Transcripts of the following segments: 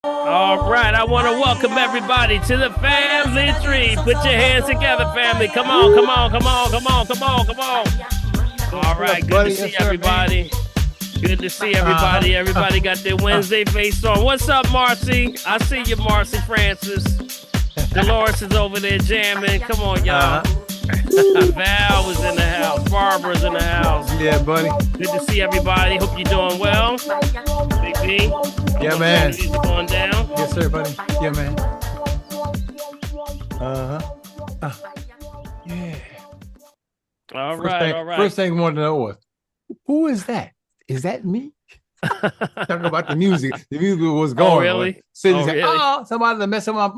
All right, I want to welcome everybody to the family tree. Put your hands together, family. Come on, come on, come on, come on, come on, come on. All right, good to see everybody. Good to see everybody. Everybody got their Wednesday face on. What's up, Marcy? I see you, Marcy Francis. Dolores is over there jamming. Come on, y'all. Val was in the house. Barbara's in the house. Yeah, buddy. Good to see everybody. Hope you're doing well. Big B. Yeah, man. Going down. Yes, sir, buddy. Yeah, man. Yeah. All right. First thing I wanted to know was, who is that? Is that me? Talking about the music. The music was going. Oh, really? Really? Somebody's messing up.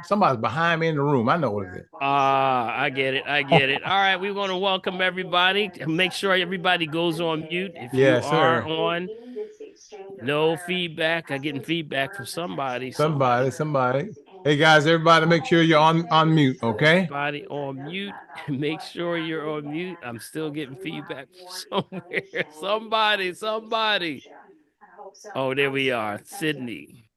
Somebody's behind me in the room. I know what it is. I get it. All right, we want to welcome everybody. Make sure everybody goes on mute if you are on. No feedback. I'm getting feedback from somebody. Somebody. Hey guys, everybody, make sure you're on mute, okay? Everybody on mute. Make sure you're on mute. I'm still getting feedback from somewhere. Somebody. Oh, there we are. Sydney.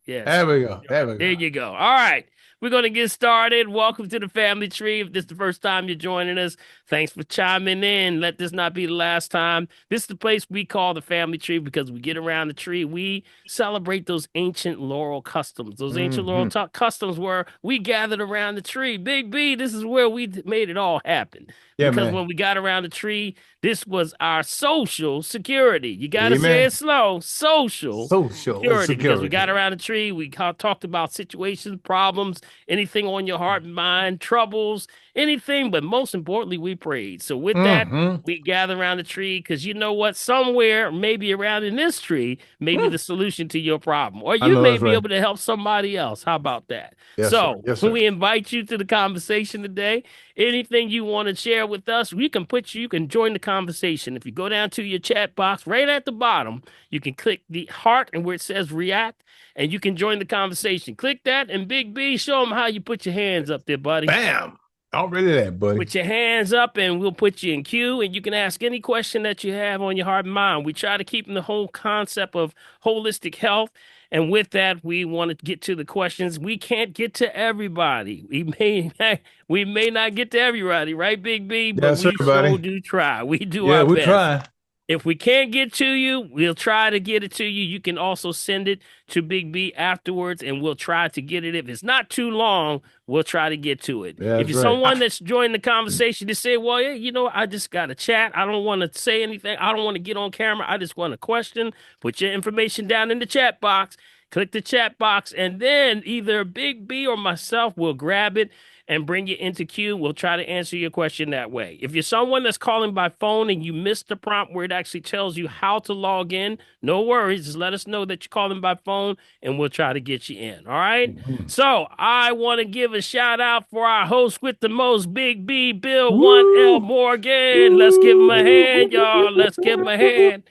Yes. There we go. There you go. All right. We're going to get started. Welcome to the family tree. If this is the first time you're joining us, thanks for chiming in. Let this not be the last time. This is the place we call the family tree because we get around the tree. We celebrate those ancient laurel customs. Those ancient laurel customs where we gathered around the tree. Big B, this is where we made it all happen. Yeah, because man. when we got around the tree, this was our social security. You got to say it slow. Social security. Because we got around the tree, we talked about situations, problems, anything on your heart and mind, troubles, anything. But most importantly, we prayed. So with that, we gather around the tree because you know what? Somewhere, maybe around in this tree, maybe the solution to your problem. Or you may be able to help somebody else. How about that? Yes, so sir. We invite you to the conversation today. Anything you want to share with us, you can join the conversation. If you go down to your chat box right at the bottom, you can click the heart and where it says react, and you can join the conversation. Click that, and Big B, show them how you put your hands up there, buddy. Bam. Already there, buddy. Put your hands up, and we'll put you in queue, and you can ask any question that you have on your heart and mind. We try to keep in the whole concept of holistic health. And with that, we want to get to the questions. We can't get to everybody. We may not get to everybody, right, Big B? But we sure do try. We do our best. We try. If we can't get to you, we'll try to get it to you. You can also send it to Big B afterwards, and we'll try to get it. If it's not too long, we'll try to get to it. Yeah, if you're someone that's joined the conversation to say, well, yeah, I just got to chat. I don't want to say anything. I don't want to get on camera. I just want a question. Put your information down in the chat box. Click the chat box, and then either Big B or myself will grab it and bring you into queue. We'll try to answer your question that way. If you're someone that's calling by phone and you missed the prompt where it actually tells you how to log in, no worries. Just let us know that you're calling by phone, and we'll try to get you in. All right? So I want to give a shout out for our host with the most, Big B, Bill 1L Morgan. Let's give him a hand, y'all. Let's give him a hand.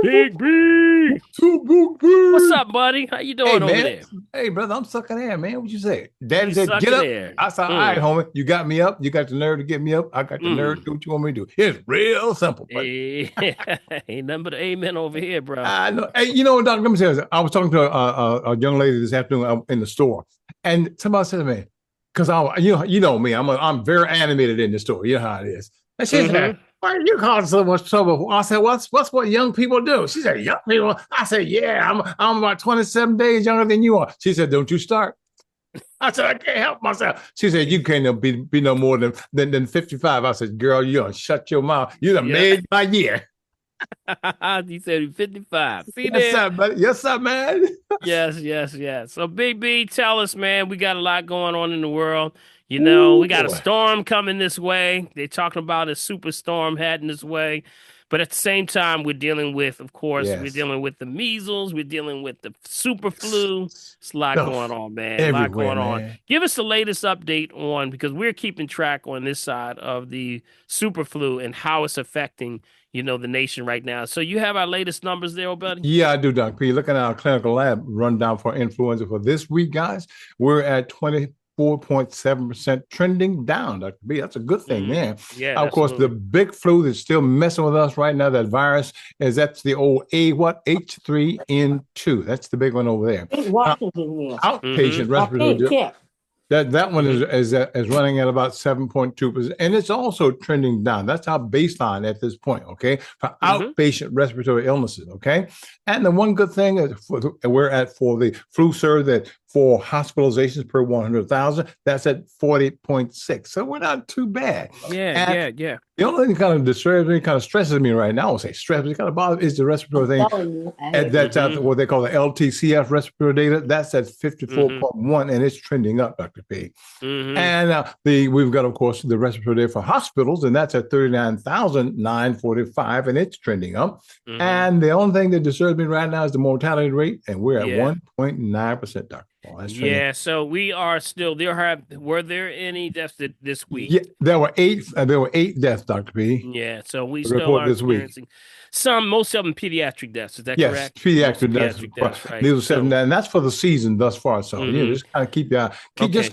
Big B. What's up, buddy? How you doing over there? Hey, brother, I'm sucking air, man. What you say? Daddy said, get up. I said, all right, homie. You got me up. You got the nerve to get me up. I got the nerve to do what you want me to do. It's real simple. Hey, ain't nothing but amen over here, bro. I know. Hey, you know, Doc, let me tell you, I was talking to a young lady this afternoon in the store, and somebody said to me, because you know me, I'm very animated in the store. You know how it is. And she said, why are you causing so much trouble? I said, what's what young people do? She said, young people? I said, yeah, I'm about 27 days younger than you are. She said, don't you start. I said, I can't help myself. She said, you can't be no more than 55. I said, girl, you done shut your mouth. You done made my year. You said 55. See yes, sir, buddy. Yes, sir, man. Yes. So, Big B, tell us, man, we got a lot going on in the world. You know, we got a storm coming this way. They're talking about a superstorm heading this way. But at the same time, we're dealing with, of course, we're dealing with the measles. We're dealing with the super flu. It's a lot going on, man. A lot going on. Give us the latest update on, because we're keeping track on this side of the super flu and how it's affecting, the nation right now. So you have our latest numbers there, buddy? Yeah, I do, Dr. P. Looking at our clinical lab rundown for influenza for this week, guys, we're at 24 4.7%, trending down, Dr. B. That's a good thing there. Yeah, Of course, the absolutely. big flu that's still messing with us right now, that virus, that's the old H3N2. That's the big one over there. Washington here. Outpatient I think, respiratory, yeah. that one Mm-hmm. is running at about 7.2%, and it's also trending down. That's our baseline at this point, okay, for Mm-hmm. outpatient respiratory illnesses, okay. And the one good thing is we're at for the flu surge, that for hospitalizations per 100,000, that's at 40.6. So we're not too bad. Yeah, And yeah. the only thing kind of disturbs me, kind of stresses me right now, I would say stress, it kind of bothers is the respiratory thing. And that's at what they call the LTCF respiratory data. That's at 54.1, and it's trending up, Dr. P. And we've got, of course, the respiratory data for hospitals, and that's at 39,945, and it's trending up. And the only thing that disturbs me right now is the mortality rate, and we're at 1.9%, Dr. Paul. Yeah, so we are still there. Were there any deaths this week? Yeah, there were eight deaths, Dr. P. Yeah, so we still are experiencing most of them pediatric deaths. Is that correct? Yes, pediatric deaths. Right. These are 7, and that's for the season thus far. So just kind of keep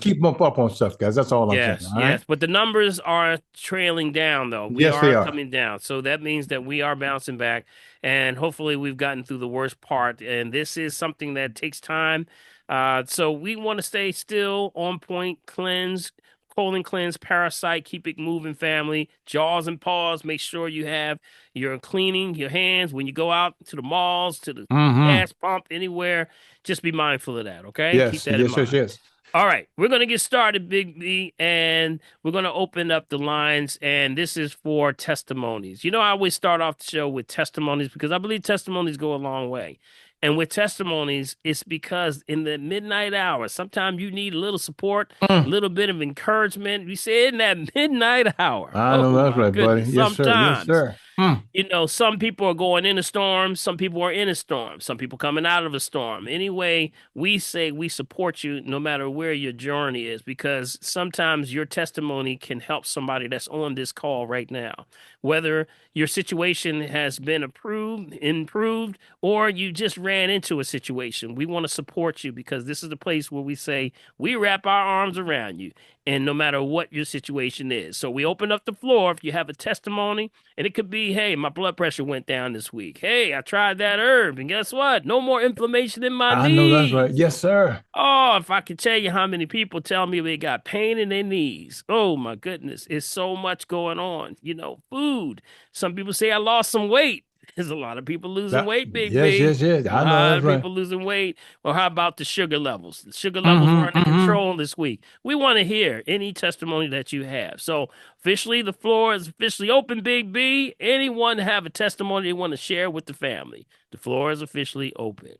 keep them up on stuff, guys. That's all I'm saying. All right? Yes, but the numbers are trailing down, though. We are coming down, so that means that we are bouncing back, and hopefully we've gotten through the worst part. And this is something that takes time. So we want to stay still, on point, cleanse, colon cleanse, parasite, keep it moving, family, jaws and paws. Make sure you have your cleaning your hands when you go out to the malls, to the gas pump, anywhere. Just be mindful of that, okay? Yes, keep that in mind. yes. All right, we're going to get started, Big B, and we're going to open up the lines, and this is for testimonies. You know, I always start off the show with testimonies because I believe testimonies go a long way. And with testimonies, it's because in the midnight hour, sometimes you need a little support, a little bit of encouragement. We say in that midnight hour. I know that's right, buddy. Yes, sometimes, sir. Yes, sir. You know, some people are going in a storm. Some people are in a storm. Some people coming out of a storm. Anyway, we say we support you no matter where your journey is, because sometimes your testimony can help somebody that's on this call right now. Whether your situation has been improved, or you just ran into a situation, we want to support you because this is the place where we say we wrap our arms around you, and no matter what your situation is. So we open up the floor if you have a testimony, and it could be, hey, my blood pressure went down this week. Hey, I tried that herb, and guess what? No more inflammation in my knees. I know that's right. Yes, sir. Oh, if I could tell you how many people tell me they got pain in their knees. Oh, my goodness. It's so much going on. You know, food. Some people say I lost some weight. There's a lot of people losing weight, Big B. Yes. I know that's right. A lot of people losing weight. Well, how about the sugar levels? The sugar levels are under control this week. We want to hear any testimony that you have. So officially, the floor is officially open, Big B. Anyone have a testimony they want to share with the family? The floor is officially open.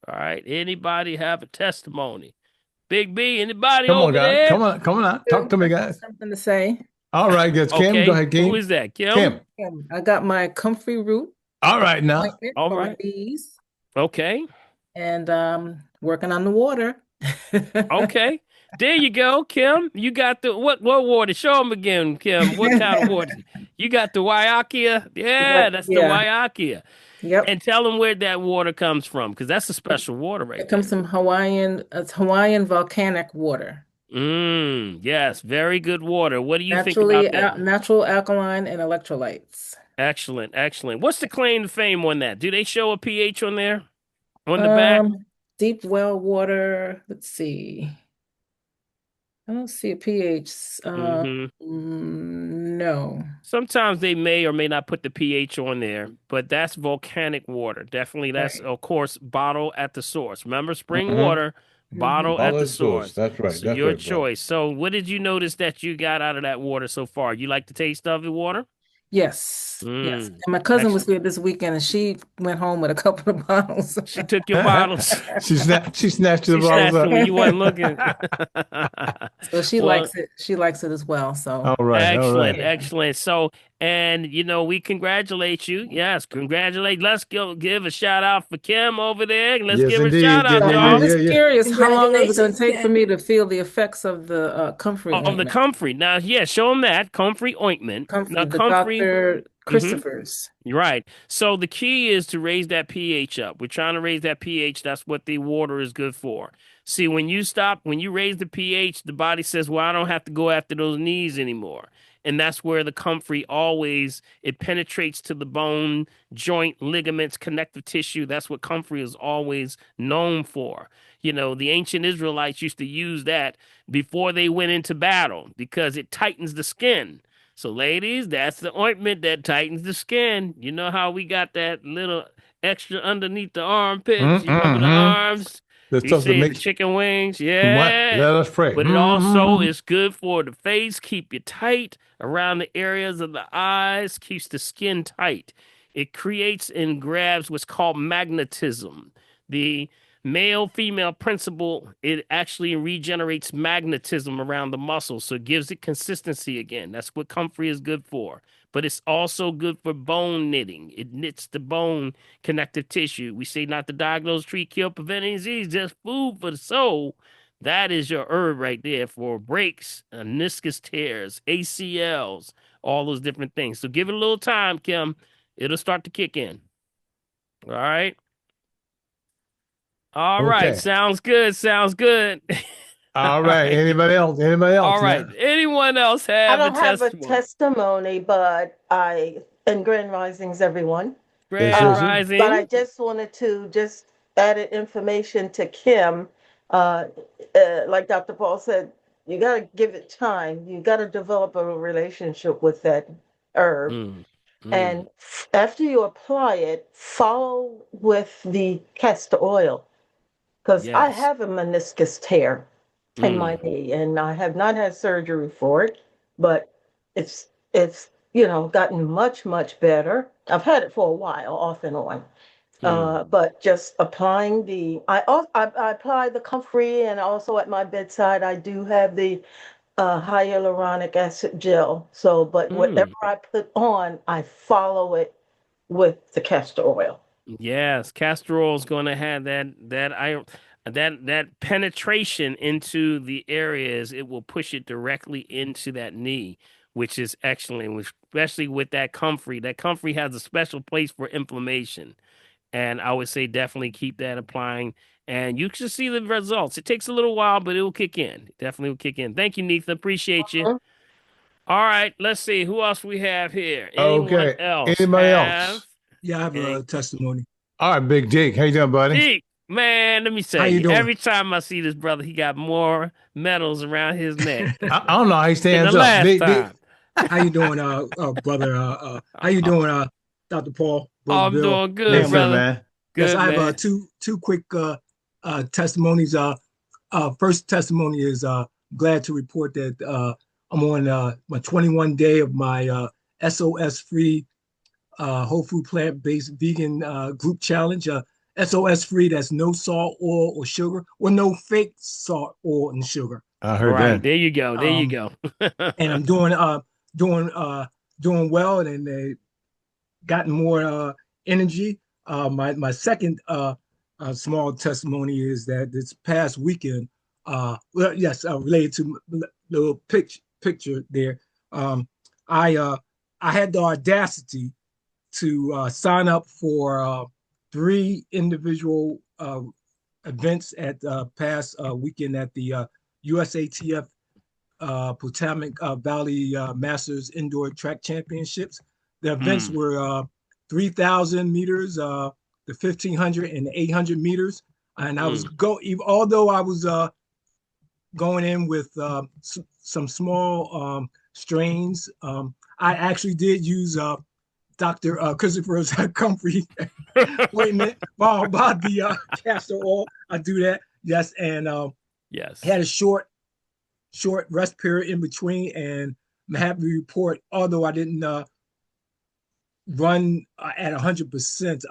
All right. Anybody have a testimony? Big B, anybody over there? Come on. Talk to me, guys. Something to say. All right, guys. Kim, go ahead, Kim. Who is that? Kim? I got my comfrey root. All right, now. All right. Bees, okay. And working on the water. Okay. There you go, Kim. You got the what water? Show them again, Kim. What kind of water? You got the Waiakia? Yeah, that's the Waiakia. Yep. And tell them where that water comes from, because that's a special water right there. It comes from Hawaiian volcanic water. Yes, very good water. What do you think about that? Natural alkaline and electrolytes. Excellent. What's the claim to fame on that? Do they show a pH on there? On the back? Deep well water. Let's see. I don't see a pH. No. Sometimes they may or may not put the pH on there, but that's volcanic water. Definitely, that's, of course, bottle at the source. Remember, spring water, bottle at the source. That's right. So your choice. So what did you notice that you got out of that water so far? You like the taste of the water? Yes. Yes. And my cousin was here this weekend, and she went home with a couple of bottles. She took your bottles. She snatched the bottles up when you weren't looking. So she likes it. She likes it as well. So all right. Excellent. So, and we congratulate you. Yes, congratulate. Let's give a shout out for Kim over there. Let's give a shout out, y'all. I'm just curious how long is it going to take for me to feel the effects of the comfrey ointment? Of the comfrey. Now, show them that comfrey ointment. Comfrey, now, the doctor Mm-hmm. Christopher's. You're right. So the key is to raise that pH up. We're trying to raise that pH. That's what the water is good for. See, when you raise the pH, the body says, well, I don't have to go after those knees anymore. And that's where the comfrey always, it penetrates to the bone, joint, ligaments, connective tissue. That's what comfrey is always known for. You know, the ancient Israelites used to use that before they went into battle because it tightens the skin. So, ladies, that's the ointment that tightens the skin. You know how we got that little extra underneath the armpits? You remember the Mm-hmm. arms? The We stuff that say the makes chicken wings. what? Yeah. Let us pray. But it also Mm-hmm. is good for the face, keep you tight around the areas of the eyes, keeps the skin tight. It creates and grabs what's called magnetism. The male female principle, it actually regenerates magnetism around the muscle, so it gives it consistency again. That's what comfrey is good for. But it's also good for bone knitting. It knits the bone connective tissue. We say not to diagnose, treat, cure, prevent any disease, just food for the soul. That is your herb right there for breaks, meniscus tears, ACLs, all those different things. So give it a little time, Kim. It'll start to kick in. All right. All right. Okay. Sounds good. Sounds good. All All right. right. Anybody else? Anybody All else right. now? Anyone else I have a don't have a testimony? testimony, but and Grand Risings, everyone. Yes, Grand yes, Uh, yes. but I Rising. just wanted to just added information to Kim. Uh, like Dr. Paul said, you got to give it time. You got to develop a relationship with that herb. Mm, mm, And after you apply it, follow with the castor oil. Because I yes. have a meniscus tear in my Mm, knee, and I have not had surgery for it, but it's gotten much better. I've had it for a while, off and on. mm. But just applying I apply the comfrey, and also at my bedside I do have the hyaluronic acid gel. So, but whatever Mm. I put on, I follow it with the castor oil. Yes, castor oil is going to have that penetration into the areas. It will push it directly into that knee, which is excellent. Especially with that comfrey. That comfrey has a special place for inflammation, and I would say definitely keep that applying, and you should see the results. It takes a little while, but it will kick in. Definitely will kick in. Thank you, Neitha. Appreciate you. Mhm. All right, let's see who else we have here. Anyone Okay. else Anybody have? else? Yeah, I have Any a testimony. All right, Big Jake. How you doing, buddy? Deke, man, let me How tell you you, doing? every time I see this brother, he got more medals around his neck I don't know how he than the stands up. last time. How you doing, brother? How you Oh, doing, Dr. Paul, brother I'm Bill, doing good, Yes, sir, family? brother. man. Yes, Good, I have man. two quick testimonies. First testimony is glad to report that I'm on my 21 day of my SOS free whole food plant-based vegan group challenge. SOS free, that's no salt, oil, or sugar, or no fake salt, oil, and sugar. I All heard right, that. there you go. There you Um, go. and I'm doing doing well, and they gotten more energy. My second small testimony is that this past weekend, well, yes, related to the little picture there. Um, I I had the audacity to sign up for three individual events at past weekend at the USATF Potomac Valley Masters Indoor Track Championships. The events Mm, were 3,000 meters, the 1,500 and the 800 meters. And I was mm. although I was going in with some small strains, I actually did use Dr. Christopher's comfrey ointment about the castor oil. I do that, yes, and Yes. had a short rest period in between, and I'm happy to report, although I didn't run at 100%,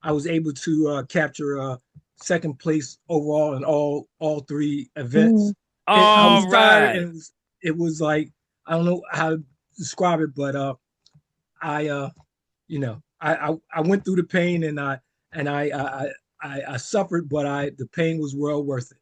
I was able to capture second place overall in all three events. Mm. I All was tired, right. and it was like, I don't know how to describe it, but I I went through the pain, and I suffered, but the pain was well worth it.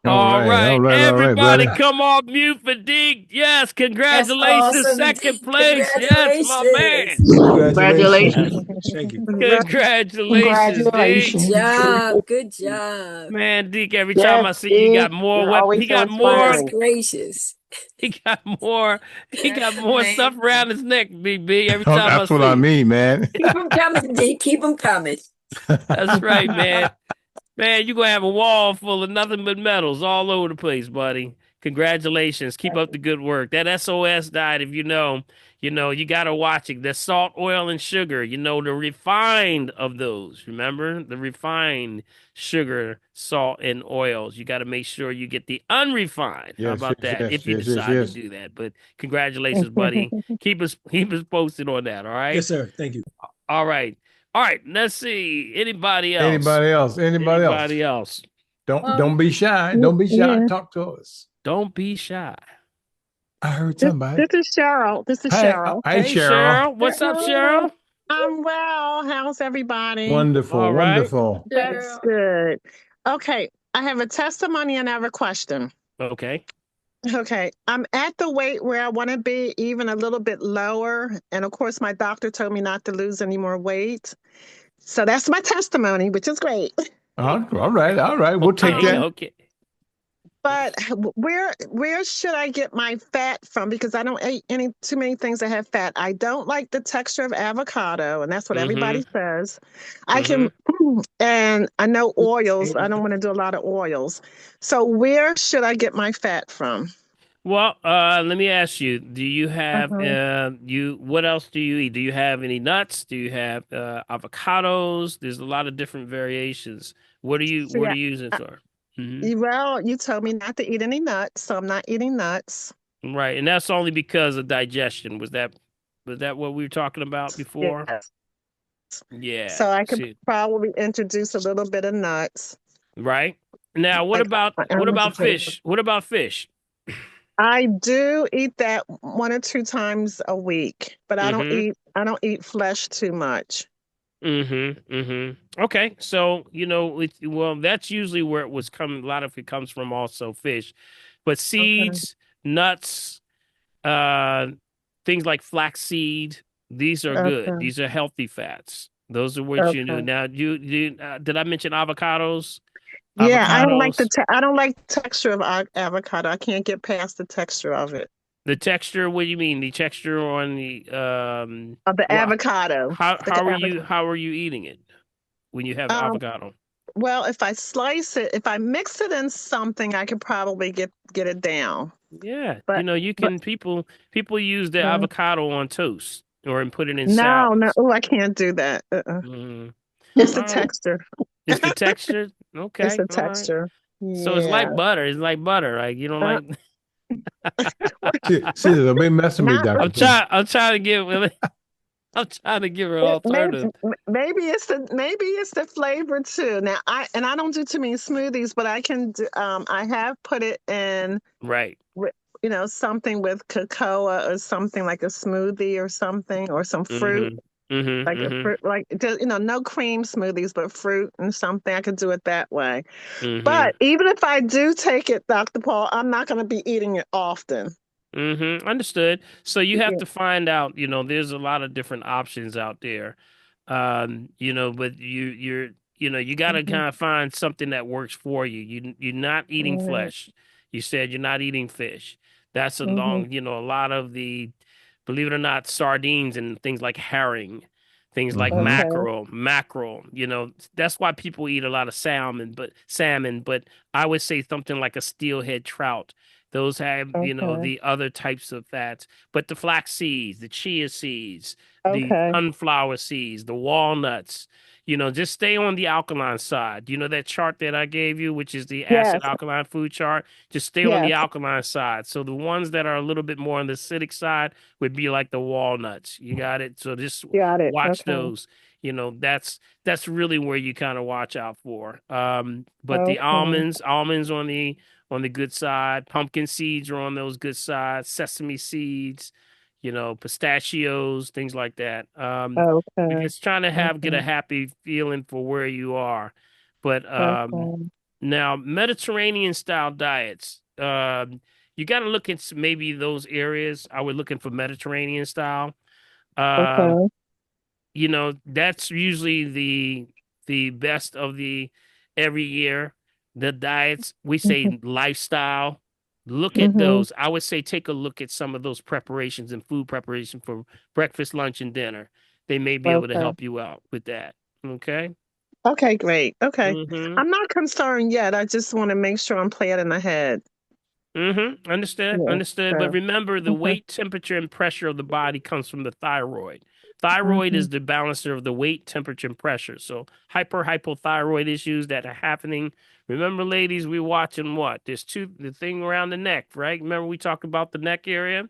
All right, all right, everybody, brother. come off mute for Deke. Yes, That's congratulations, awesome. second place. Yes, my man. Congratulations. Congratulations. Thank you. Thank you. Congratulations, Deke. Good job. Good job. Man, Deke, every time Yes, I see you, he got Deke, more you're weapon. always so Goodness inspiring. gracious. He got more. He got That's more stuff around amazing. his neck, BB. Every Oh, time I that's what see I you. mean, man. Keep them coming, D. Keep them coming. That's right, man. Man, you're gonna have a wall full of nothing but medals all over the place, buddy. Congratulations. Keep up the good work. That SOS diet, if you gotta watch it. The salt, oil, and sugar, the refined of those. Remember? The refined sugar, salt, and oils. You gotta make sure you get the unrefined. How Yes, about yes, that? yes, If you yes, yes, decide to yes. do that. But congratulations, buddy. Keep us posted on that, all right? Yes, sir. Thank you. All right. All right, let's see. Anybody else? Anybody else? Anybody else? Anybody else? Don't be shy. Don't be shy. Yeah, Talk to us. Don't be shy. I heard this somebody. this is Cheryl. This is Hey, Cheryl. hey, Hey, Cheryl. Cheryl. What's up, Cheryl? I'm well. How's everybody? Wonderful, All right. wonderful. That's Girl. good. Okay, I have a testimony and I have a question. Okay. Okay, I'm at the weight where I want to be, even a little bit lower. And of course, my doctor told me not to lose any more weight. So that's my testimony, which is great. All right, all right. We'll take Okay. Um, that. Okay. But where should I get my fat from? Because I don't eat any too many things that have fat. I don't like the texture of avocado, and that's what everybody Mm-hmm. says. I Mm-hmm. can, and I know oils. I don't want to do a lot of oils. So where should I get my fat from? Well, let me ask you, do you have Uh-huh. what else do you eat? Do you have any nuts? Do you have avocados? There's a lot of different variations. See, What are you using for? Hmm. well, you told me not to eat any nuts, so I'm not eating nuts. Right. And that's only because of digestion. Was that what we were talking about before? Yes. Yeah. So I could See, probably introduce a little bit of nuts, right? Now, what like about what about potato. fish? What about fish? I do eat that 1 or 2 times a week, but Mm-hmm. I don't eat flesh too much. Mm-hmm. Mm-hmm. Okay. So, well, that's usually where it was coming. A lot of it comes from also fish. But Okay. seeds, nuts, uh, things like flaxseed, these are good. Okay. These are healthy fats. Those are what you do. Okay. Now, did I mention avocados? Yeah, Avocados, I don't like the texture of avocado. I can't get past the texture of it. the texture, what do you mean? The texture on the Of the well, avocado. how The how are you avocado. how are you eating it when you have Um, avocado? well, if I slice it, if I mix it in something, I could probably get it down. Yeah, But you but can people use the uh, avocado on toast or and put it in no. salads. Oh, I can't do that. Mm. It's the All right. texture. It's the texture. It's Okay, the all right. texture. So it's Yeah. like butter. It's like butter. Like you don't Uh, like. See, there's a big mess of me, not Dr. I'm P. trying. I'm trying to give. I'm trying to give her an Maybe, alternative. maybe it's the flavor too. Now I don't do too many smoothies, but I can do, I have put it in Right. with something with cocoa or something like a smoothie or something or some fruit Mm-hmm. Mm-hmm. like a Mm-hmm. fruit like no cream smoothies but fruit and something. I could do it that way. Mm-hmm. But even if I do take it, Dr. Paul, I'm not going to be eating it often. Mm-hmm. Understood. So you have Yeah. to find out, there's a lot of different options out there. But you gotta Mhm. kind of find something that works for you. You're not eating Mhm. flesh. You said you're not eating fish. That's Mhm. a lot of the, believe it or not, sardines and things like herring, things like Mm-hmm. Okay. mackerel, that's why people eat a lot of salmon, but I would say something like a steelhead trout. Those have, Okay. the other types of fats, but the flax seeds, the chia seeds, the Okay. sunflower seeds, the walnuts, just stay on the alkaline side. That chart that I gave you, which is the acid Yes. alkaline food chart, just stay on the Yes. alkaline side. So the ones that are a little bit more on the acidic side would be like the walnuts. You got it? So just Got it. watch Okay. those. That's really where you kind of watch out for. But the Okay. almonds on the good side, pumpkin seeds are on those good sides, sesame seeds, pistachios, things like that. We're Okay. just trying to get a Okay. happy feeling for where you are. But Okay. Now, Mediterranean style diets. You got to look at maybe those areas. I would looking for Mediterranean style. Um, Okay. That's usually the best of the every year. The diets, we say Mm-hmm. lifestyle. Look at Mm-hmm. those. I would say take a look at some of those preparations and food preparation for breakfast, lunch, and dinner. They may be able to Okay. help you out with that. Okay. Okay, great. Okay. Mm-hmm. I'm not concerned yet. I just want to make sure I'm planning ahead. Mm-hmm. Understood. Yeah. Understood. But So, remember, the okay. weight, temperature, and pressure of the body comes from the thyroid. Thyroid Mm-hmm. is the balancer of the weight, temperature, and pressure. So hypothyroid issues that are happening. Remember, ladies, we watching what? There's the thing around the neck, right? Remember we talked about the neck area?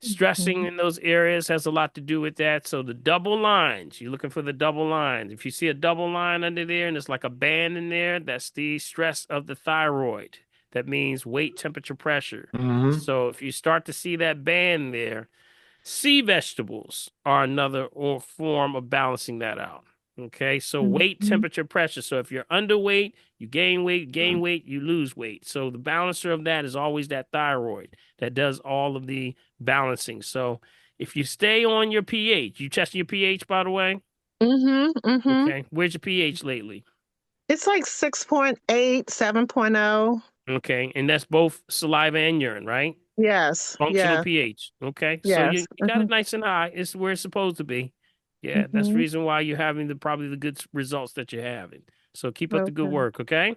Stressing Mm-hmm. in those areas has a lot to do with that. So the double lines, you're looking for the double lines. If you see a double line under there and it's like a band in there, that's the stress of the thyroid. That means weight, temperature, pressure. Mm-hmm. So if you start to see that band there, sea vegetables are another form of balancing that out. Okay, so weight, Mm-hmm. temperature, pressure. So if you're underweight, you gain weight, you lose weight. So the balancer of that is always that thyroid that does all of the balancing. So if you stay on your pH, you testing your pH, by the way? Mm-hmm. Mm-hmm. Okay, where's your pH lately? It's like 6.8, 7.0. Okay, and that's both saliva and urine, right? Yes. Functional Yeah. pH. Okay. So you, Yes. you got Mm-hmm. it nice and high. It's where it's supposed to be. Yeah, that's the Mm-hmm. reason why you're having probably the good results that you're having. So keep up the good Okay. work, okay?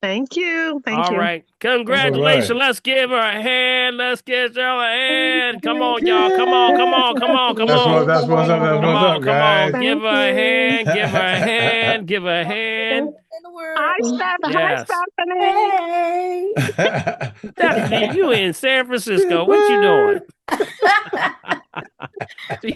Thank you. Thank All you. right. All Congratulations. right. Let's give her a hand. Let's give her a hand. Come on, y'all. Come on, come Yay! on, come on, come That's on. what that's what's up. That's Come what's on, up, come on. guys. Give Thank her a you. hand. Give her a hand. Give her a hand. In the world. Hi, Hi, Yes. Stephanie. Hey. Stephanie, you in San Francisco. What you doing?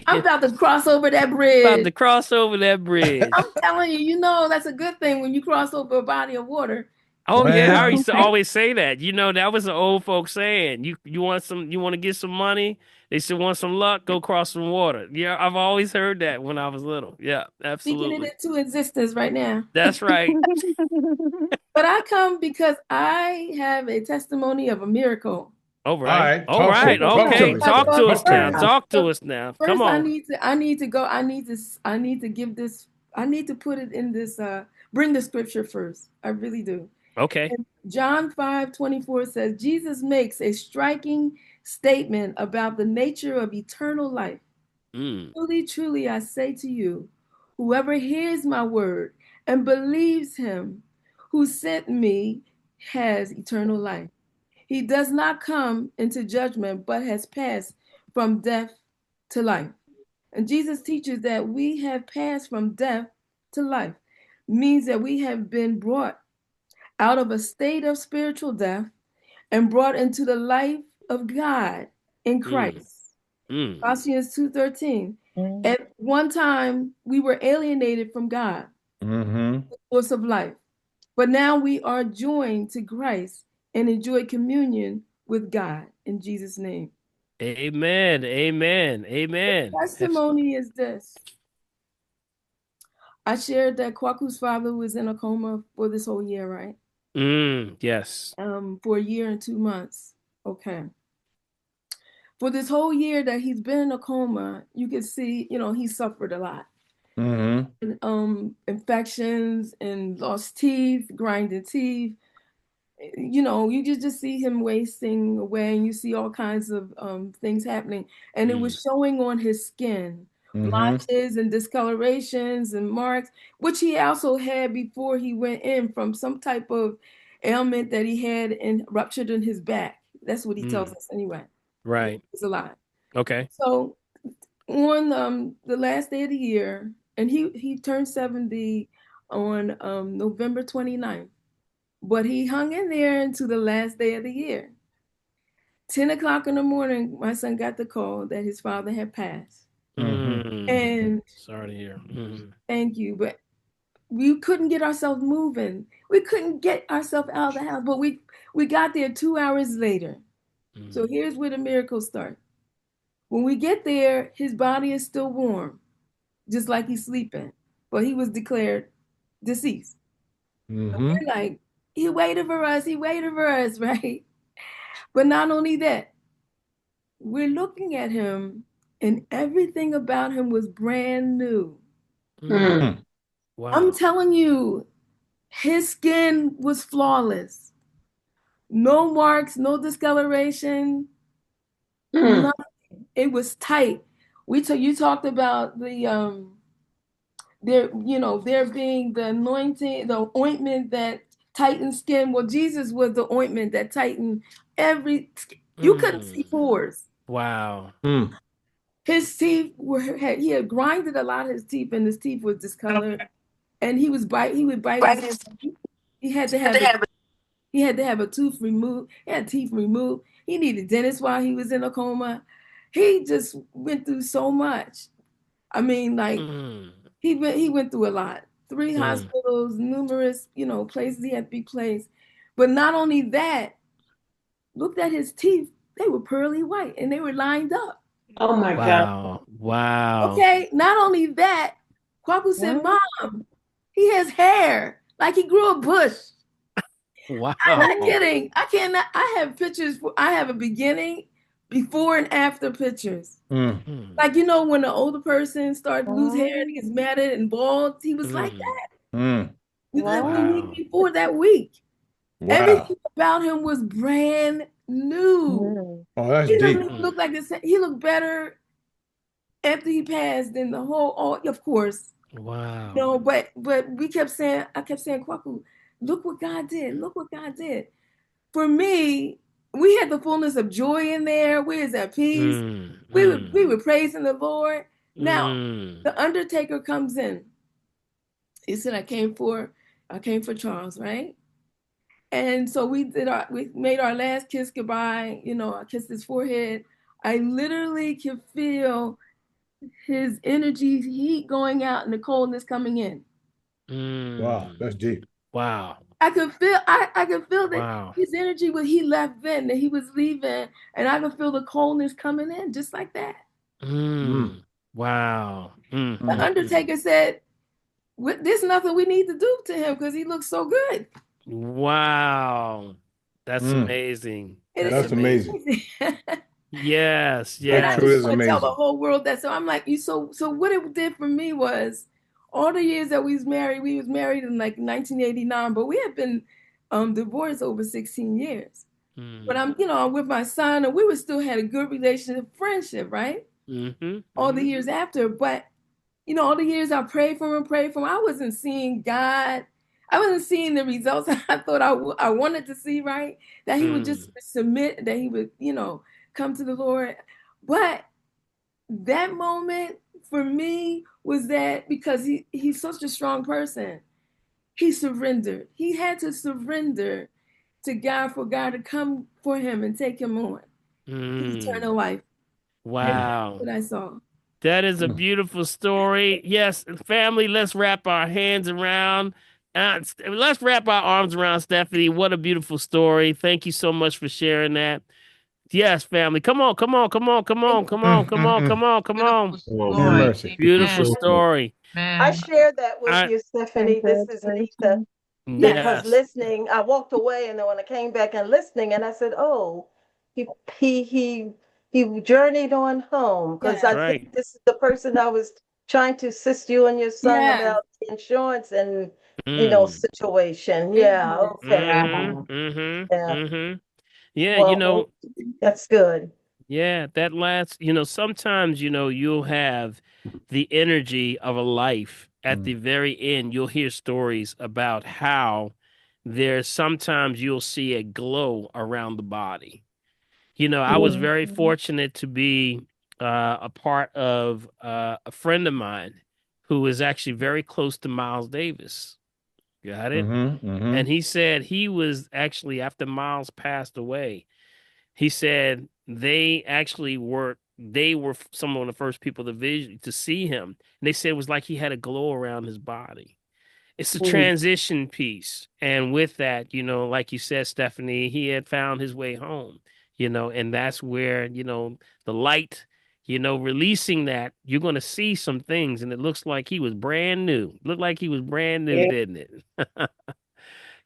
I'm about to cross over that About bridge. to cross over that bridge. I'm telling you, that's a good thing when you cross over a body of water. Oh yeah, I Well, used to always say that. That was an old folks saying. You want to get some money? They said want some luck, go cross some water. Yeah, I've always heard that when I was little. Yeah, Speaking it absolutely. into existence right now. That's right. But I come because I have a testimony of a miracle. All all right. right. All Talk to right. me. Talk to Okay. me, Talk Steph. But to us Talk to now. me. first, Talk to us now. Come first on. I need to go. I need to give this, I need to put it in this, bring the scripture first. I really do. Okay. And John 5:24 says, Jesus makes a striking statement about the nature of eternal life. Mm. Truly, truly, I say to you, whoever hears my word and believes him who sent me has eternal life. He does not come into judgment, but has passed from death to life. And Jesus teaches that we have passed from death to life, means that we have been brought out of a state of spiritual death and brought into the life of God in Mm. Christ. Mm. Colossians 2:13. At one time, we were alienated from God, Mm-hmm. the source of life. But now we are joined to Christ and enjoy communion with God in Jesus' name. Amen. Amen. Amen. Testimony is this. I shared that Kwaku's father was in a coma for this whole year, right? Yes. For a year and 2 months. Okay. For this whole year that he's been in a coma, you can see, he suffered a lot. Mm-hmm. Infections and lost teeth, grinding teeth. You just see him wasting away, and you see all kinds of things happening. And it Mm. was showing on his skin, Mm-hmm. blotches and discolorations and marks, which he also had before he went in from some type of ailment that he had and ruptured in his back. That's what he tells Mm. us anyway. Right. It's a lot. Okay. So on the last day of the year, and he turned 70 on November 29th, but he hung in there into the last day of the year. 10 o'clock in the morning, my son got the call that his father had passed. Mm-hmm. And Sorry to hear. thank you, but we couldn't get ourselves moving. We couldn't get ourselves out of the house, but we got there 2 hours later. So here's where the miracles start. When we get there, his body is still warm, just like he's sleeping, but he was declared deceased. And Mm-hmm. we're like, He waited for us. He waited for us, right? But not only that, we're looking at him, and everything about him was brand new. Mm. Mm. I'm Wow. telling you, his skin was flawless. No marks, no discoloration, Mm. nothing. It was tight. You talked about the there being the anointing, the ointment that tightened skin. Well, Jesus was the ointment that tightened every. You couldn't see Mm. pores. Wow. Mm. His teeth he had grinded a lot of his teeth, and his teeth was discolored. And he would bite his hand. He had to have it. He had to have a tooth removed. He had teeth removed. He needed dentist while he was in a coma. He just went through so much. I mean, like Mm. he went through a lot. Three Mm. hospitals, numerous, places he had to be placed. But not only that, looked at his teeth. They were pearly white and they were lined up. Oh my God. Wow. Wow. Okay, not only that, Kwaku said, What? Mom, he has hair. Like he grew a bush. I'm Wow. not What? kidding. I cannot. I have pictures. I have a beginning, before and after pictures. Mm. Mm. Like when an older person starts to lose hair and What? gets matted and bald, he was like Mm. that. Mm. Like What? the week Wow. before that week, Wow. everything about him was brand new. Mm. Oh, that's He doesn't deep. even Mm. look like this. He looked better after he passed than the whole. All of course, Wow. no. But we kept saying. I kept saying, Kwaku, look what God did. Look what God did. For me, we had the fullness of joy in there. We was at peace. Mm. We were praising the Lord. Now, Mm. the Undertaker comes in. He said, I came for Charles, right? And so we made our last kiss goodbye. I kissed his forehead. I literally could feel his energy, heat going out and the coldness coming in. Wow, Mm. that's deep. Wow. I could feel that Wow. his energy when he left then, that he was leaving, and I could feel the coldness coming in just like that. Mm. Mm. Wow. Mm. The Mm. Mm. Mm. Undertaker said, There's nothing we need to do to him because he looks so good. Wow. That's Mm. amazing. It That's is That's amazing. amazing. amazing. Yes. And That I truly just Yes. is want to tell the amazing. whole world that. So I'm like, so what it did for me was all the years that we was married in like 1989, but we had been divorced over 16 years. But Mm. I'm with my son, and we were still had a good relationship, friendship, right? Mm-hmm. All the Mm-hmm. years after. But all the years I prayed for him, I wasn't seeing God. I wasn't seeing the results I thought I wanted to see, right? That he would just Mm. submit, that he would, come to the Lord. But that moment for me was that because he's such a strong person, he surrendered. He had to surrender to God for God to come for him and take him on to eternal Mm. life. And that's Wow. what I saw. That is a Mm. beautiful story. Yes, family, let's wrap our hands around. Let's wrap our arms around Stephanie. What a beautiful story. Thank you so much for sharing that. Yes, family. Come on, come on, come on, come on, come on, Mm. come Mm. on, come Mm. on, come on. Beautiful Lord, have story. mercy. Beautiful Amen. story. I Man. share that with I you, Stephanie. This is Nita. Congratulations. Because yes. listening, I walked away, and then when I came back and listening, and I said, "Oh, he he he he journeyed on home." Because Yeah. I That's think right. this is the person I was trying to assist you and your son Yes. about the insurance and Mm. situation. Yeah, Business. okay, Mm-hmm. Mm-hmm. yeah. Mm-hmm. Yeah, Well, that's good. yeah, that last, sometimes, you'll have the energy of a life. At the Mm. very end, you'll hear stories about how there's sometimes you'll see a glow around the body. I was Mm. very fortunate to be a part of a friend of mine who is actually very close to Miles Davis. Got it? Mm-hmm. And Mm-hmm. he said he was actually, after Miles passed away, he said they were some of the first people to see him. And they said it was like he had a glow around his body. It's a Mm. transition piece. And with that, like you said, Stephanie, he had found his way home, and that's where, the light, releasing that, you're going to see some things. And it looks like he was brand new. Looked like he was brand new, Yeah. didn't it?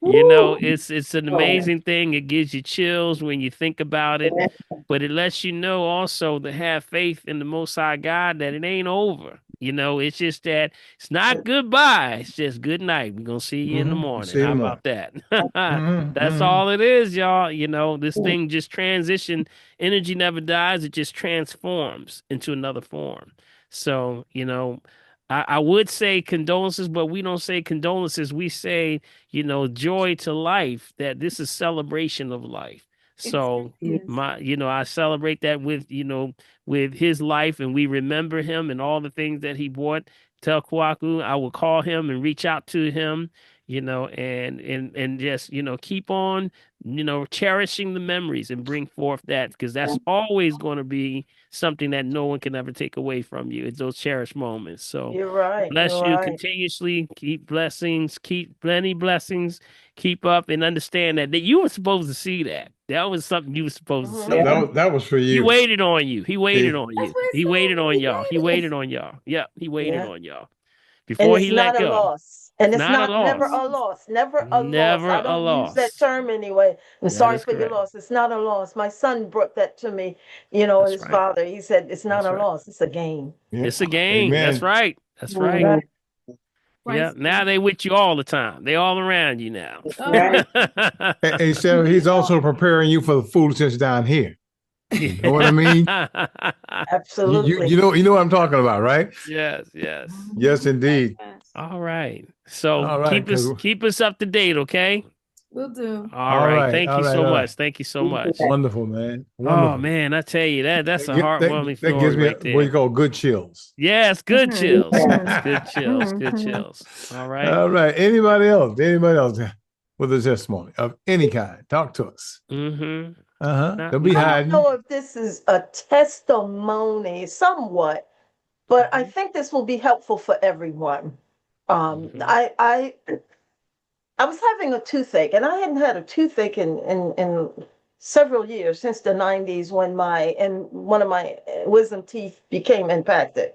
You know, Woo! it's an amazing thing. It gives you chills when you think about it, but it lets you know also to have faith in the Most High God that it ain't over. You know, it's just that it's not goodbye. It's just good night. We're gonna see you in the morning. See you How in the morning. about that? That's all it is, y'all. You know, this thing just transition. Energy never dies. It just transforms into another form. So, you know, I would say condolences, but we don't say condolences. We say, you know, joy to life, that this is celebration of life. So Yes. I celebrate that with, with his life, and we remember him and all the things that he brought. Tel Kwaku, I will call him and reach out to him, and just, keep on, cherishing the memories and bring forth that, because that's always going to be something that no one can ever take away from you. It's those cherished moments. So You're right. bless You're you right. continuously. Keep blessings. Keep plenty blessings. Keep up and understand that you were supposed to see that. That was something you were supposed to see. That was for He you. waited on you. He waited See? on That's you. what He it waited said. on He y'all. He waited. waited on y'all. Yep, he waited Yeah. on y'all And before it's he let not a go. loss. And It's it's not a not never loss. a loss. Never a loss. Never I a don't use that loss. term anyway. I'm That sorry is for your correct. loss. It's not a loss. My son brought that to me, That's his right. father. He said it's not That's a right. loss, it's a gain. Yeah. It's a game. That's Amen. right. That's right. Right. Yeah. Christ. Now they with you all the time. They all around you now. Oh, And so he's also preparing you for the foolishness down here. You know what I mean? Absolutely. You know what I'm talking about, right? Yes, yes. Yes, indeed. All right. So All right, because keep us up to date, okay? will do. All right. Thank you so all right. much. Thank you so much. Wonderful, man. Oh Wonderful. man, I tell you that's a That, heartwarming that gives story me right what you there. call good chills. Yes, good chills. It's Mhm. good chills. Good Mhm. chills. All right. All right. Anybody else? Anybody else with a testimony of any kind? Talk to us. Mm-hmm. Don't be I don't hiding. know if this is a testimony somewhat, but I think this will be helpful for everyone. Mm-hmm. I was having a toothache, and I hadn't had a toothache in several years, since the 90s, when one of my wisdom teeth became impacted.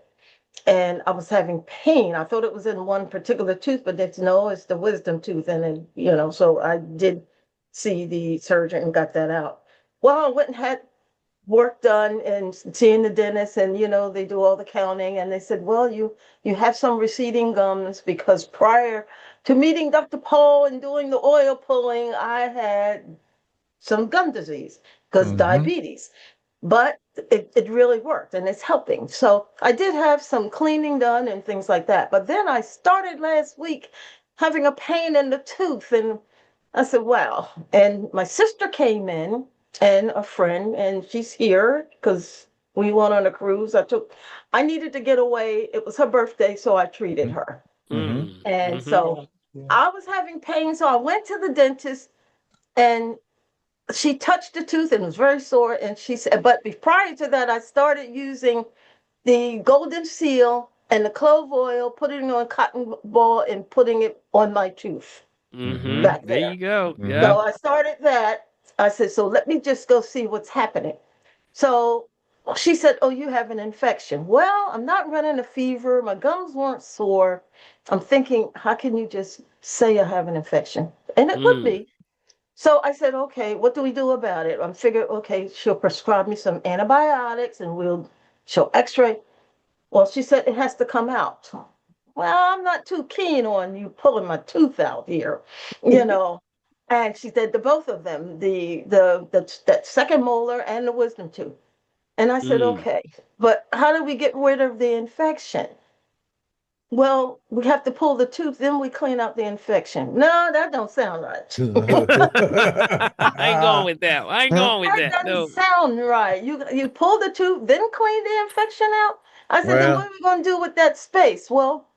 And I was having pain. I thought it was in one particular tooth, but it's the wisdom tooth. And then, so I did see the surgeon and got that out. Well, I went and had work done and seeing the dentist, and they do all the counting, and they said, well, you have some receding gums, because prior to meeting Dr. Paul and doing the oil pulling, I had some gum disease, because diabetes. But it really worked, and it's helping. So I did have some cleaning done and things like that. But then I started last week having a pain in the tooth, and I said, wow. And my sister came in, and a friend, and she's here because we went on a cruise. I needed to get away. It was her birthday, so I treated her. And Mm-hmm. so I was having pain, so I went to the dentist, and she touched the tooth and it was very sore. And she said, but prior to that, I started using the golden seal and the clove oil, putting it on cotton ball and putting it on my tooth Mm-hmm. back There there. you go. So Yep. I started that. I said, so let me just go see what's happening. So she said, oh, you have an infection. Well, I'm not running a fever. My gums weren't sore. I'm thinking, how can you just say I have an infection? And it could Mm. be. So I said, okay, what do we do about it? I'm figuring, okay, she'll prescribe me some antibiotics and she'll x-ray. Well, she said it has to come out. Well, I'm not too keen on you pulling my tooth out here, you know. And she said the both of them, that second molar and the wisdom tooth. And I said, Mm. okay, but how do we get rid of the infection? Well, we have to pull the tooth, then we clean out the infection. No, that don't sound right. I ain't going with that. I ain't going with That that. doesn't No. sound right. You pull the tooth, then clean the infection out. I said, then what Well, are we going to do with that space? Well,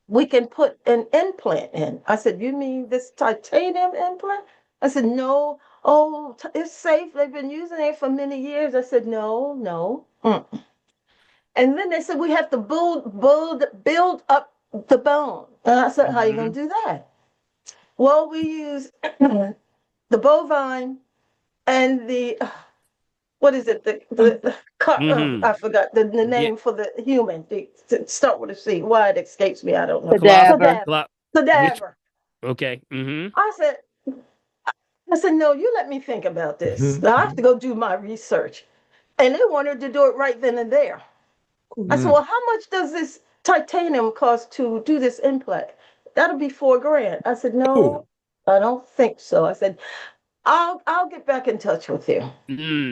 we can put an implant in. I said, you mean this titanium implant? I said, no. Oh, it's safe. They've been using it for many years. I said, no, no. And then they said, we have to build up the bone. And I said, how are you going Mm-hmm. to do that? Well, we use the bovine and what is it? Mm-hmm. I forgot the Yeah. name for the human. To start with a C. Why it escapes me, I don't know. Clop. Cadaver. Cadaver. Clop. Which? Cadaver. Okay. Mm-hmm. I said, I said, no, you let me think about this. I have Mm-hmm. to go do my research. And they wanted to do it right then and there. I said, Mm. well, how much does this titanium cost to do this implant? That'll be $4,000. I said, Oh. no, I don't think so. I said, I'll get back in touch with you.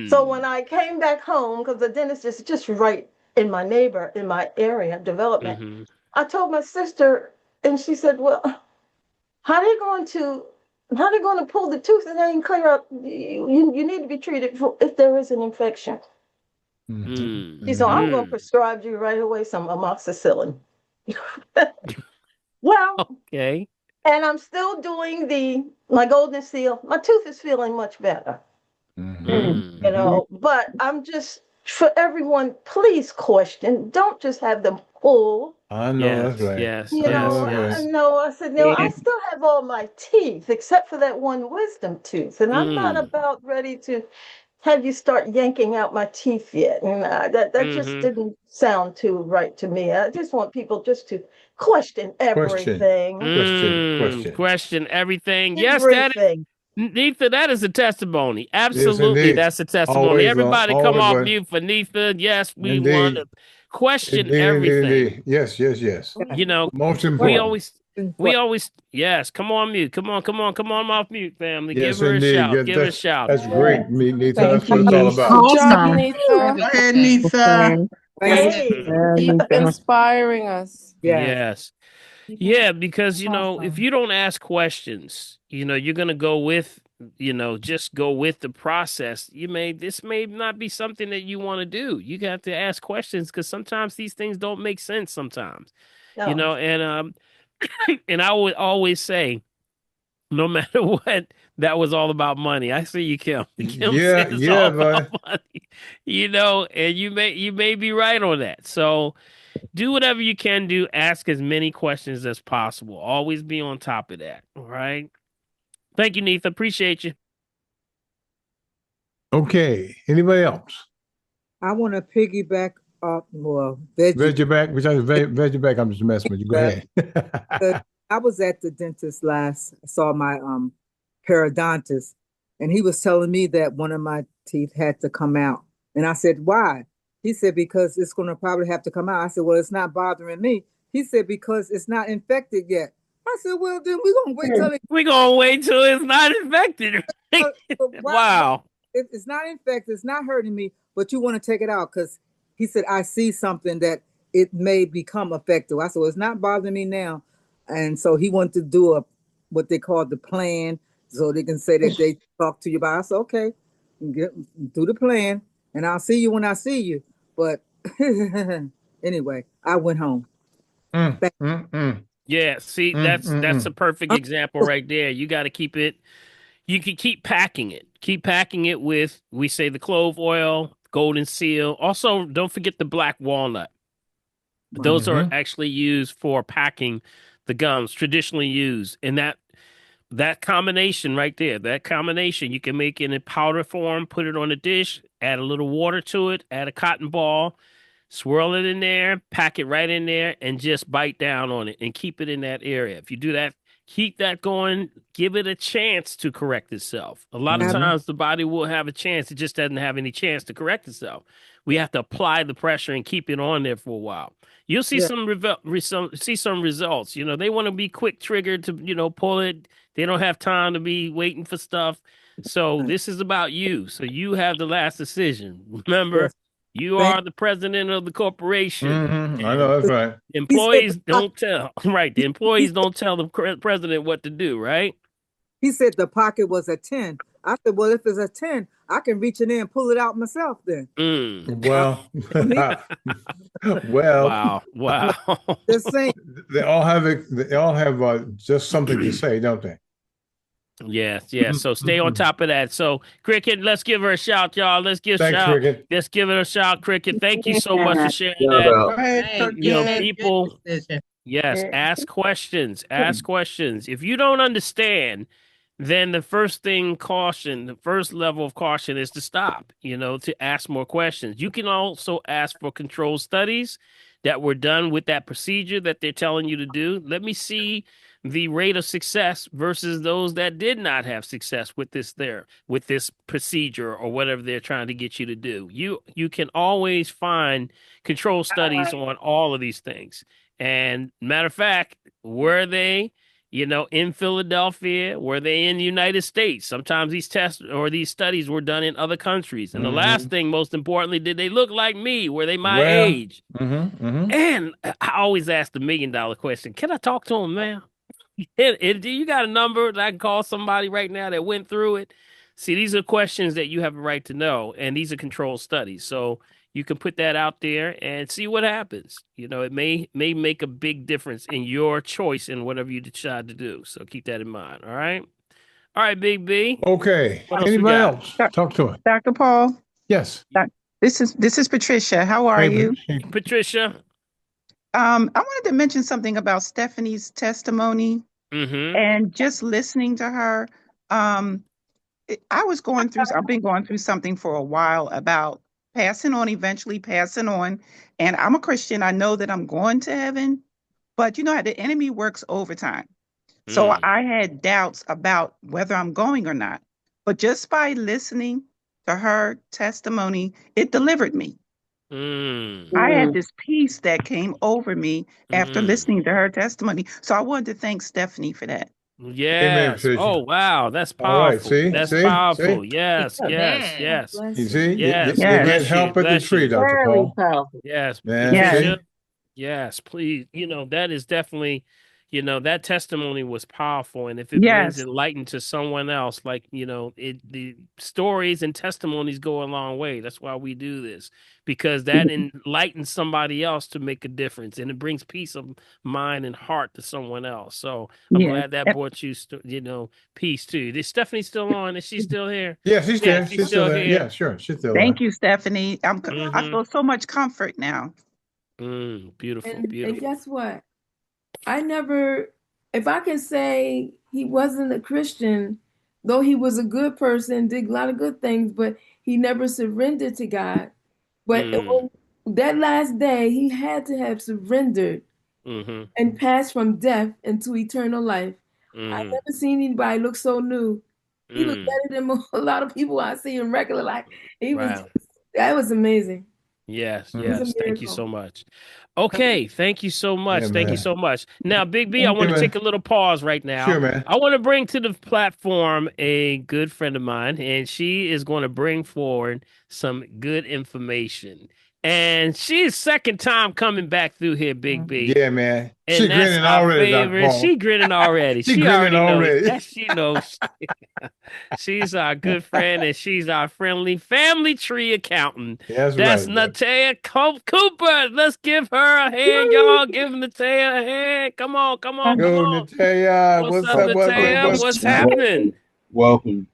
So when Mm. I came back home, because the dentist is just right in my area development, Mm-hmm. I told my sister, and she said, well, how they going to how they going to pull the tooth and they ain't clear up? You need to be treated for if there is an infection. Mm-hmm. Mm. She said, I'm Mm-hmm. going to Mm. prescribe you right away some amoxicillin. Well, Okay. and I'm still doing my golden seal. My tooth is feeling much better, Mm-hmm. Mm. but I'm just for everyone, please question. Don't just have them pull. I know that's Yes, right. yes, I know yes, that's right. yes. No, I said, no, I still have all my teeth except for that one wisdom tooth. And I'm not Mm. about ready to have you start yanking out my teeth yet. And that just Mm-hmm. didn't sound too right to me. I just want people just to question Question. everything. Question. Mm. Question. Question everything. Yes, that Everything. Neitha, that is a testimony. Yes, Absolutely, indeed. that's a testimony. Always will. Everybody come Always off will. mute for Neitha. Yes, we want to Indeed. question Indeed. Indeed. everything. Indeed. Yes. Yes. Yes. You know, Most we important. always, yes, come on mute. Come on off mute, family. Give Yes, her a indeed. shout. Yeah, Give her a shout. that's great, Nita. Thank That's what it's all you. about. Good job, Awesome. Nita. Go ahead, Nisa. Go Thank ahead. Hey, you for inspiring us. Yes. Yes. Yeah, because if Awesome. you don't ask questions, you're gonna go with, just go with the process. This may not be something that you want to do. You got to ask questions because sometimes these things don't make sense sometimes. no. And and I would always say, no matter what, that was all about money. I see you, Kim. Kim Yeah. said it's Yeah, all about boy. money. And you may be right on that. So do whatever you can do. Ask as many questions as possible. Always be on top of that. All right. Thank you, Neith. Appreciate you. Okay. Anybody else? I want to piggyback off, well, veggie. Veg your back. Which I veg your back. I'm just messing with you. Go back. ahead. I was at the dentist last. I saw my periodontist, and he was telling me that one of my teeth had to come out. And I said, "Why?" He said, "Because it's going to probably have to come out." I said, "Well, it's not bothering me." He said, "Because it's not infected yet." I said, "Well, then we're going to wait till it. We're going to wait till it's not infected. Why? Wow. If it's not infected, it's not hurting me, but you want to take it out because he said, I see something that it may become effective." I said, "Well, it's not bothering me now." And so he wanted to do what they call the plan so they can say that they talk to you about it. I said, "Okay, do the plan and I'll see you when I see you." But anyway, I went home. Mm, mm, mm, Yeah. See, mm, that's a mm, perfect example right there. You got to keep it. You can keep packing it. Keep packing it with, we say, the clove oil, golden seal. Also, don't forget the black walnut. Those are mm. actually used for packing the gums, traditionally used. And that combination right there, that combination, you can make it in powder form, put it on a dish, add a little water to it, add a cotton ball, swirl it in there, pack it right in there, and just bite down on it and keep it in that area. If you do that, keep that going, give it a chance to correct itself. A lot of Ab- Mm-hmm. times the body will have a chance, it just doesn't have any chance to correct itself. We have to apply the pressure and keep it on there for a while. You'll see yeah, some results. They want to be quick triggered to, pull it. They don't have time to be waiting for stuff. So right. this is about you. So you have the last decision. Remember, Yes. you Thank are the president of the corporation, Mm-hmm. I and know that's right. He said employees don't tell. Right, the he employees don't tell the president what to do. Right. He said the pocket was a 10. I said, "Well, if it's a 10, I can reach in there and pull it out myself then." Mm. I Well, don't need well, Wow. Wow. just saying. they all have just something to say, don't they? Yes, yes. So stay on Mm-hmm. top of that. So Cricket, let's give her a shout, y'all. Thanks, Cricket. Let's give it a shout, Cricket. Thank you so much for sharing Yeah, that. about Go ahead, Cricket. Good People, decision. yes, Yeah. ask questions. Ask questions. If you don't understand, then the first level of caution is to stop, to ask more questions. You can also ask for control studies that were done with that procedure that they're telling you to do. Let me see the rate of success versus those that did not have success with this procedure or whatever they're trying to get you to do. You can always find control studies on all of these things. And matter of fact, were they, in Philadelphia? Were they in the United States? Sometimes these tests or these studies were done in other countries. And the last thing, most importantly, did they look like me? Were they my age? And I always ask the $1,000,000 question. Can I talk to them, man? Do you got a number that I can call somebody right now that went through it? See, these are questions that you have a right to know, and these are controlled studies. So you can put that out there and see what happens. It may make a big difference in your choice in whatever you decide to do. So keep that in mind. All right. All right, Big B. Okay. What else we Anybody got? else? Talk to it. Dr. Paul, Yes. this is Patricia. How are Hey, you? Patricia. I wanted to mention something about Stephanie's testimony and just listening to her. I've been going through something for a while about eventually passing on. And I'm a Christian. I know that I'm going to heaven, but you know how the enemy works overtime. So I had doubts about whether I'm going or not. But just by listening to her testimony, it delivered me. I had this peace that came over me after listening to her testimony. So I wanted to thank Stephanie for that. Yes. Amen, Oh, wow. That's all right. powerful. See? That's See? powerful. See? Yes. Yes. Yes. Bless You you. see? Yes. You Yes. get Bless you. help at the Bless tree, you. Dr. Very Paul. powerful. Yes. Man, Yes. Patricia. see? Yes, please. That is definitely, that testimony was powerful. And if it brings Yes. enlightenment to someone else, like, the stories and testimonies go a long way. That's why we do this, because that enlightens somebody else to make a difference, and it brings peace of mind and heart to someone else. So I'm Yes. glad that brought you, peace too. Is Stephanie still on? Is she still here? Yeah, she's Yeah, there. she's She's still still there. here. Yeah, sure. She's still Thank there. you, Stephanie. I Mhm. feel so much comfort now. Beautiful, And beautiful. guess what? If I can say he wasn't a Christian, though he was a good person, did a lot of good things, but he never surrendered to God. But on that last day, he had to have surrendered and passed from death into eternal life. I've never seen anybody look so new. He looked better than a lot of people I see in regular life. Wow. That was amazing. Yes, It was a yes. Thank you miracle. so much. Okay, thank you so much. Yeah, Thank you man. so much. Now, Big B, I Yeah, want to man. take a little pause right now. Sure, man. I want to bring to the platform a good friend of mine, and she is going to bring forward some good information. And she's second time coming back through here, Big B. Yeah, man. She And that's grinning our already, Dr. favorite. Paul. She grinning already. She She grinning already knows. already. That she knows. She's our good friend, and she's our friendly family tree accountant. That's That's right. Natea Cooper. Let's give her a hand, y'all. Give Natea a hand. Come on, come on, come Yo, on. Natea, What's what's up, up? Natea? What's happening? Welcome.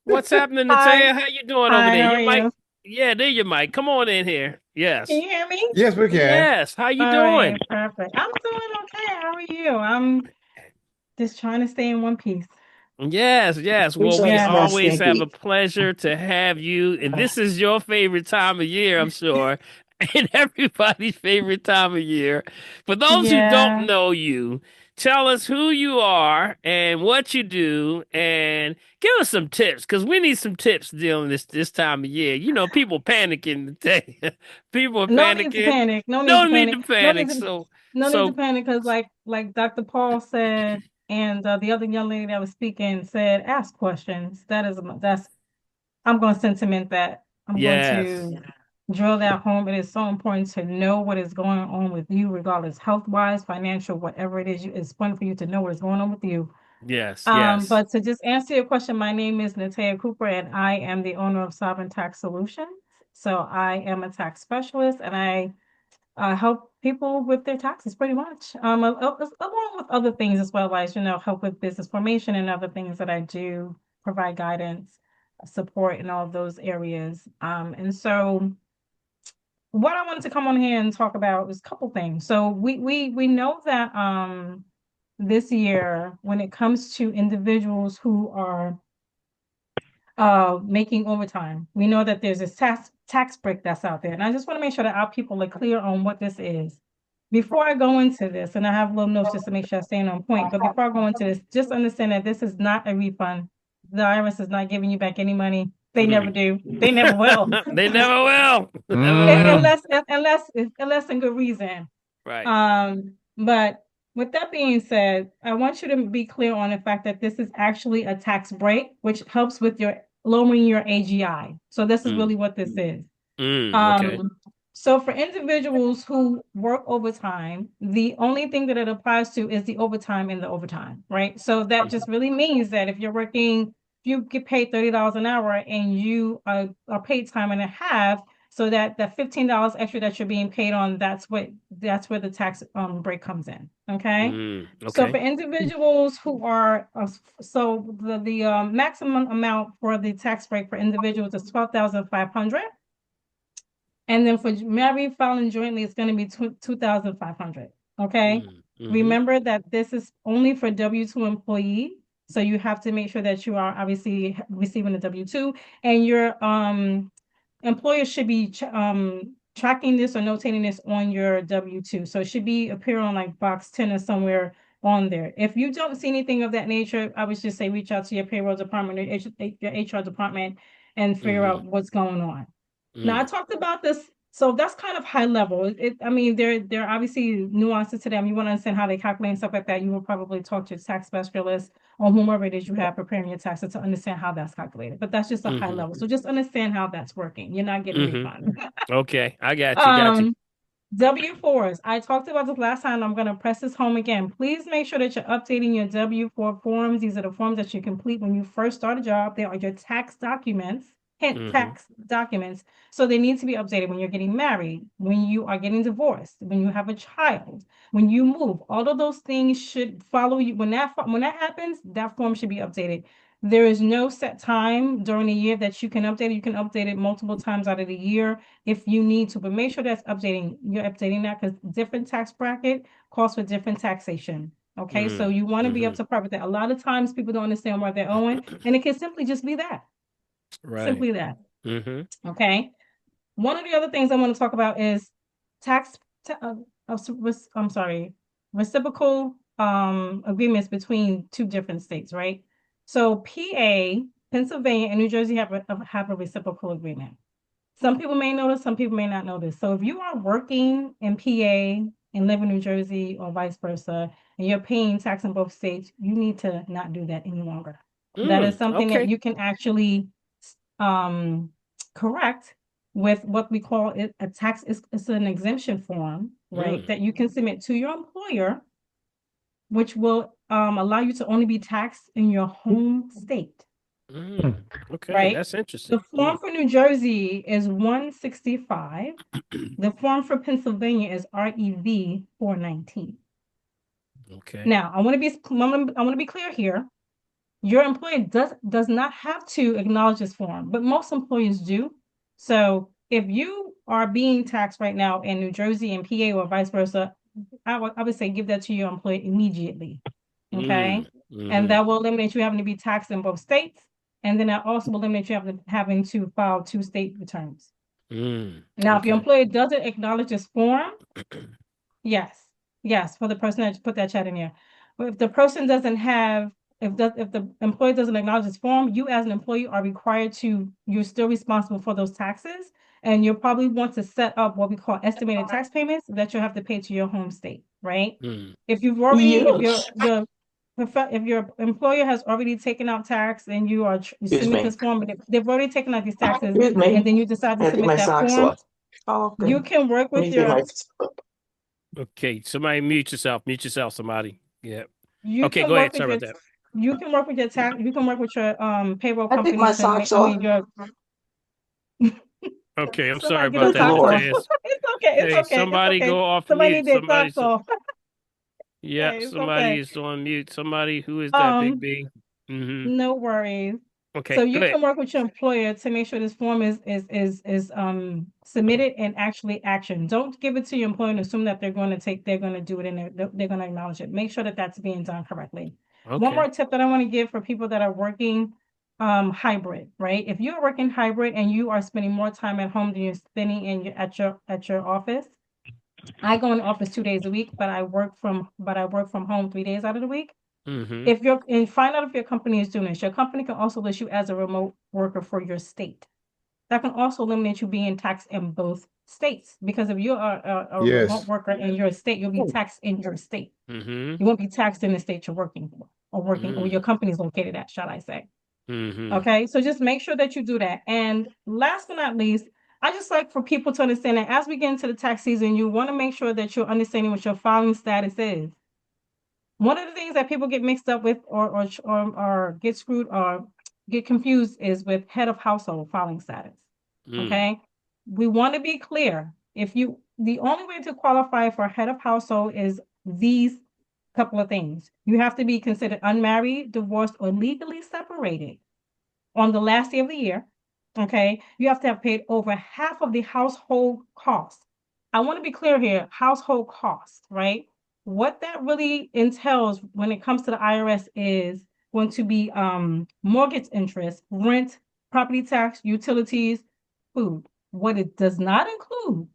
What's happening, Hi. Natea? How you doing over Hi, there? how Your are mic? you? Yeah, there your mic. Come on in here. Yes. Can you hear me? Yes, we can. Yes. How you All doing? right, perfect. I'm doing okay. How are you? I'm just trying to stay in one piece. Yes, yes. Well, we Yes. always have a pleasure to have you. And this is your favorite time of year, I'm sure, and everybody's favorite time of year. For those who don't Yeah. know you, tell us who you are and what you do, and give us some tips, because we need some tips during this time of year. People panicking today. People are No need to panicking. panic. No need No to need panic. to panic. So, No need to panic because like Dr. Paul said, and the other young lady that was speaking said, ask questions. I'm going to sentiment that. I'm going yes. to drill that home. It is so important to know what is going on with you, regardless health-wise, financial, whatever it is. It's important for you to know what is going on with you. Yes, yes. But to just answer your question, my name is Natea Cooper, and I am the owner of Sovereign Tax Solutions. So I am a tax specialist, and I help people with their taxes pretty much, along with other things as well, as help with business formation and other things that I do, provide guidance, support in all of those areas. And so what I wanted to come on here and talk about is a couple things. So we know that this year, when it comes to individuals who are making overtime, we know that there's a tax break that's out there. And I just want to make sure that our people are clear on what this is. before I go into this, and I have little notes just to make sure I stay on point, but before I go into this, just understand that this is not a refund. The IRS is not giving you back any money. They never do. They never will. They never will. Unless in good reason. Right. But with that being said, I want you to be clear on the fact that this is actually a tax break, which helps with your lowering your AGI. So this is really what this is. Okay. So for individuals who work overtime, the only thing that it applies to is the overtime and the overtime, right? So that just really means that if you're working, if you get paid $30 an hour and you are paid time and a half, so that $15 extra that you're being paid on, that's where the tax break comes in. Okay. So for Okay. individuals who are so the maximum amount for the tax break for individuals is 12,500. And then for married filing jointly, it's going to be 2,500. Okay. Remember that this is only for W-2 employee. So you have to make sure that you are obviously receiving the W-2, and your employer should be tracking this or notating this on your W-2. So it should be appear on like box 10 or somewhere on there. If you don't see anything of that nature, I would just say reach out to your payroll department or your HR department and figure out what's going on. Now I talked about this, so that's kind of high level. I mean, there are obviously nuances to them. You want to understand how they calculate and stuff like that. You will probably talk to a tax specialist or whomever it is you have preparing your taxes to understand how that's calculated. But that's just a high level. So just understand how that's working. You're not getting refunded. Okay, I got you. W-4s. I talked about this last time. I'm going to press this home again. Please make sure that you're updating your W-4 forms. These are the forms that you complete when you first start a job. They are your tax documents. Tax documents. So they need to be updated when you're getting married, when you are getting divorced, when you have a child, when you move. All of those things should follow you. When that happens, that form should be updated. There is no set time during the year that you can update it. You can update it multiple times out of the year if you need to, but make sure that's updating. You're updating that because different tax bracket calls for different taxation. Okay, so you want to be up to par with that. A lot of times people don't understand what they're owing, and it can simply just be that. Right. Simply that. Okay. One of the other things I want to talk about is reciprocal agreements between two different states, right? So PA, Pennsylvania, and New Jersey have a reciprocal agreement. Some people may know this, some people may not know this. So if you are working in PA and live in New Jersey or vice versa, and you're paying tax in both states, you need to not do that any longer. That is something that you can actually correct with what we call it a tax. It's an exemption form, right? That you can submit to your employer, which will allow you to only be taxed in your home state. Okay, right? that's interesting. The form for New Jersey is 165. The form for Pennsylvania is REV 419. Okay. Now, I want to be clear here. Your employer does not have to acknowledge this form, but most employers do. So if you are being taxed right now in New Jersey and PA or vice versa, I would say give that to your employer immediately. Okay. And that will eliminate you having to be taxed in both states. And then that also will eliminate you having to file 2 state returns. Now, if your employer doesn't acknowledge this form, yes, for the person that put that chat in there. But if the person doesn't have if the employee doesn't acknowledge this form, you as an employee are required you're still responsible for those taxes. And you'll probably want to set up what we call estimated tax payments that you'll have to pay to your home state, right? If you've already, if your employer has already taken out tax and you are submit this form, but they've already taken out these taxes, and then you decide to submit that form, you can work with your. Okay, somebody mute yourself, somebody. Yeah. You okay, can go work ahead. Sorry about that. You can work with your tax. You can work with your payroll I think company. my socks off. Okay, I'm sorry Somebody get about their that. socks off. It's okay. Hey, It's okay. somebody It's okay. go off Somebody mute. need their socks off. Yeah, Okay, it's somebody okay. is on mute. Somebody, who is that, Big B? No worries. Okay, So you go ahead. can work with your employer to make sure this form is submitted and actually actioned. Don't give it to your employer and assume that they're going to do it and they're going to acknowledge it. Make sure that that's being done correctly. One more tip that I want to give for people that are working hybrid, right? If you're working hybrid and you are spending more time at home than you're spending at your office, I go in the office 2 days a week, but I work from home 3 days out of the week. Mm-hmm. If you're and find out if your company is doing this. Your company can also list you as a remote worker for your state. That can also eliminate you being taxed in both states, because if you're a remote Yes. worker in your state, you'll be taxed in your state. Mm-hmm. You won't be taxed in the state you're working for, or your company is located at, shall I say. Mm-hmm. Okay, so just make sure that you do that. And last but not least, I just like for people to understand that as we get into the tax season, you want to make sure that you're understanding what your filing status is. One of the things that people get mixed up with, or get screwed or get confused, is with head of household filing status. Okay, we want to be clear. The only way to qualify for head of household is these couple of things. You have to be considered unmarried, divorced, or legally separated on the last day of the year. Okay, you have to have paid over half of the household costs. I want to be clear here, household costs, right? What that really entails when it comes to the IRS is going to be mortgage interest, rent, property tax, utilities, food. What it does not include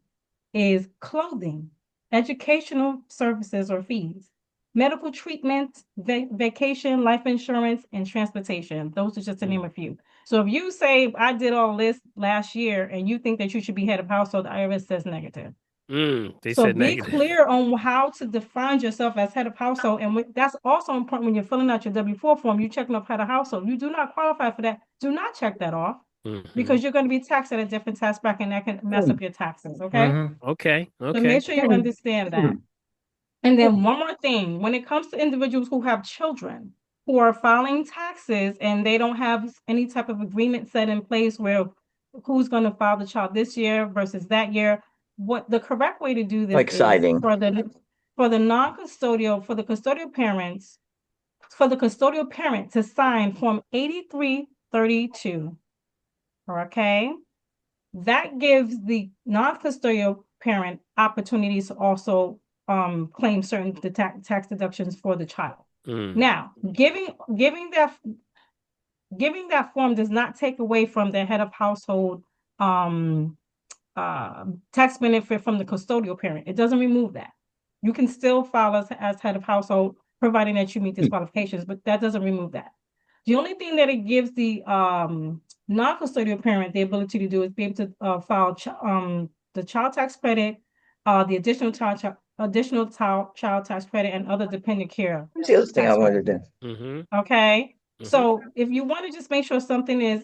is clothing, educational services or fees, medical treatment, vacation, life insurance, and transportation. Those are just to name a few. So if you say, I did all this last year and you think that you should be head of household, the IRS says negative. They So said be negative. clear on how to define yourself as head of household. And that's also important when you're filling out your W-4 form, you checking off head of household. You do not qualify for that. Do not check that off, because you're going to be taxed at a different tax bracket, and that can mess up your taxes. Okay. Okay. So make sure you understand that. And then one more thing, when it comes to individuals who have children who are filing taxes and they don't have any type of agreement set in place where who's going to file the child this year versus that year, what the correct way to do this Like is siding. for the non-custodial, for the custodial parents, for the custodial parent to sign Form 8332. Okay. That gives the non-custodial parent opportunities to also claim certain tax deductions for the child. Now, giving that form does not take away from the head of household tax benefit from the custodial parent. It doesn't remove that. You can still file as head of household, providing that you meet these qualifications, but that doesn't remove that. The only thing that it gives the non-custodial parent the ability to do is be able to file the child tax credit, the additional child tax credit, and other dependent care. That's the other thing I wanted to Mm-hmm. Okay, so if you want to just make sure something is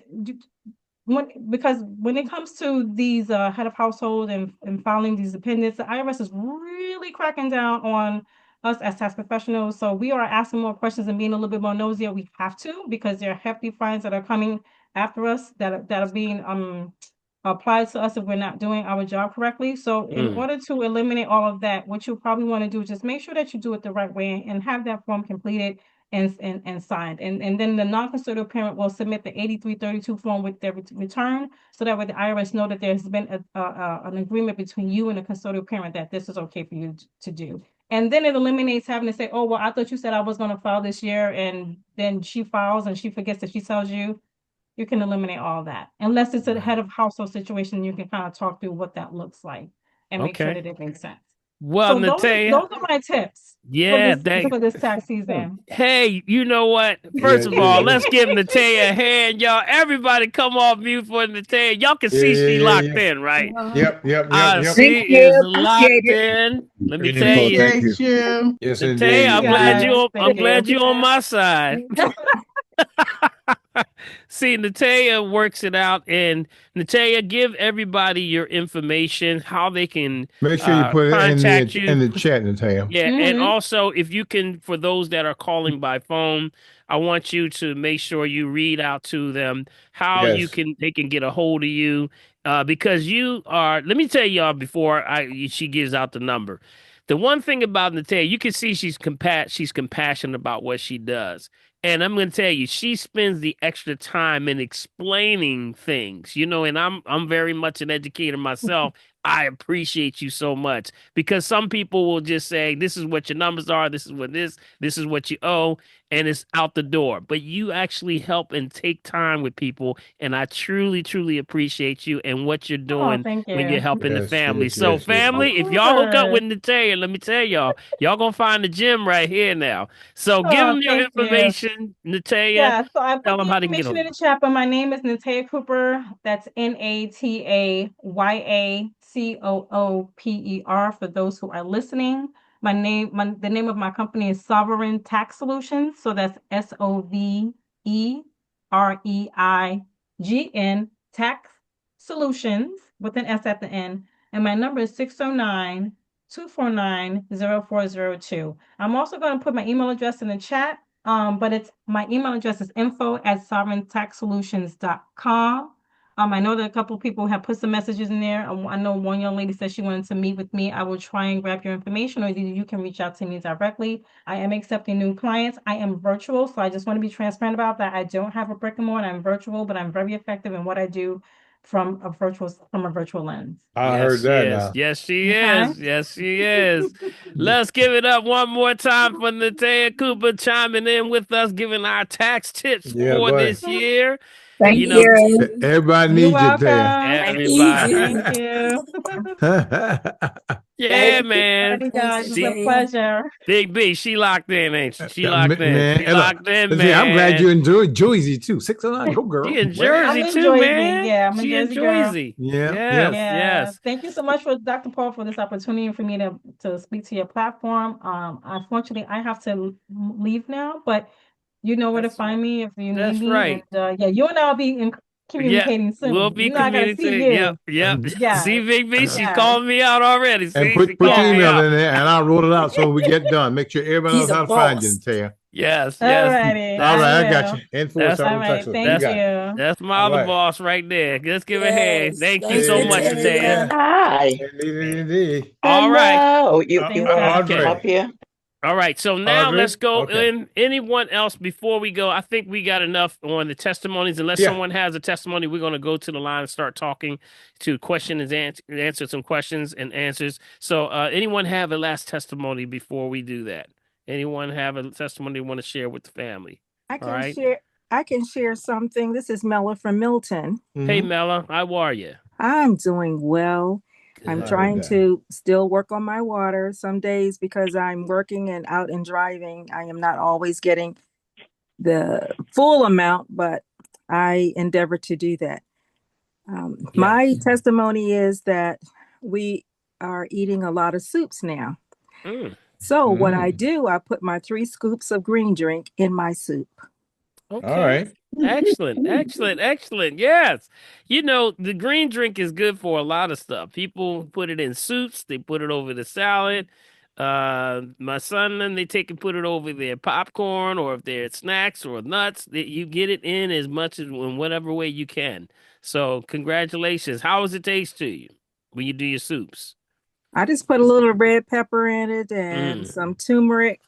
because when it comes to these head of household and filing these dependents, the IRS is really cracking down on us as tax professionals. So we are asking more questions and being a little bit more nosier. We have to, because there are hefty fines that are coming after us that are being applied to us if we're not doing our job correctly. So in order to eliminate all of that, what you probably want to do is just make sure that you do it the right way and have that form completed and signed. And then the non-custodial parent will submit the 8332 form with their return, so that way the IRS know that there's been an agreement between you and the custodial parent that this is okay for you to do. And then it eliminates having to say, oh, well, I thought you said I was going to file this year, and then she files and she forgets that she tells you. You can eliminate all that. Unless it's a head of household situation, you can kind of talk through what that looks like and make sure that it makes sense. Well, So Natea, those are my tips for this tax season. Hey, you know what? First of all, let's give Natea a hand, y'all. Everybody come off mute for Natea. Y'all can see she locked in, right? Yep. She is locked in. Let me tell you. Thank you. Yes, Natea, indeed. I'm glad you're on my side. See, Natea works it out, and Natea, give everybody your information, how they can Make sure you put it contact you in the chat, Nathaniel. Yeah, and also if you can, for those that are calling by phone, I want you to make sure you read out to them how they can get a hold of you, because you are. Let me tell y'all before she gives out the number. The one thing about Natea, you can see she's compassionate about what she does. And I'm going to tell you, she spends the extra time in explaining things, and I'm very much an educator myself. I appreciate you so much, because some people will just say, this is what your numbers are. This is what you owe. And it's out the door. But you actually help and take time with people. And I truly, truly appreciate you and what you're Oh, doing thank when you're you. helping the Yes, family. yes, So yes, yes, yes. family, Of if y'all hook up course. with Natalia, let me tell y'all going to find the gym right here now. So give Oh, them your thank you. information, Natalia. Yeah, so I Tell put them the how they can get information in on. the chat, but my name is Natea Cooper. That's NATAYACOOPER for those who are listening. The name of my company is Sovereign Tax Solutions. So that's SOVEREIGN Tax Solutions with an S at the end. And my number is 609-249-0402. I'm also going to put my email address in the chat. But my email address is info@sovereigntaxsolutions.com. I know that a couple of people have put some messages in there. I know one young lady said she wanted to meet with me. I will try and grab your information, or either you can reach out to me directly. I am accepting new clients. I am virtual, so I just want to be transparent about that. I don't have a brick and mortar. I'm virtual, but I'm very effective in what I do from a virtual lens. I Yes, heard she that is. now. Yes, she Okay. is. Yes, she is. Let's give it up one more time for Natea Cooper chiming in with us, giving our tax tips Yeah, for boy. this year. Thank You know, you. Everybody You're needs you there. welcome. I need everybody. you. Thank you. Yeah, Thank you. man. Alrighty, Thanks, guys. It's a See, Natea. pleasure. Big B, she locked in, ain't she? She locked in. Man, She hey, look, locked in, let's see. I'm glad man. you enjoyed Jersey too. 609, go She girl. in Way. I'm Jersey in too, Jersey. man. Yeah, I'm a She in Jersey girl. Jersey. Yeah, yeah. Yes, Yeah. yes. Thank you so much for Dr. Paul for this opportunity and for me to speak to your platform. Unfortunately, I have to leave now, but you know where to That's find me if you need that's me. And right. yeah, you and I'll be Yeah, communicating we'll soon. be You know, I gotta see communicating. Yep, you. yep. See, Yes, Big B, she yes, called me out already. And See, she put your called me yes. email out. in there, and I'll roll it out so when we get done. Make sure everybody She's knows a how to find you, boss. Natea. Yes, yes. Alrighty, All I That's right, I got will. you. Enforce that's All Southern right, Texas. You thank got it. you. that's my All other right. boss right there. Let's give a hand. Yes. Thank you Thanks, so Hey, much, Natea. Natia. Hi. indeed. All right. Hello. You Thanks, want me to guys. come Audrey. up here? All right, so now let's Audrey. go Okay. in. Anyone else before we go? I think we got enough on the testimonies. Unless Yeah. someone has a testimony, we're going to go to the line and start talking to questions and answer some questions and answers. So, anyone have a last testimony before we do that? Anyone have a testimony they want to share with the family? I All can right. share. I can share something. This is Mella from Milton. Hey, Mm-hmm. Mella, how are you? I'm doing well. I'm Good. I heard trying that. to still work on my water. Some days, because I'm working and out and driving, I am not always getting the full amount, but I endeavor to do that. My Yes. testimony is that we are eating a lot of soups now. Mm. So what I Mm. do, I put my 3 scoops of green drink in my soup. All Okay. right. Excellent, excellent, excellent. Yes. You know, the green drink is good for a lot of stuff. People put it in soups, they put it over the salad. My son and they take and put it over their popcorn, or if they're snacks or nuts, that you get it in as much as in whatever way you can. So congratulations. How does it taste to you when you do your soups? I just put a little red pepper in it and Mm. some turmeric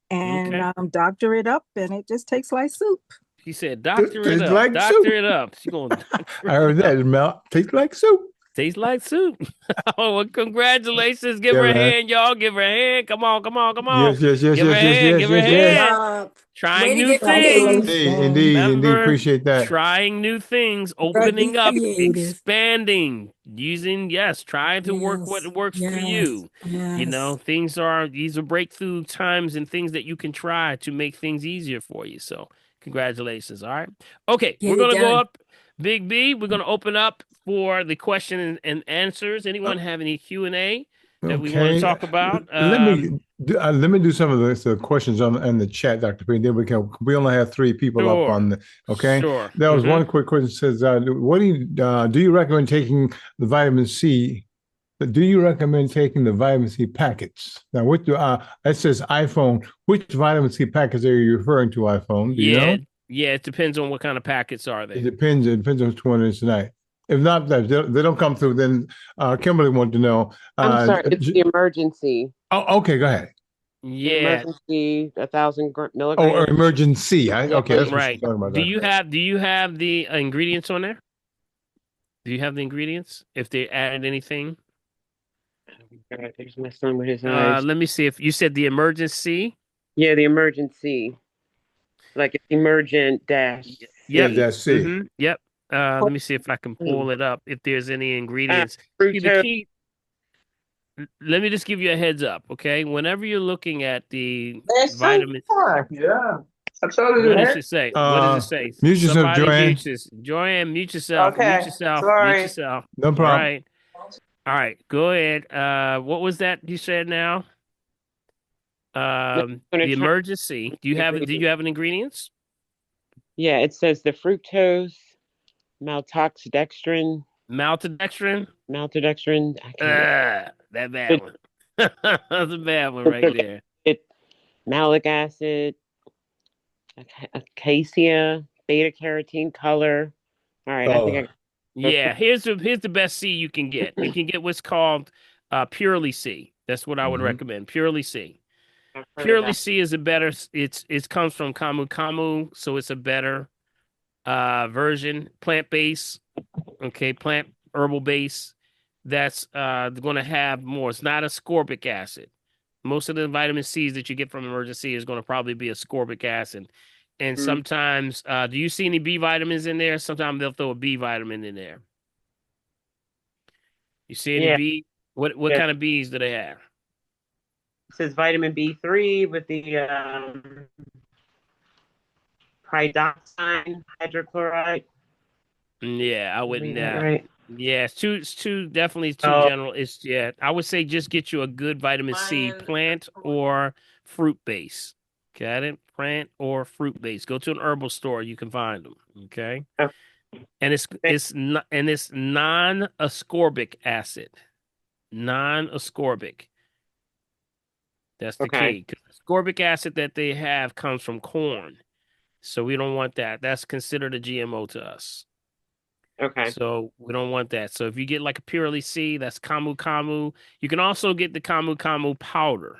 and Okay. doctor it up, and it just tastes like soup. He said, doctor it Tastes up, like doctor soup. it up. She gonna doctor I heard it up. that. Mel. Tastes like soup. Tastes like soup. Oh, well, congratulations. Give Yeah, her a man. hand, y'all. Give her a hand. Come on, come on, come on. Yes, yes, yes, Give her a yes, yes, hand. yes, Give her a yes, Good yes. hand. job. Way Trying to new get things. creative. Indeed. Remember, Appreciate that. trying new things, Very opening up, creative. expanding, using, yes, trying to work what Yes. works for Yes. you. You Yes. know, these are breakthrough times and things that you can try to make things easier for you. So, congratulations. All right. Okay, we're Get it going to go done. up. Big B, we're going to open up for the question and answers. Anyone have any Q&A that we want to Okay. talk about? Let me do some of the questions on in the chat, Dr. P. Then we only have 3 people up Sure. on the okay. Sure. There was one quick question that says, what do you recommend taking the vitamin C? Do you recommend taking the vitamin C packets? Now, what do it says iPhone? Which vitamin C packets are you referring to? iPhone? Do you know? Yeah, it depends on what kind of packets are It they. depends. It depends on which one it is tonight. If not, if they don't come through, then Kimberly wanted to know. I'm sorry, it's the emergency. Oh, okay. Go ahead. Yeah. Emergency, 1,000 Oh, milligrams. emergency. Okay, that's what she's Right. talking about. Do you have the ingredients on there? Do you have the ingredients? If they added anything? God, there's my son with his eyes. Let me see if you said the emergency. Yeah, the emergency. Like it's emergent dash Yep. Yeah, C. that's C. Yep. Let me see if I can pull it up. If there's any ingredients. See, the Fructose. key. Let me just give you a heads up, okay? Whenever you're looking at the vitamin, Yeah. I told you what does that. it say? What does it say? Mute yourself, Somebody Joanne. mute this. Joanne, mute yourself. Mute Okay. yourself. Mute Sorry. yourself. No All problem. right. All right. Go ahead. What was that you said now? The emergency. Do you have an ingredients? Yeah, it says the fructose, maltodextrin. Maltodextrin? Maltodextrin. I can't. That bad one. That's a bad one right there. Malic acid, acacia, beta carotene color. All right, I think I. Yeah, here's the best C you can get. You can get what's called Purely C. That's what I would recommend. Purely C. Purely C is a better. It comes from Camu Camu, so it's a better version, plant based. Okay, plant herbal base. That's going to have more. It's not ascorbic acid. Most of the vitamin C's that you get from emergency is going to probably be ascorbic acid. And sometimes, do you see any B vitamins in there? Sometimes they'll throw a B vitamin in there. You see any B? What kind of Bs do they have? It says vitamin B3 with the pyridoxine hydrochloride. Yeah, I wouldn't. Right. Yeah, it's too definitely too general. I would say just get you a good vitamin C plant or fruit base. Got it? Plant or fruit base. Go to an herbal store, you can find them. Okay. And it's non-ascorbic acid. Non-ascorbic. That's the key. 'Cause ascorbic acid that they have comes from corn. So we don't want that. That's considered a GMO to us. Okay. So we don't want that. So if you get like a Purely C, that's Camu Camu. You can also get the Camu Camu powder.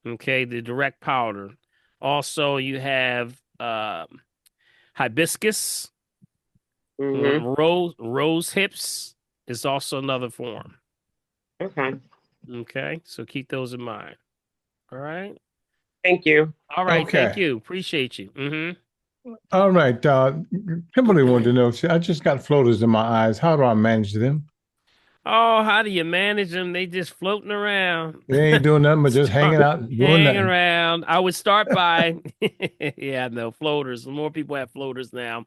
Okay, the direct powder. Also, you have hibiscus, rose hips is also another form. Okay. Okay, so keep those in mind. All right. Thank you. All right. Okay. Thank you. Appreciate you. All right. Kimberly wanted to know, I just got floaters in my eyes. How do I manage them? Oh, how do you manage them? They just floating around. They ain't doing nothing but just hanging out, doing Hanging nothing. around. I would start by, yeah, no, floaters. More people have floaters now.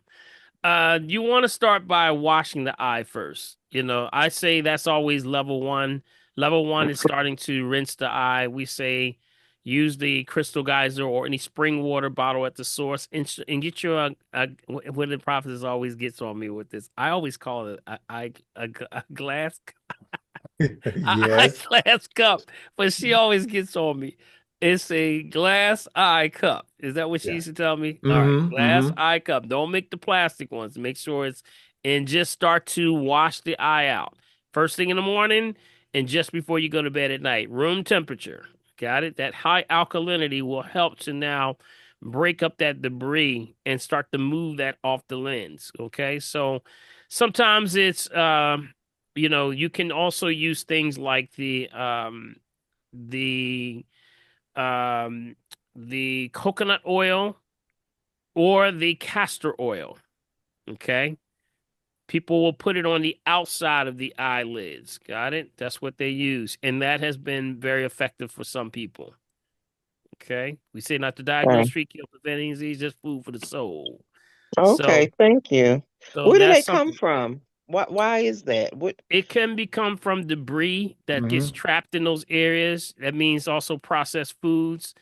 You want to start by washing the eye first. I say that's always level one. Level one is starting to rinse the eye. We say use the crystal geyser or any spring water bottle at the source and get your what the prophetess always gets on me with this. I always call it a glass Yes. glass cup, but she always gets on me. It's a glass eye cup. Is that what she used to tell me? All right, glass eye cup. Don't make the plastic ones. Make sure it's and just start to wash the eye out first thing in the morning and just before you go to bed at night. Room temperature. Got it? That high alkalinity will help to now break up that debris and start to move that off the lens. Okay, so sometimes it's you can also use things like the the coconut oil or the castor oil. Okay. People will put it on the outside of the eyelids. Got it? That's what they use. And that has been very effective for some people. Okay. We say not to diagnose, treat, kill, preventing disease, just food for the soul. Okay, thank you. So Where do they that's come something. from? Why is that? What? It can become from debris that gets trapped in those areas. That means also processed foods.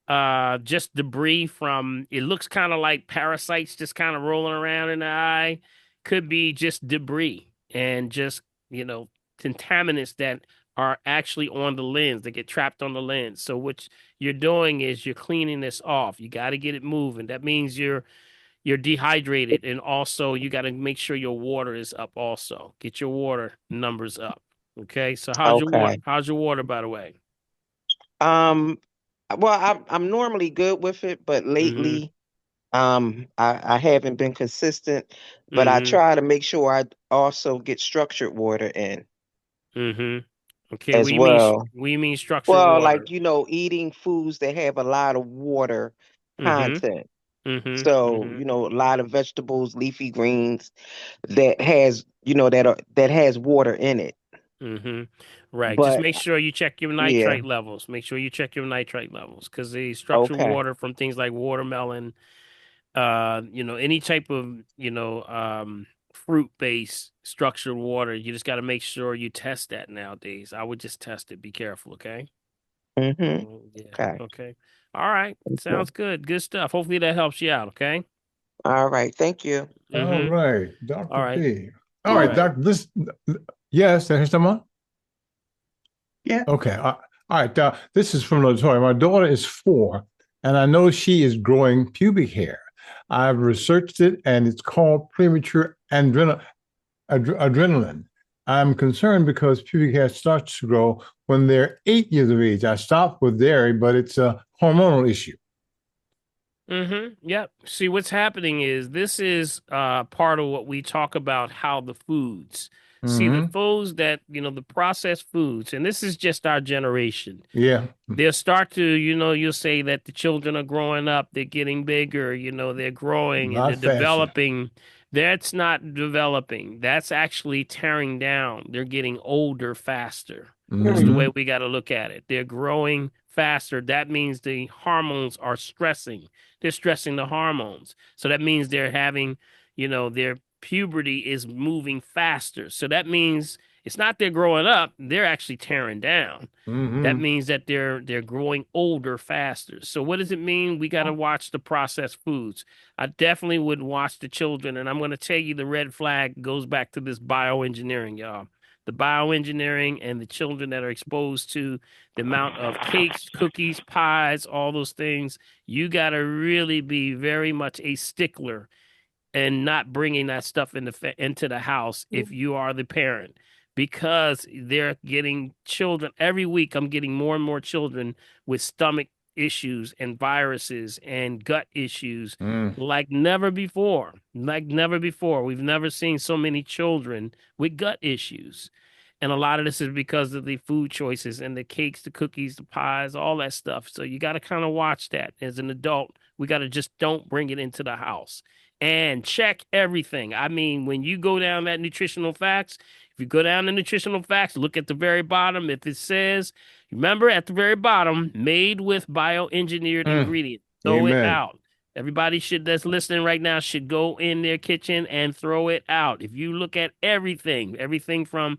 Just debris from it looks kind of like parasites just kind of rolling around in the eye. Could be just debris and just contaminants that are actually on the lens that get trapped on the lens. So what you're doing is you're cleaning this off. You got to get it moving. That means you're dehydrated, and also you got to make sure your water is up. Also, get your water numbers up. Okay. So how's your water? How's your water, by the way? Um, well, I'm normally good with it, but lately, I haven't been consistent. But I try to make sure I also get structured water in. Okay, as well. what do you mean structured Well, water? like, eating foods that have a lot of water Mm-hmm. content. Mm-hmm. So, Mm-hmm. a lot of vegetables, leafy greens that has, that has water in it. Mm-hmm. Right. Just But make sure you check your yeah, nitrate levels. Make sure you check your nitrate levels because the structured okay. water from things like watermelon, any type of, fruit-based structured water, you just got to make sure you test that nowadays. I would just test it. Be careful, okay? Mm-hmm. Yeah. Okay. Okay. All right. Okay. Sounds good. Good stuff. Hopefully that helps you out, okay? All right. Thank you. All Mm-hmm. right, All Dr. right. B. All All right, right. Doctor. Yes, there's someone. Yeah. Okay. All right. This is from Latoya. My daughter is 4, and I know she is growing pubic hair. I've researched it, and it's called premature adrenaline. I'm concerned because pubic hair starts to grow when they're 8 years of age. I stopped with dairy, but it's a hormonal issue. Mm-hmm. Yep. See, what's happening is this is part of what we talk about how the foods. See, the Mm-hmm. foods that, the processed foods, and this is just our generation. Yeah. They'll start to, you'll say that the children are growing up, they're getting bigger, they're growing and they're Not fast enough. developing. That's not developing. That's actually tearing down. They're getting older faster. That's the Mm-hmm. way we got to look at it. They're growing faster. That means the hormones are stressing. They're stressing the hormones. So that means they're having, their puberty is moving faster. So that means it's not they're growing up, they're actually tearing down. That Mm-hmm. means that they're growing older faster. So what does it mean? We got to watch the processed foods. I definitely would watch the children, and I'm going to tell you the red flag goes back to this bioengineering, y'all. The bioengineering and the children that are exposed to the amount of cakes, cookies, pies, all those things. You got to really be very much a stickler and not bringing that stuff into the house if you are the parent, because they're getting children every week. I'm getting more and more children with stomach issues and viruses and gut issues Mm. like never before. Like never before. We've never seen so many children with gut issues. And a lot of this is because of the food choices and the cakes, the cookies, the pies, all that stuff. So you got to kind of watch that as an adult. We got to just don't bring it into the house and check everything. I mean, when you go down that nutritional facts, if you go down the nutritional facts, look at the very bottom. If it says, remember at the very bottom, made with bioengineered Mm. ingredients, throw it Amen. out. Everybody that's listening right now should go in their kitchen and throw it out. If you look at everything from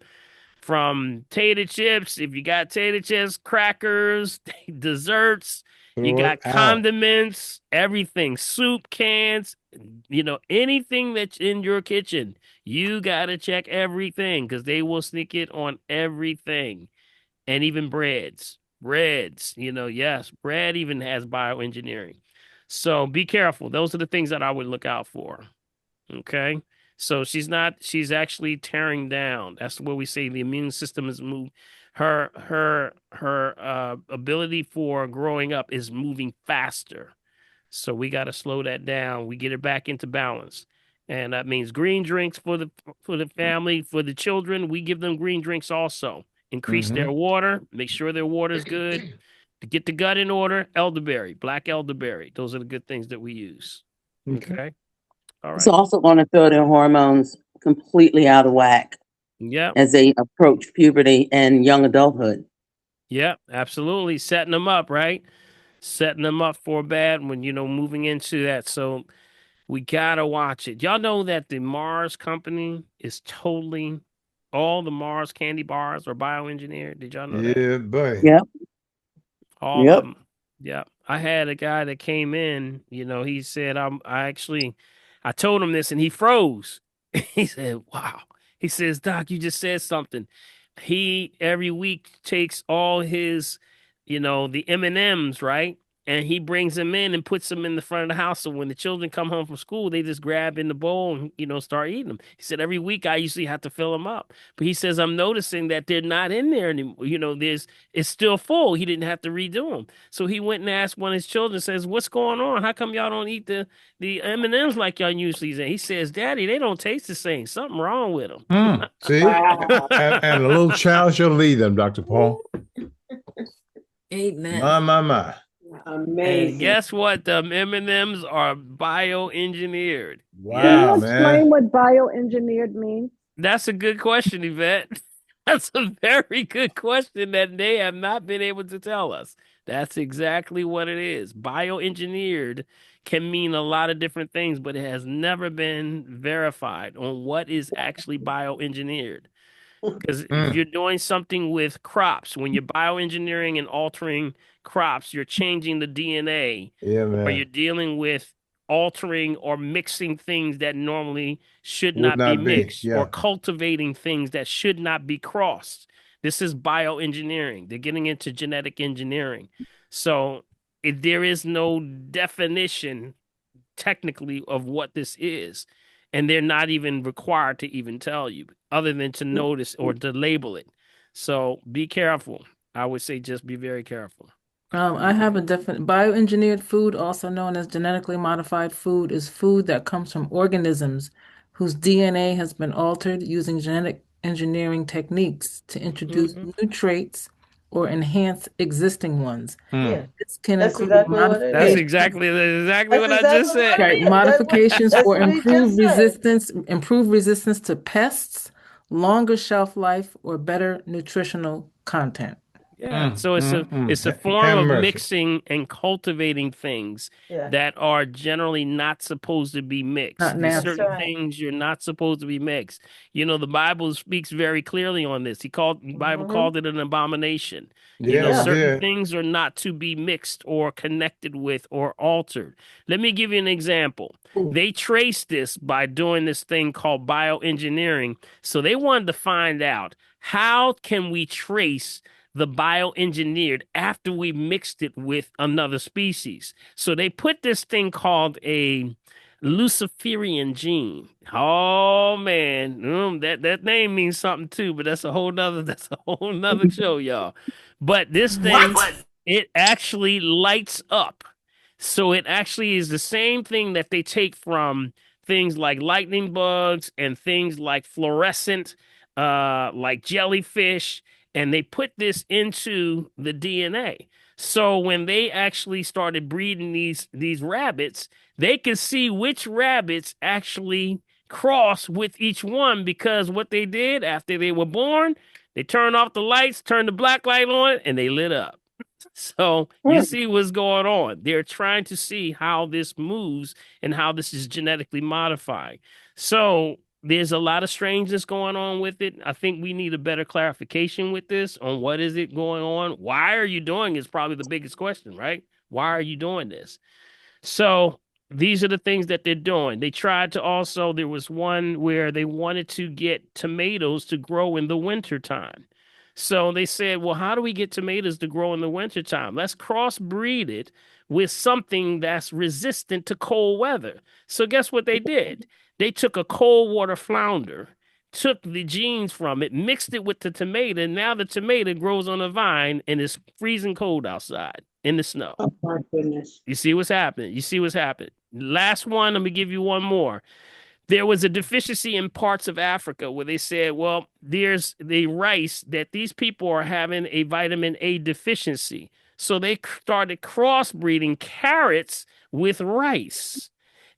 tater chips, if you got tater chips, crackers, desserts, you Throw it got out. condiments, everything, soup cans, anything that's in your kitchen, you got to check everything because they will sneak it on everything. And even breads, yes, bread even has bioengineering. So be careful. Those are the things that I would look out for. Okay. So she's actually tearing down. That's what we say the immune system is moved. Her ability for growing up is moving faster. So we got to slow that down. We get it back into balance. And that means green drinks for the family, for the children. We give them green drinks also. Increase their Mm-hmm. water, make sure their water is good. To get the gut in order, elderberry, black elderberry. Those are the good things that we use. Okay. Okay. All It's right. also going to throw their hormones completely out of whack Yep. as they approach puberty and young adulthood. Yep. Absolutely. Setting them up, right? Setting them up for bad when, moving into that. So we got to watch it. Y'all know that the Mars company is totally, all the Mars candy bars are bioengineered. Did y'all know that? Yeah, buddy. Yep. All of Yep. them. Yeah. I had a guy that came in, he said, I told him this and he froze. He said, wow. He says, Doc, you just said something. He every week takes all his, the M&Ms, right? and he brings them in and puts them in the front of the house. So when the children come home from school, they just grab in the bowl and, start eating them. He said, every week I usually have to fill them up. But he says, I'm noticing that they're not in there anymore. It's still full. He didn't have to redo them. So he went and asked one of his children, says, what's going on? How come y'all don't eat the M&Ms like y'all usually eat? He says, Daddy, they don't taste the same. Something wrong with them. See? And a little child shall lead them, Dr. Paul. Amen. My. Amazing. And guess what? The M&Ms are bioengineered. Wow, Yes. man. Explain what bioengineered means. That's a good question, Yvette. That's a very good question that they have not been able to tell us. That's exactly what it is. Bioengineered can mean a lot of different things, but it has never been verified on what is actually bioengineered. Because if you're doing something with crops, when you're bioengineering and altering crops, you're changing the DNA. Yeah, man. Or you're dealing with altering or mixing things that normally should Would not be not be, mixed, yeah. or cultivating things that should not be crossed. This is bioengineering. They're getting into genetic engineering. So there is no definition technically of what this is. And they're not even required to even tell you, other than to notice or to label it. So be careful. I would say just be very careful. I have a different bioengineered food, also known as genetically modified food, is food that comes from organisms whose DNA has been altered using genetic engineering techniques to introduce new traits or enhance existing ones. Yeah. This can That's include exactly what it That's is. exactly That's what I just exactly what said. it Right, is. modifications That's for what he just said. improved resistance to pests, longer shelf life, or better nutritional content. Yeah, so it's a form Have of mercy. mixing and cultivating things Yeah. that are generally not supposed to be mixed. Not There's nasty. certain things you're not supposed to be mixed. The Bible speaks very clearly on this. The Bible called it an abomination. Yeah, it Certain did. things are not to be mixed or connected with or altered. Let me give you an example. They traced this by doing this thing called bioengineering. So they wanted to find out, how can we trace the bioengineered after we mixed it with another species? So they put this thing called a Luciferian gene. Oh man, that name means something too, but that's a whole nother show, y'all. But this thing, it actually lights up. So it actually is the same thing that they take from things like lightning bugs and things like fluorescent, like jellyfish, and they put this into the DNA. So when they actually started breeding these rabbits, they could see which rabbits actually cross with each one, because what they did after they were born, they turned off the lights, turned the black light on, and they lit up. So you see what's going on. They're trying to see how this moves and how this is genetically modifying. So there's a lot of strangeness going on with it. I think we need a better clarification with this on what is it going on. Why are you doing it is probably the biggest question, right? Why are you doing this? So these are the things that they're doing. They tried to also, there was one where they wanted to get tomatoes to grow in the wintertime. So they said, well, how do we get tomatoes to grow in the wintertime? Let's crossbreed it with something that's resistant to cold weather. So guess what they did? They took a cold water flounder, took the genes from it, mixed it with the tomato, and now the tomato grows on a vine and it's freezing cold outside in the snow. Oh my goodness. You see what's happening. Last one, let me give you one more. There was a deficiency in parts of Africa where they said, well, there's the rice that these people are having a vitamin A deficiency. So they started crossbreeding carrots with rice.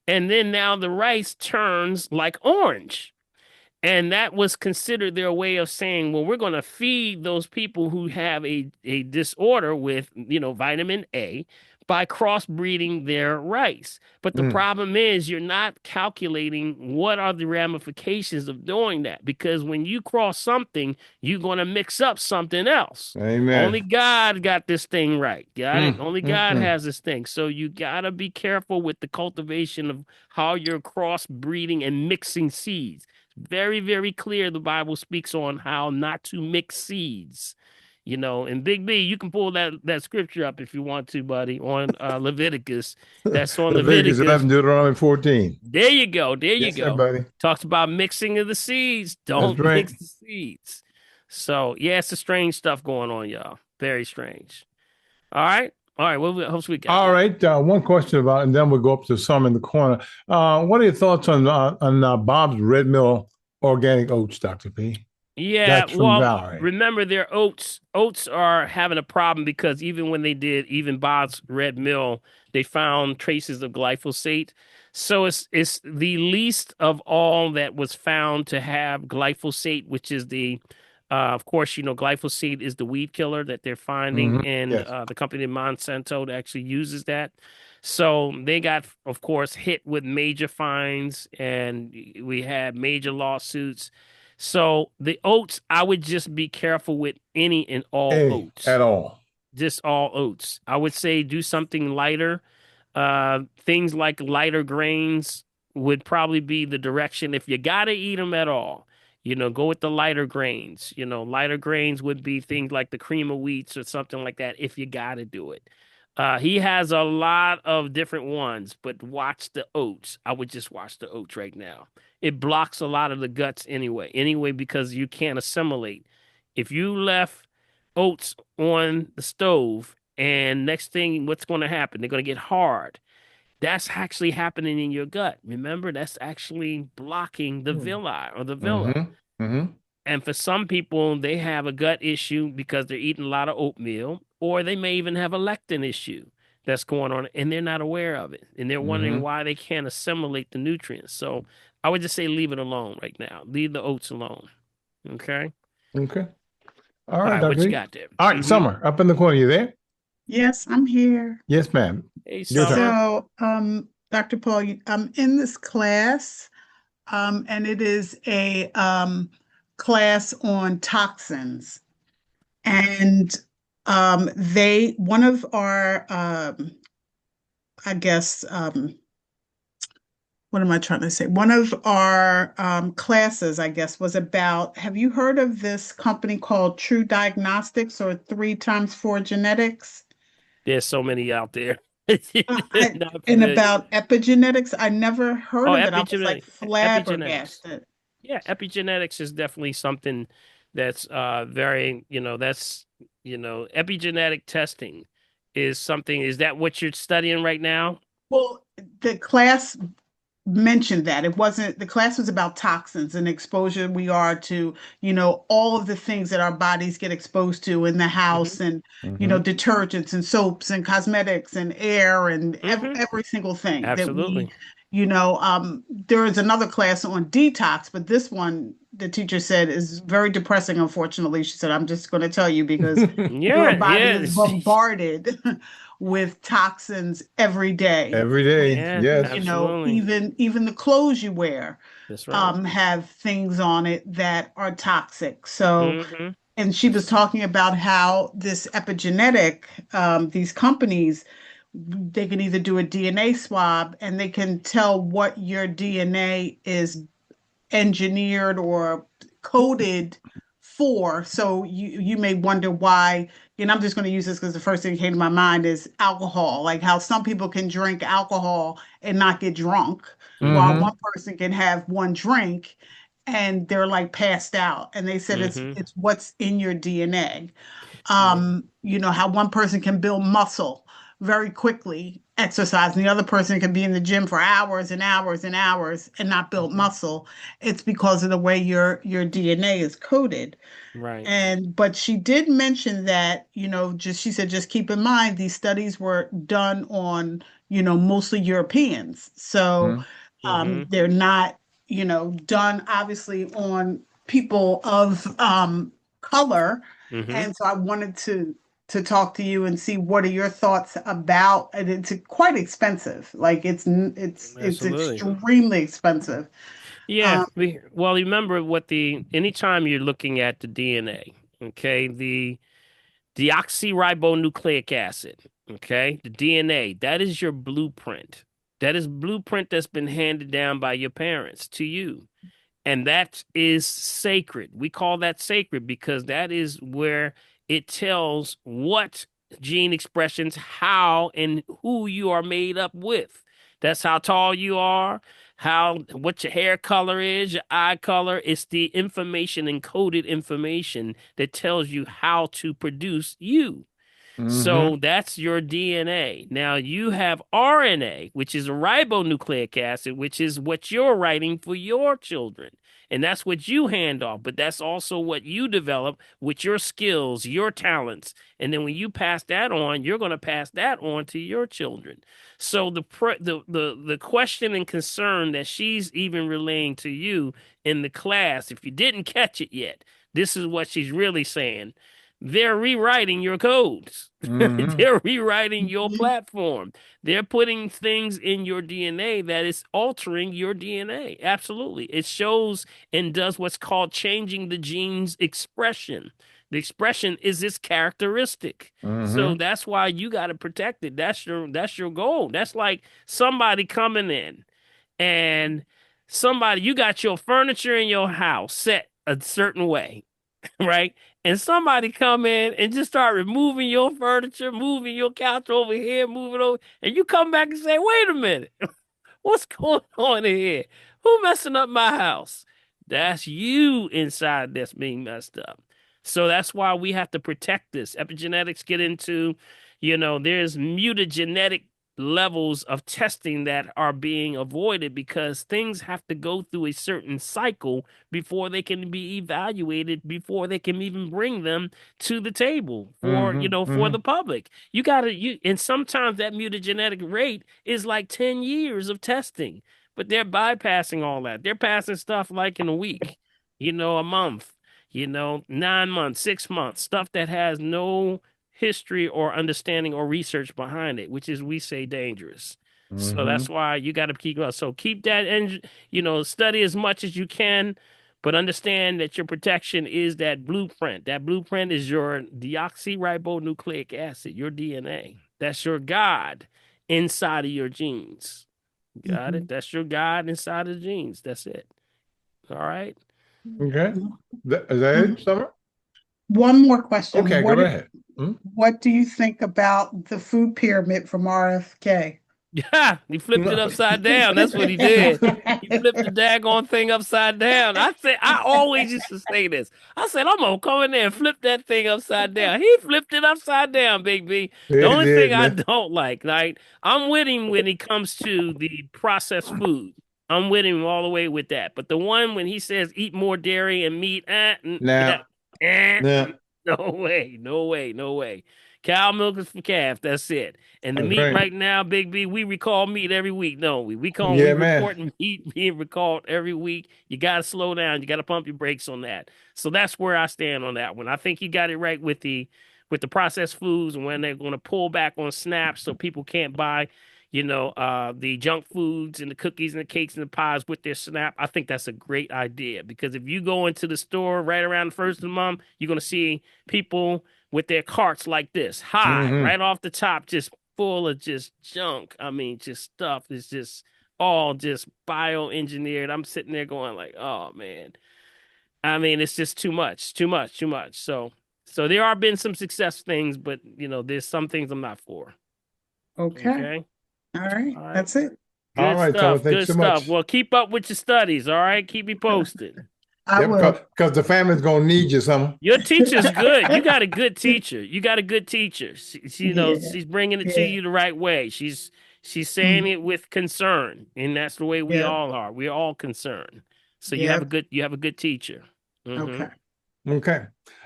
And then now the rice turns like orange. And that was considered their way of saying, well, we're going to feed those people who have a disorder with, vitamin A by crossbreeding their rice. But the problem is you're not calculating what are the ramifications of doing that. Because when you cross something, you're going to mix up something else. Amen. Only God got this thing right. Got it? Only God has this thing. So you got to be careful with the cultivation of how you're crossbreeding and mixing seeds. Very, very clear. The Bible speaks on how not to mix seeds. You know, and Big B, you can pull that scripture up if you want to, buddy, on Leviticus. That's on Leviticus Leviticus. 11, Deuteronomy 14. There you go. There you Yes, sir, go. buddy. Talks about mixing of the seeds. That's Don't right. mix the seeds. So yeah, it's a strange stuff going on, y'all. Very strange. All right. All right. What else we got? All right. One question about, and then we'll go up to some in the corner. What are your thoughts on Bob's Red Mill organic oats, Dr. P? Yeah, That's from Valerie. remember their oats. Oats are having a problem because even when they did even Bob's Red Mill, they found traces of glyphosate. So it's the least of all that was found to have glyphosate, which is of course, you know, glyphosate is the weed killer that they're finding, and Yes. the company Monsanto that actually uses that. So they got, of course, hit with major fines, and we had major lawsuits. So the oats, I would just be careful with any and all oats. At all. Just all oats. I would say do something lighter. Things like lighter grains would probably be the direction if you got to eat them at all. You know, go with the lighter grains. You know, lighter grains would be things like the cream of wheats or something like that if you got to do it. He has a lot of different ones, but watch the oats. I would just watch the oats right now. It blocks a lot of the guts anyway, because you can't assimilate. If you left oats on the stove, and next thing, what's going to happen? They're going to get hard. That's actually happening in your gut. Remember, that's actually blocking the villi or the villa. And for some people, they have a gut issue because they're eating a lot of oatmeal, or they may even have a lectin issue that's going on, and they're not aware of it. And they're wondering why they can't assimilate the nutrients. So I would just say leave it alone right now. Leave the oats alone. Okay? Okay. All right, what Dr. you P. got there? All right, Summer, up in the corner. You there? Yes, I'm here. Yes, ma'am. Hey, Your turn. So, Dr. Paul, I'm in this class, and it is a class on toxins. And one of our, I guess, what am I trying to say? One of our classes, I guess, was about, have you heard of this company called True Diagnostics or 3x4 Genetics? There's so many out there. And about epigenetics, I never heard of it. I was like Epigenetics. flabbergasted. Yeah, epigenetics is definitely something that's very, epigenetic testing is something. Is that what you're studying right now? Well, the class mentioned that the class was about toxins and exposure we are to, all of the things that our bodies get exposed to in the house and, detergents and soaps and cosmetics and air and every single thing Absolutely. that there is another class on detox, but this one, the teacher said, is very depressing, unfortunately. She said, I'm just going to tell you because your body is bombarded with toxins every day. Every day. Yes. Even the clothes you wear That's right. have things on it that are toxic. So, and she was talking about how this epigenetic, these companies, they can either do a DNA swab and they can tell what your DNA is engineered or coded for. So you may wonder why, and I'm just going to use this because the first thing that came to my mind is alcohol, like how some people can drink alcohol and not get drunk, while one person can have one drink and they're like passed out. And they said it's what's in your DNA. How one person can build muscle very quickly, exercise, and the other person can be in the gym for hours and hours and hours and not build muscle. It's because of the way your DNA is coded. Right. But she did mention that, she said, just keep in mind, these studies were done on, mostly Europeans. So they're not, done obviously on people of color. And so I wanted to talk to you and see what are your thoughts about, and it's quite expensive. Like it's extremely expensive. Yeah. Well, remember anytime you're looking at the DNA, okay, the deoxyribonucleic acid, okay, the DNA, that is your blueprint. That is blueprint that's been handed down by your parents to you. And that is sacred. We call that sacred because that is where It tells what gene expressions, how and who you are made up with. That's how tall you are, what your hair color is, your eye color. It's the information, encoded information that tells you how to produce you. So that's your DNA. Now you have RNA, which is a ribonucleic acid, which is what you're writing for your children. And that's what you hand off, but that's also what you develop with your skills, your talents. And then when you pass that on, you're going to pass that on to your children. So the question and concern that she's even relaying to you in the class, if you didn't catch it yet, this is what she's really saying. They're rewriting your codes. They're rewriting your platform. They're putting things in your DNA that is altering your DNA. Absolutely. It shows and does what's called changing the gene's expression. The expression is its characteristic. So that's why you got to protect it. That's your goal. That's like somebody coming in and you got your furniture in your house set a certain way. Right? And somebody come in and just start removing your furniture, moving your couch over here, moving over, and you come back and say, wait a minute, what's going on here? Who messing up my house? That's you inside that's being messed up. So that's why we have to protect this. Epigenetics get into, there's mutagenetic levels of testing that are being avoided because things have to go through a certain cycle before they can be evaluated, before they can even bring them to the table for the public. And sometimes that mutagenetic rate is like 10 years of testing, but they're bypassing all that. They're passing stuff like in a week, a month, 9 months, 6 months, stuff that has no history or understanding or research behind it, which is, we say, dangerous. So that's why you got to keep up. So keep that, and study as much as you can, but understand that your protection is that blueprint. That blueprint is your deoxyribonucleic acid, your DNA. That's your God inside of your genes. Got it? That's your God inside of the genes. That's it. All right. Okay. Is that it, Summer? One more question. Okay, go ahead. What do you think about the food pyramid from RFK? Yeah, he flipped it upside down. That's what he did. He flipped the daggone thing upside down. I always used to say this. I said, I'm gonna come in there and flip that thing upside down. He flipped it upside down, Big B. The only thing I don't like, I'm with him when it comes to the processed food. I'm with him all the way with that. But the one when he says eat more dairy and meat, no way, no way, no way. Cow milk is for calf. That's it. And the meat right now, Big B, we recall meat every week, don't we? We reporting meat being recalled every week. You got to slow down. You got to pump your brakes on that. So that's where I stand on that one. I think he got it right with the processed foods and when they're going to pull back on SNAP so people can't buy, the junk foods and the cookies and the cakes and the pies with their SNAP. I think that's a great idea because if you go into the store right around the first of the month, you're going to see people with their carts like this, high, right off the top, just full of just junk. I mean, just stuff is just all just bioengineered. I'm sitting there going like, oh man. I mean, it's just too much. So there have been some success things, but there's some things I'm not for. Okay. All right. That's it. Good stuff. Good stuff. Well, keep up with your studies. All right. Keep me posted. I will. Because the family's gonna need you, Summer. Your teacher's good. You got a good teacher. She's bringing it to you the right way. She's saying it with concern, and that's the way we all are. We're all concerned. So you have a good teacher. Okay.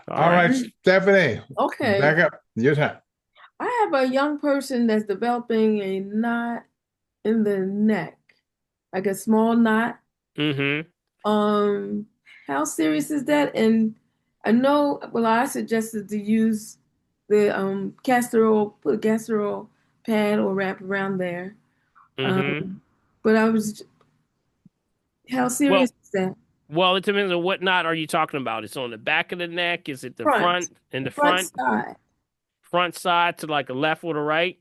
All right, Stephanie. Okay. Back up. Your time. I have a young person that's developing a knot in the neck, like a small knot. How serious is that? And I know, I suggested to use the castor oil, put a castor oil pad or wrap around there. But how serious is that? Well, it depends on what knot are you talking about. It's on the back of the neck. Is it the front and the front side? Front side to like a left or the right?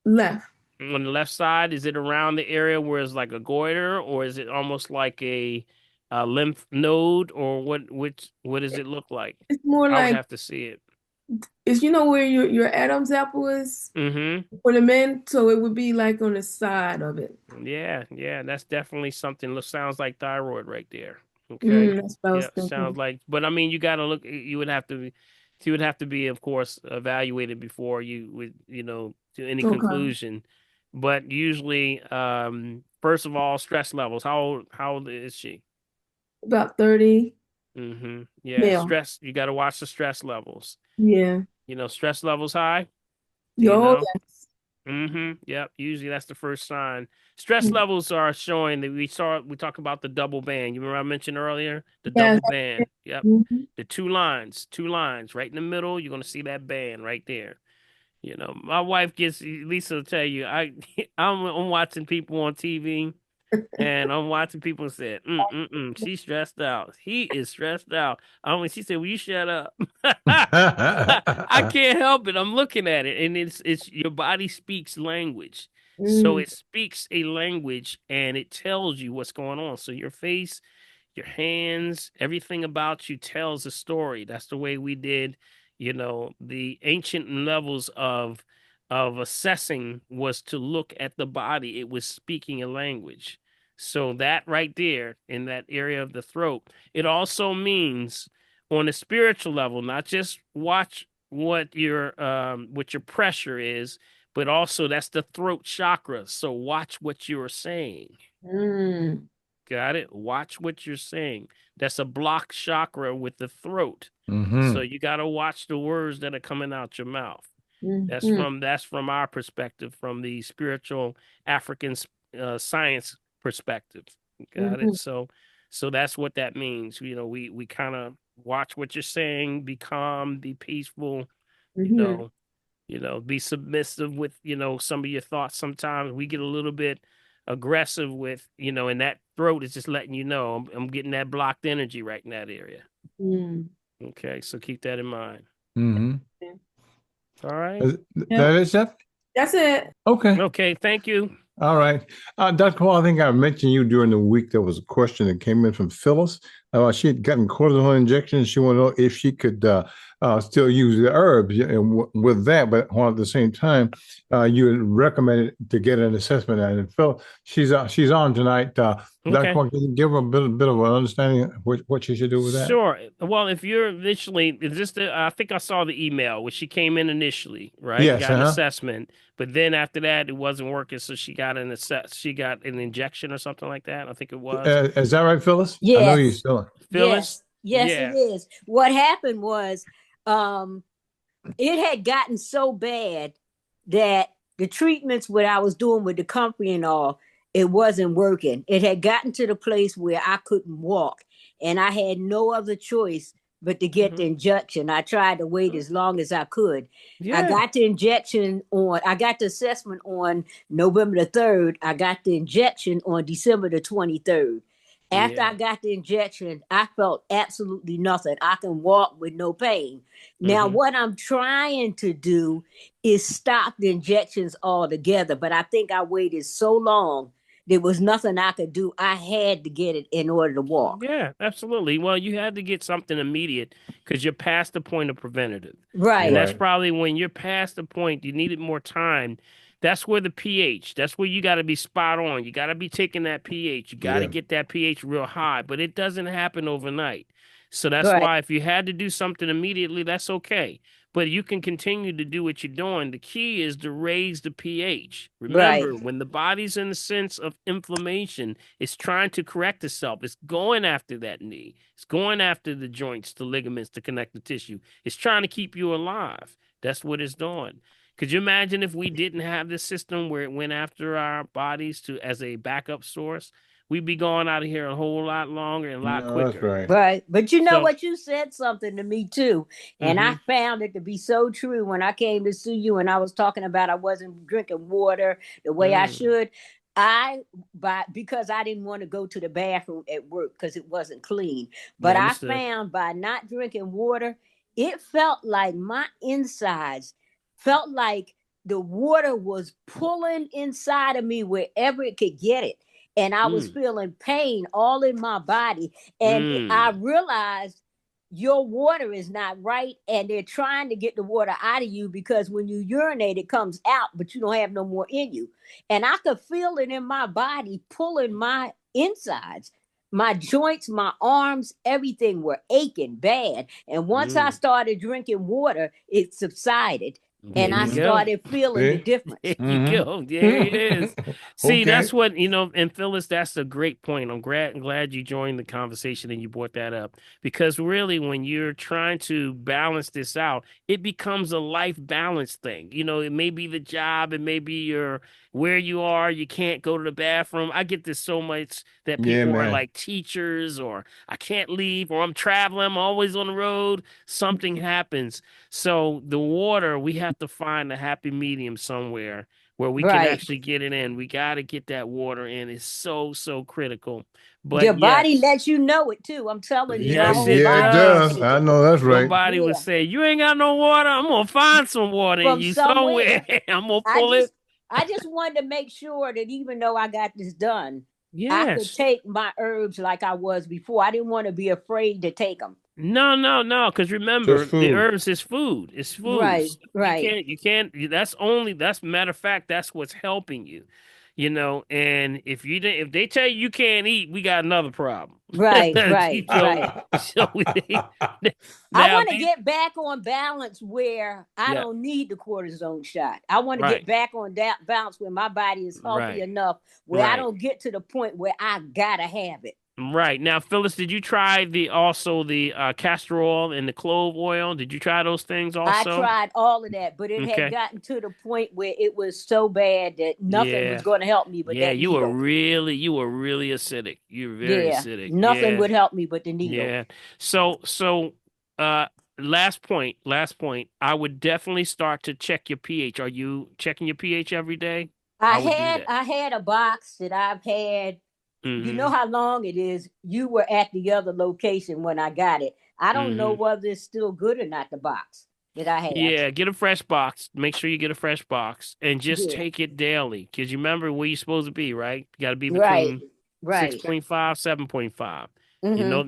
Left. On the left side, is it around the area where it's like a goiter, or is it almost like a lymph node, or what does it look like? It's more I would like have to see it. it's where your Adam's apple is Mm-hmm. for the men, so it would be like on the side of it. Yeah, yeah, that's definitely something that sounds like thyroid right there. Okay. That's what I was Yeah, sounds thinking. like, but I mean, you got to look, you would have to be, of course, evaluated before you would, to any Okay. conclusion. But usually, first of all, stress levels. How old is she? About 30 Mm-hmm. Yeah, male. stress. You got to watch the stress levels. Yeah. Stress levels high. Do you Yo, know? yes. Mm-hmm. Yep. Usually that's the first sign. Stress Mm, levels are showing that we talk about the double band. You remember I mentioned earlier? The yes. double band. Yep. Mhm. The two lines right in the middle. You're gonna see that band right there. My wife gets Lisa will tell you, I'm watching people on TV and I'm watching people and said, she's stressed out. He is stressed out. She said, "Will you shut up?" I can't help it. I'm looking at it, and it's your body speaks language, so Mm, it speaks a language, and it tells you what's going on. So your face, your hands, everything about you tells a story. That's the way we did, the ancient levels of assessing was to look at the body. It was speaking a language. So that right there in that area of the throat, it also means on a spiritual level, not just watch what your pressure is, but also that's the throat chakra. So watch what you're saying. mm, Got it? Watch what you're saying. That's a blocked chakra with the throat. So Mm-hmm. you got to watch the words that are coming out your mouth. mhm, That's from our perspective, from the spiritual African science perspective. Got it? mhm, So that's what that means. We kind of watch what you're saying, be calm, be peaceful, you mhm, know, be submissive with, some of your thoughts. Sometimes we get a little bit aggressive with, and that throat is just letting you know I'm getting that blocked energy right in that area. mm. Okay, so keep that in mind. Mm-hmm. All right. That is it? That's it. Okay. Okay, thank you. All right. Dr. Paul, I think I mentioned you during the week. There was a question that came in from Phyllis. She had gotten cortisone injections. She wanted to know if she could still use the herbs with that, but while at the same time, you had recommended to get an assessment. And Phil, she's on tonight. Dr. Okay. Paul, can you give her a bit of an understanding of what she should do with that? Sure. Well, if you're initially, I think I saw the email when she came in initially, right? Yes. Got an assessment, but then after that, it wasn't working, so she got she got an injection or something like that. I think it was. Is that right, Phyllis? I know you're Yes. still. Phyllis? Yes, it Yeah. is. What happened was, it had gotten so bad that the treatments what I was doing with the company and all, it wasn't working. It had gotten to the place where I couldn't walk, and I had no other choice but to get the injection. I tried to wait as long as I could. I got the I got the assessment on November the 3rd. I got the injection on December the 23rd. After I got the injection, I felt absolutely nothing. I can walk with no pain. Now, what I'm trying to do is stop the injections altogether, but I think I waited so long, there was nothing I could do. I had to get it in order to walk. Yeah, absolutely. Well, you had to get something immediate because you're past the point of preventative. Right. And that's probably when you're past the point, you needed more time. That's where the pH, that's where you got to be spot on. You got to be taking that pH. You got to get that pH real high, but it doesn't happen overnight. So that's why if you had to do something immediately, that's okay. But you can continue to do what you're doing. The key is to raise the pH. Remember, when the body's in the sense of inflammation, it's trying to correct itself. It's going after that knee. It's going after the joints, the ligaments, the connective tissue. It's trying to keep you alive. That's what it's doing. Could you imagine if we didn't have this system where it went after our bodies as a backup source? We'd be going out of here a whole lot longer and a lot quicker. That's right. Right. But you know what? You said something to me too. And I Mhm. found it to be so true when I came to see you and I was talking about I wasn't drinking water the way I should. Because I didn't want to go to the bathroom at work because it wasn't clean. But Yeah, I understood. found by not drinking water, it felt like my insides felt like the water was pulling inside of me wherever it could get it. and I was feeling pain all in my body. And I realized your water is not right, and they're trying to get the water out of you because when you urinate, it comes out, but you don't have no more in you. And I could feel it in my body pulling my insides. My joints, my arms, everything were aching bad. And once I started drinking water, it subsided. And I started feeling the difference. There you go. There it is. See, that's what, and Phyllis, that's a great point. I'm glad you joined the conversation and you brought that up. Because really, when you're trying to balance this out, it becomes a life balance thing. It may be the job, it may be where you are, you can't go to the bathroom. I get this so much that people are like teachers, or I can't leave, or I'm traveling, I'm always on the road, something happens. So the water, we have to find a happy medium somewhere where we can actually get it in. We got to get that water in. It's so, so critical. But your body lets you know it too. I'm telling you, yes, it does. I know that's right. Your body would say, "You ain't got no water. I'm gonna find some water in you somewhere. I'm gonna pull it." I just wanted to make sure that even though I got this done, I could take my herbs like I was before. I didn't want to be afraid to take them. No. Because remember, the herbs is food. It's food. Right, so right. You can't. That's matter of fact. That's what's helping you. And if they tell you can't eat, we got another problem. Right. Now, I want to they, get back on balance where I don't need the cortisone shot. I want to get back on that balance where my body is healthy enough where I don't get to the point where I gotta have it. Right. Now, Phyllis, did you try the castor oil and the clove oil? Did you try those things also? I tried all of that, but it had gotten to the point where it was so bad that nothing was going to help me but that you needle. you were really acidic. You were very acidic. Nothing would help me but the needle. Yeah. So last point. I would definitely start to check your pH. Are you checking your pH every day? I had a box that I've had. You know how long it is. You were at the other location when I got it. I don't know whether it's still good or not, the box that I have. Yeah, get a fresh box. Make sure you get a fresh box and just take it daily. Because you remember where you're supposed to be, right? You got to be between 6.5, 7.5.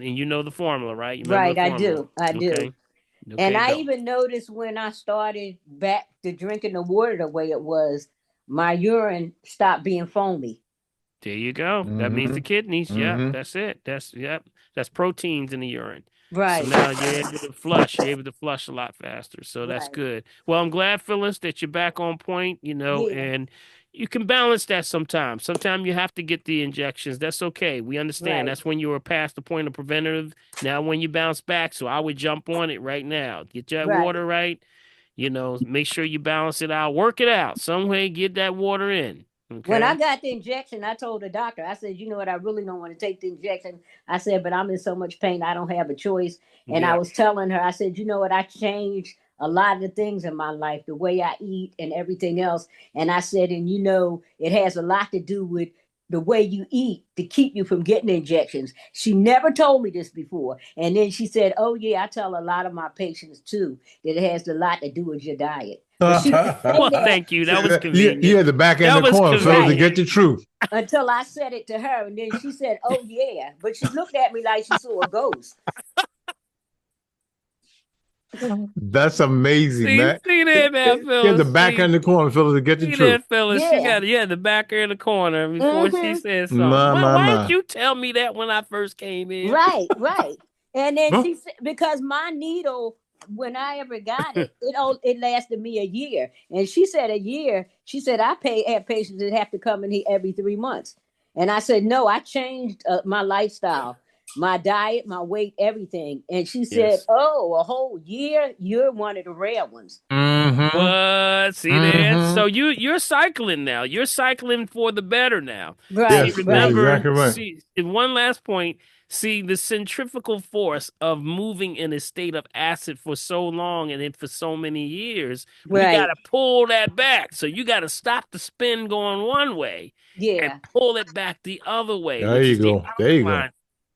You know the formula, right? You remember the formula? I do. Okay, and I even noticed when I started back to drinking the water the way it was, my urine stopped being foamy. There you go. That means the kidneys. Yeah, that's it. That's proteins in the urine. Right. So now you're able to flush. You're able to flush a lot faster. So that's good. Well, I'm glad, Phyllis, that you're back on point, and you can balance that sometimes. Sometimes you have to get the injections. That's okay. We understand. That's when you were past the point of preventative. Now when you bounce back. So I would jump on it right now. Get that water right. Make sure you balance it out. Work it out. Some way, get that water in. Okay. When I got the injection, I told the doctor, I said, you know what, I really don't want to take the injection. I said, but I'm in so much pain, I don't have a choice. And I was telling her, I said, you know what, I changed a lot of the things in my life, the way I eat and everything else. And I said, and it has a lot to do with the way you eat to keep you from getting injections. She never told me this before. And then she said, oh yeah, I tell a lot of my patients too, that it has a lot to do with your diet. Well, thank you. That was convenient. You had the back end of the corner, so to get the truth. Until I said it to her, and then she said, oh yeah. But she looked at me like she saw a ghost. That's amazing, man. See there now, Phyllis. You had the back end of the corner, Phyllis, to get the truth. Phyllis. She got the back end of the corner before she said something. Why didn't you tell me that when I first came in? Right. And then she said, because my needle, when I ever got it, it lasted me a year. And she said a year. She said, have patients that have to come in here every 3 months. And I said, no, I changed my lifestyle, my diet, my weight, everything. And she said, oh, a whole year? You're one of the rare ones. What? See there? So you're cycling now. You're cycling for the better now. Right. Yes, remember, exactly right. See, one last point. See, the centrifugal force of moving in a state of acid for so long and then for so many years, we got to pull that back. So you got to stop the spin going one way and pull it back the other way. There you go.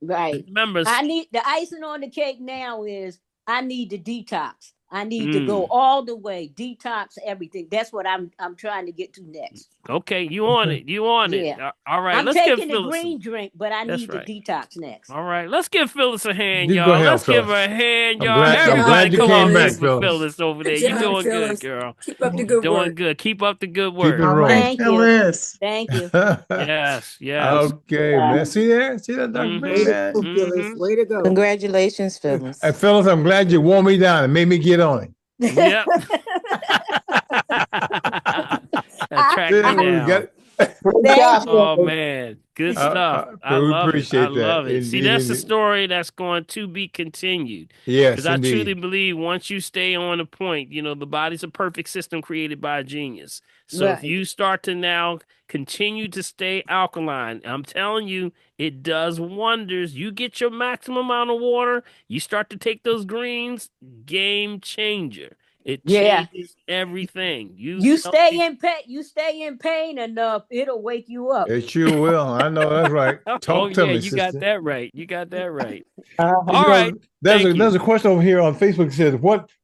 Right. Remember, I need the icing on the cake now is I need the detox. I need to go all the way, detox everything. That's what I'm trying to get to next. Okay, you on it. You on it. Yeah. All right, I'm let's give taking the Phyllis. green drink, but I That's need right. the detox next. All right, let's give Phyllis a hand, You go y'all. ahead, Let's give Phyllis. her a hand, I'm y'all. glad Everybody, you come came on, back, give for Phyllis. Phyllis over there. Good You job, doing Phyllis. good, girl. Keep up the good Doing work. good. Keep up the good Keep work. it All rolling. right, Thank you. Phyllis. Thank you. Yes, yes. Okay, man. See there? See that, Dr. Mm-hmm. B, Way to man? go, Phyllis. Way to go. Congratulations, Phyllis. Hey, Phyllis, I'm glad you wore me down and made me get on it. Yep. Track me We down. got Thank you. Oh man, good stuff. I we love it. I appreciate that. love it. See, Indeed, that's a indeed. story that's going to be continued. Yes, Because I truly indeed. believe once you stay on a point, the body's a perfect system created by a genius. So if Right. you start to now continue to stay alkaline, I'm telling you, it does wonders. You get your maximum amount of water, you start to take those greens, game changer. It Yeah. changes everything. You stay in pain. You stay in pain enough, it'll wake you up. It sure will. I know that's right. Oh Talk to yeah, me, you got sister. that right. You got that right. You All right. there's Thank you. there's a question over here on Facebook that says,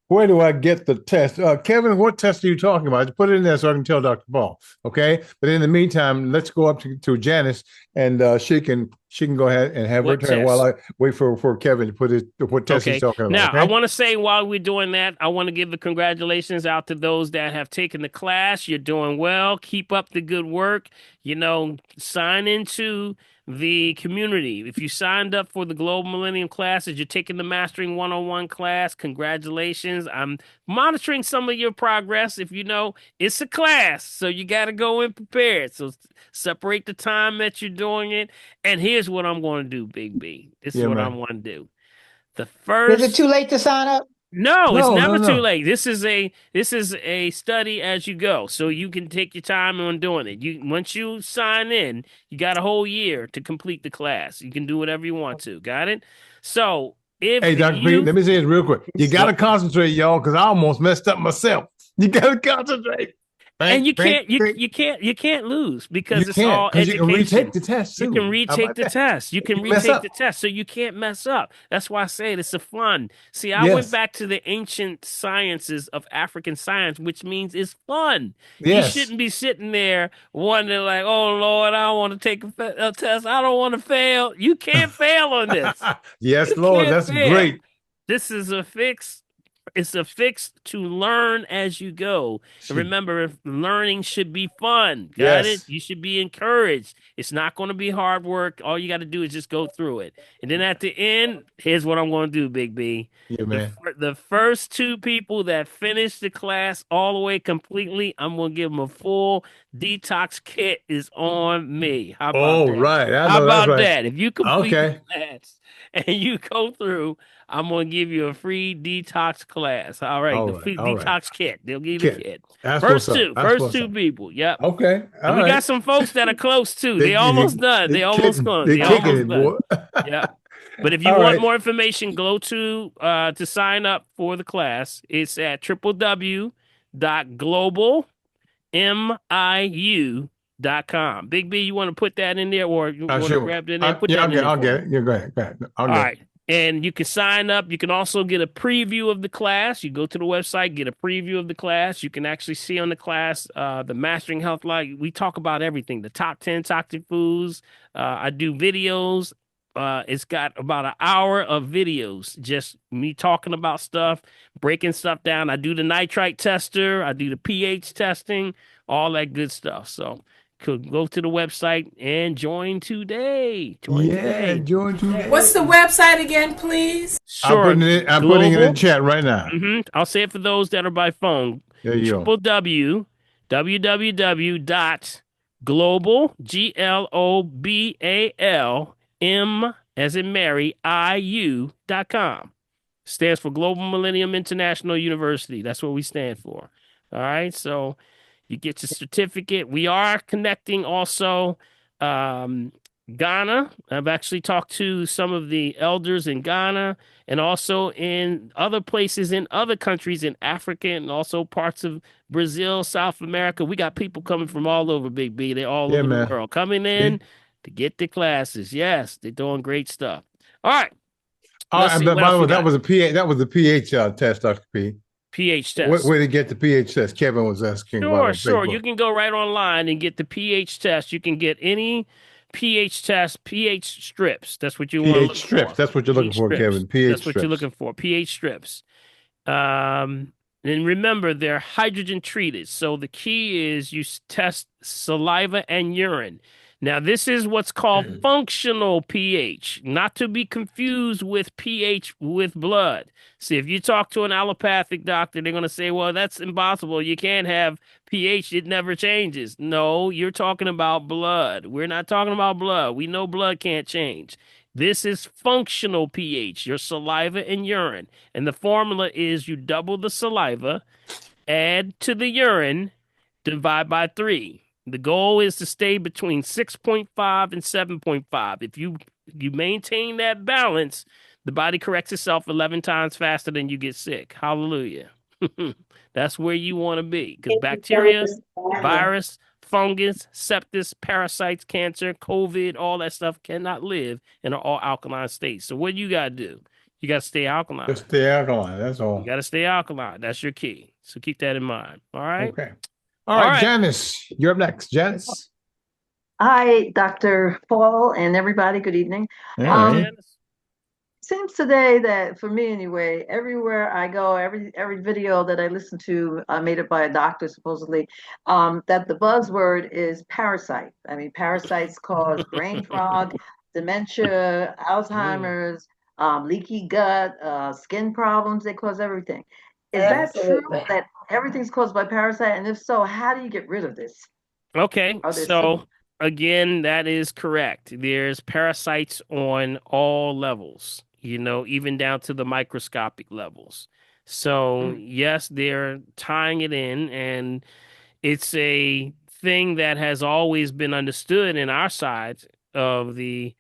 where do I get the test? Kevin, what test are you talking about? Just put it in there so I can tell Dr. Paul. Okay. But in the meantime, let's go up to Janice and she can go ahead and have her What turn test? while I wait for Kevin to put what test Okay. he's talking about. Now, Okay? I want to say while we're doing that, I want to give the congratulations out to those that have taken the class. You're doing well. Keep up the good work. Sign into the community. If you signed up for the Global Millennium classes, you're taking the Mastering 101 class. Congratulations. I'm monitoring some of your progress. If it's a class, so you got to go in prepared. So separate the time that you're doing it. And here's what I'm going to do, Big B. This is what I want to do. The first. Is it too late to sign up? No, it's never no. too late. This is a study as you go, so you can take your time on doing it. Once you sign in, you got a whole year to complete the class. You can do whatever you want to. Got it? So Hey, Dr. P, let me say this real quick. You got to concentrate, y'all, because I almost messed up myself. You got to concentrate. And you can't lose because it's all education. You can retake the test too. You can retake the test. You can retake the test, so you can't mess up. That's why I say it's a fun. See, I went back to the ancient sciences of African science, which means it's fun. Yes. You shouldn't be sitting there wondering like, "Oh Lord, I don't want to take a test. I don't want to fail." You can't fail on this. Yes, Lord, that's great. This is a fix. It's a fix to learn as you go. And remember, learning should be fun. Got it? You should be encouraged. It's not going to be hard work. All you got to do is just go through it. And then at the end, here's what I'm going to do, Big B. Yeah, man. The first two people that finish the class all the way completely, I'm going to give them a full detox kit is on me. How about that? Right. How about that? If you complete the Okay. class and you go through, I'm going to give you a free detox class. All right. The free detox kit. They'll give you the kit. First two people. Yep. Okay. And we got some folks that are close too. They almost done. They almost gone. They almost done. Yeah. But if you want more information, go to sign up for the class. It's at www.globalmiu.com. Big B, you want to put that in there or you want to grab it in there? I'll get it. Yeah, go ahead. All right. And you can sign up. You can also get a preview of the class. You go to the website, get a preview of the class. You can actually see on the class the Mastering Health Life. We talk about everything, the top 10 toxic foods. I do videos. It's got about an hour of videos, just me talking about stuff, breaking stuff down. I do the nitrite tester. I do the pH testing, all that good stuff. So could go to the website and join today. Join today. What's the website again, please? Sure. I'm putting it in the chat right now. I'll say it for those that are by phone. There you go. www.global, GLOBAL, M as in Mary, IU.com. Stands for Global Millennium International University. That's what we stand for. All right. So you get your certificate. We are connecting also Ghana. I've actually talked to some of the elders in Ghana and also in other places in other countries in Africa and also parts of Brazil, South America. We got people coming from all over, Big B. They're all over the world coming in to get the classes. Yes, they're doing great stuff. All right. By the way, that was a pH test, Dr. P. pH test. Where to get the pH test? Kevin was asking about on Sure. Facebook. You can go right online and get the pH test. You can get any pH test, pH strips. That's what you want to pH look strips. for. That's what you're looking pH for, strips. Kevin. pH That's what strips. you're looking for. pH strips. And remember, they're hydrogen treated. So the key is you test saliva and urine. Now, this is what's called functional pH, not to be confused with pH with blood. See, if you talk to an allopathic doctor, they're going to say, well, that's impossible. You can't have pH. It never changes. No, you're talking about blood. We're not talking about blood. We know blood can't change. This is functional pH, your saliva and urine. And the formula is you double the saliva, add to the urine, divide by 3. The goal is to stay between 6.5 and 7.5. If you maintain that balance, the body corrects itself 11 times faster than you get sick. Hallelujah. That's where you want to be, because bacteria, virus, fungus, sepsis, parasites, cancer, COVID, all that stuff cannot live in an all alkaline state. So what you got to do? You got to stay alkaline. Just stay alkaline. That's all. You got to stay alkaline. That's your key. So keep that in mind. All right. Okay. All right, Janice, you're up next. Janice. Hi, Dr. Paul and everybody. Good evening. Janice. Seems today that, for me anyway, everywhere I go, every video that I listen to, made up by a doctor supposedly, that the buzzword is parasite. I mean, parasites cause brain fog, dementia, Alzheimer's, leaky gut, skin problems. They cause everything. Is that true that everything's caused by parasite? And if so, how do you get rid of this? Okay, so again, that is correct. There's parasites on all levels, even down to the microscopic levels. So yes, they're tying it in, and it's a thing that has always been understood in our side of the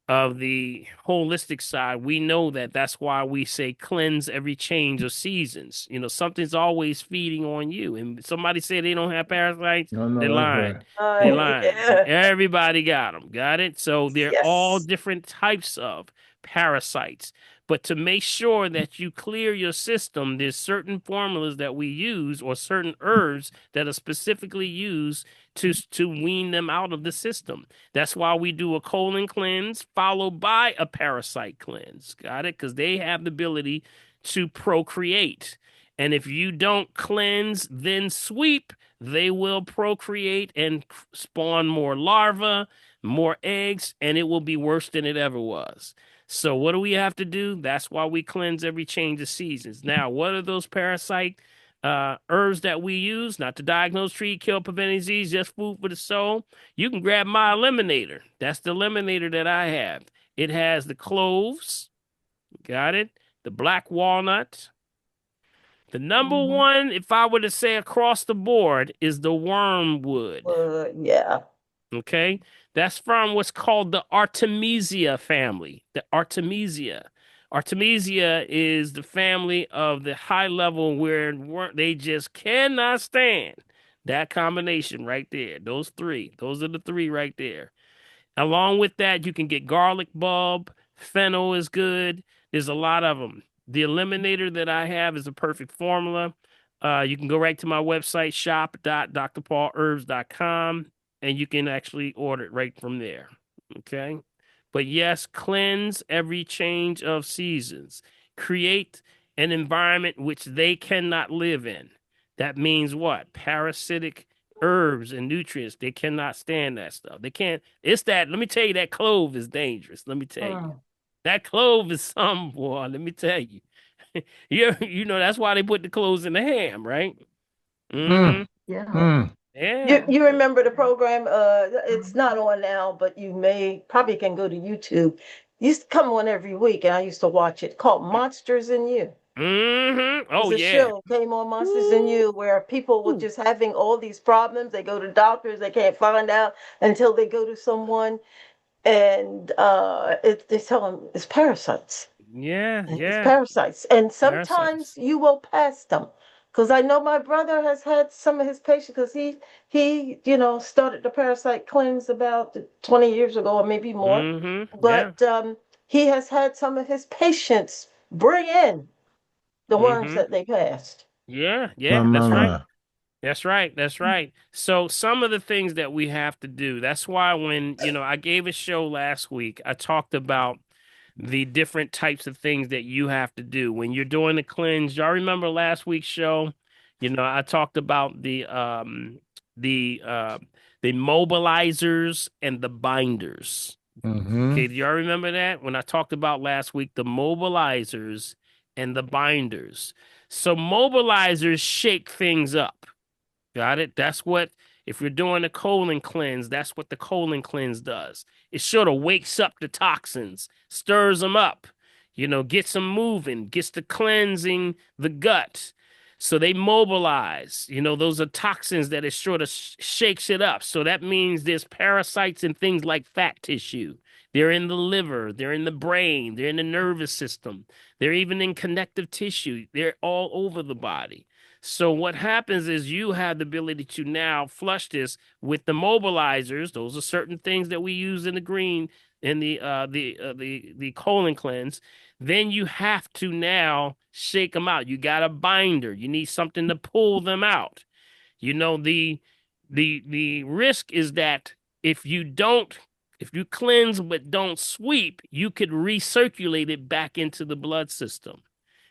holistic side. We know that. That's why we say cleanse every change of seasons. Something's always feeding on you. And somebody say they don't have parasites, they're lying. They're lying. Yeah. Everybody got them. Got it? So they're all different types of parasites. But to make sure that you clear your system, there's certain formulas that we use, or certain herbs that are specifically used to wean them out of the system. That's why we do a colon cleanse followed by a parasite cleanse. Got it? Because they have the ability to procreate. And if you don't cleanse, then sweep, they will procreate and spawn more larvae, more eggs, and it will be worse than it ever was. So what do we have to do? That's why we cleanse every change of seasons. Now, what are those parasite herbs that we use? Not to diagnose, treat, kill, prevent disease, just food for the soul. You can grab my eliminator. That's the eliminator that I have. It has the cloves, got it? The black walnut. The number one, if I were to say across the board, is the wormwood. Yeah. Okay, that's from what's called the Artemisia family. The Artemisia. Artemisia is the family of the high level where they just cannot stand that combination right there. Those three. Those are the three right there. Along with that, you can get garlic bulb. Fennel is good. There's a lot of them. The eliminator that I have is a perfect formula. You can go right to my website, shop.drpaulherbs.com, and you can actually order it right from there. Okay? But yes, cleanse every change of seasons. Create an environment which they cannot live in. That means what? Parasitic herbs and nutrients. They cannot stand that stuff. They can't. It's that. Let me tell you, that clove is dangerous. Let me tell you. That clove is some, boy. Let me tell you. That's why they put the cloves in the ham, right? Yeah. Yeah. You remember the program? It's not on now, but you probably can go to YouTube. It used to come on every week, and I used to watch it, called Monsters in You. Oh, it's a show came on Monsters in You, where people were just having all these problems. They go to doctors, they can't find out until they go to someone, and they tell them it's parasites. It's parasites, and sometimes you will pass them. Because I know my brother has had some of his patients, because he started the parasite cleanse about 20 years ago, or maybe more. But he has had some of his patients bring in the worms that they passed. Yeah, My, yeah, my, that's right. my. That's right. That's right. So some of the things that we have to do, that's why when, I gave a show last week, I talked about the different types of things that you have to do when you're doing the cleanse. Y'all remember last week's show? I talked about the the mobilizers and the binders. Mm-hmm. Okay, do y'all remember that? When I talked about last week, the mobilizers and the binders. So mobilizers shake things up. Got it? That's what, if you're doing a colon cleanse, that's what the colon cleanse does. It sort of wakes up the toxins, stirs them up, gets them moving, gets the cleansing the gut. So they mobilize, those are toxins that it sort of shakes it up. So that means there's parasites and things like fat tissue. They're in the liver, they're in the brain, they're in the nervous system, they're even in connective tissue. They're all over the body. So what happens is you have the ability to now flush this with the mobilizers. Those are certain things that we use in the green in the colon cleanse. Then you have to now shake them out. You got a binder. You need something to pull them out. The risk is that if you don't if you cleanse but don't sweep, you could recirculate it back into the blood system,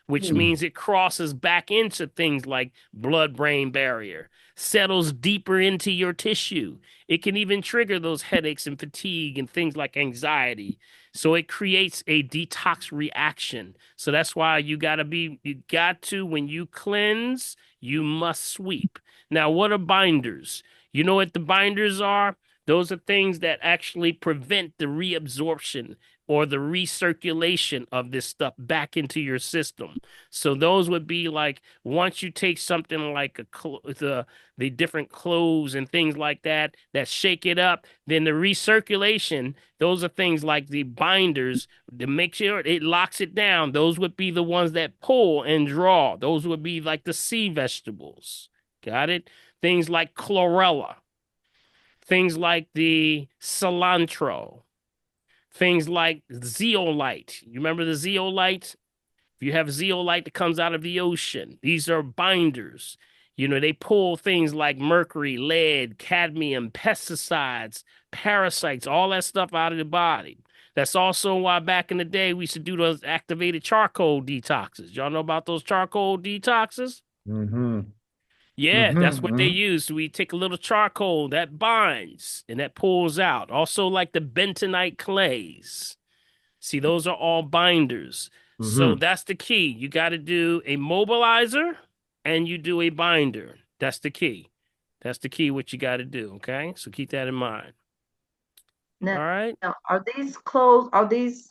which means it crosses back into things like blood-brain barrier, settles deeper into your tissue. It can even trigger those headaches and fatigue and things like anxiety. So it creates a detox reaction. So that's why you got to, when you cleanse, you must sweep. Now, what are binders? You know what the binders are? Those are things that actually prevent the reabsorption or the recirculation of this stuff back into your system. So those would be like, once you take something like the different cloves and things like that shake it up, then the recirculation, those are things like the binders to make sure it locks it down. Those would be the ones that pull and draw. Those would be like the sea vegetables. Got it? Things like chlorella, things like the cilantro, things like zeolite. You remember the zeolite? If you have zeolite that comes out of the ocean, these are binders. They pull things like mercury, lead, cadmium, pesticides, parasites, all that stuff out of the body. That's also why back in the day we used to do those activated charcoal detoxes. Y'all know about those charcoal detoxes? Mm-hmm. Yeah, that's what they Mm-hmm. use. We take a little charcoal that binds and that pulls out. Also, like the bentonite clays. See, those are all binders. So Mm-hmm. that's the key. You got to do a mobilizer and you do a binder. That's the key. That's the key, what you got to do. Okay. So keep that in mind. All Now, right. are these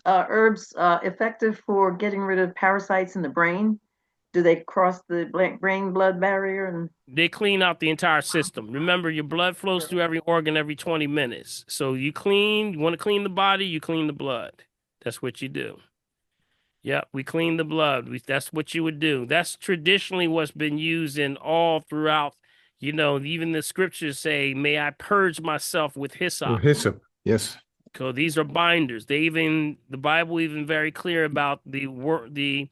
herbs effective for getting rid of parasites in the brain? Do they cross the brain blood barrier? And They clean out the entire system. Remember, your blood flows through every organ every 20 minutes. So you want to clean the body, you clean the blood. That's what you do. Yep, we clean the blood. That's what you would do. That's traditionally what's been used in all throughout. Even the scriptures say, "May I purge myself with hyssop." Hyssop. Yes. So these are binders. The Bible even very clear about the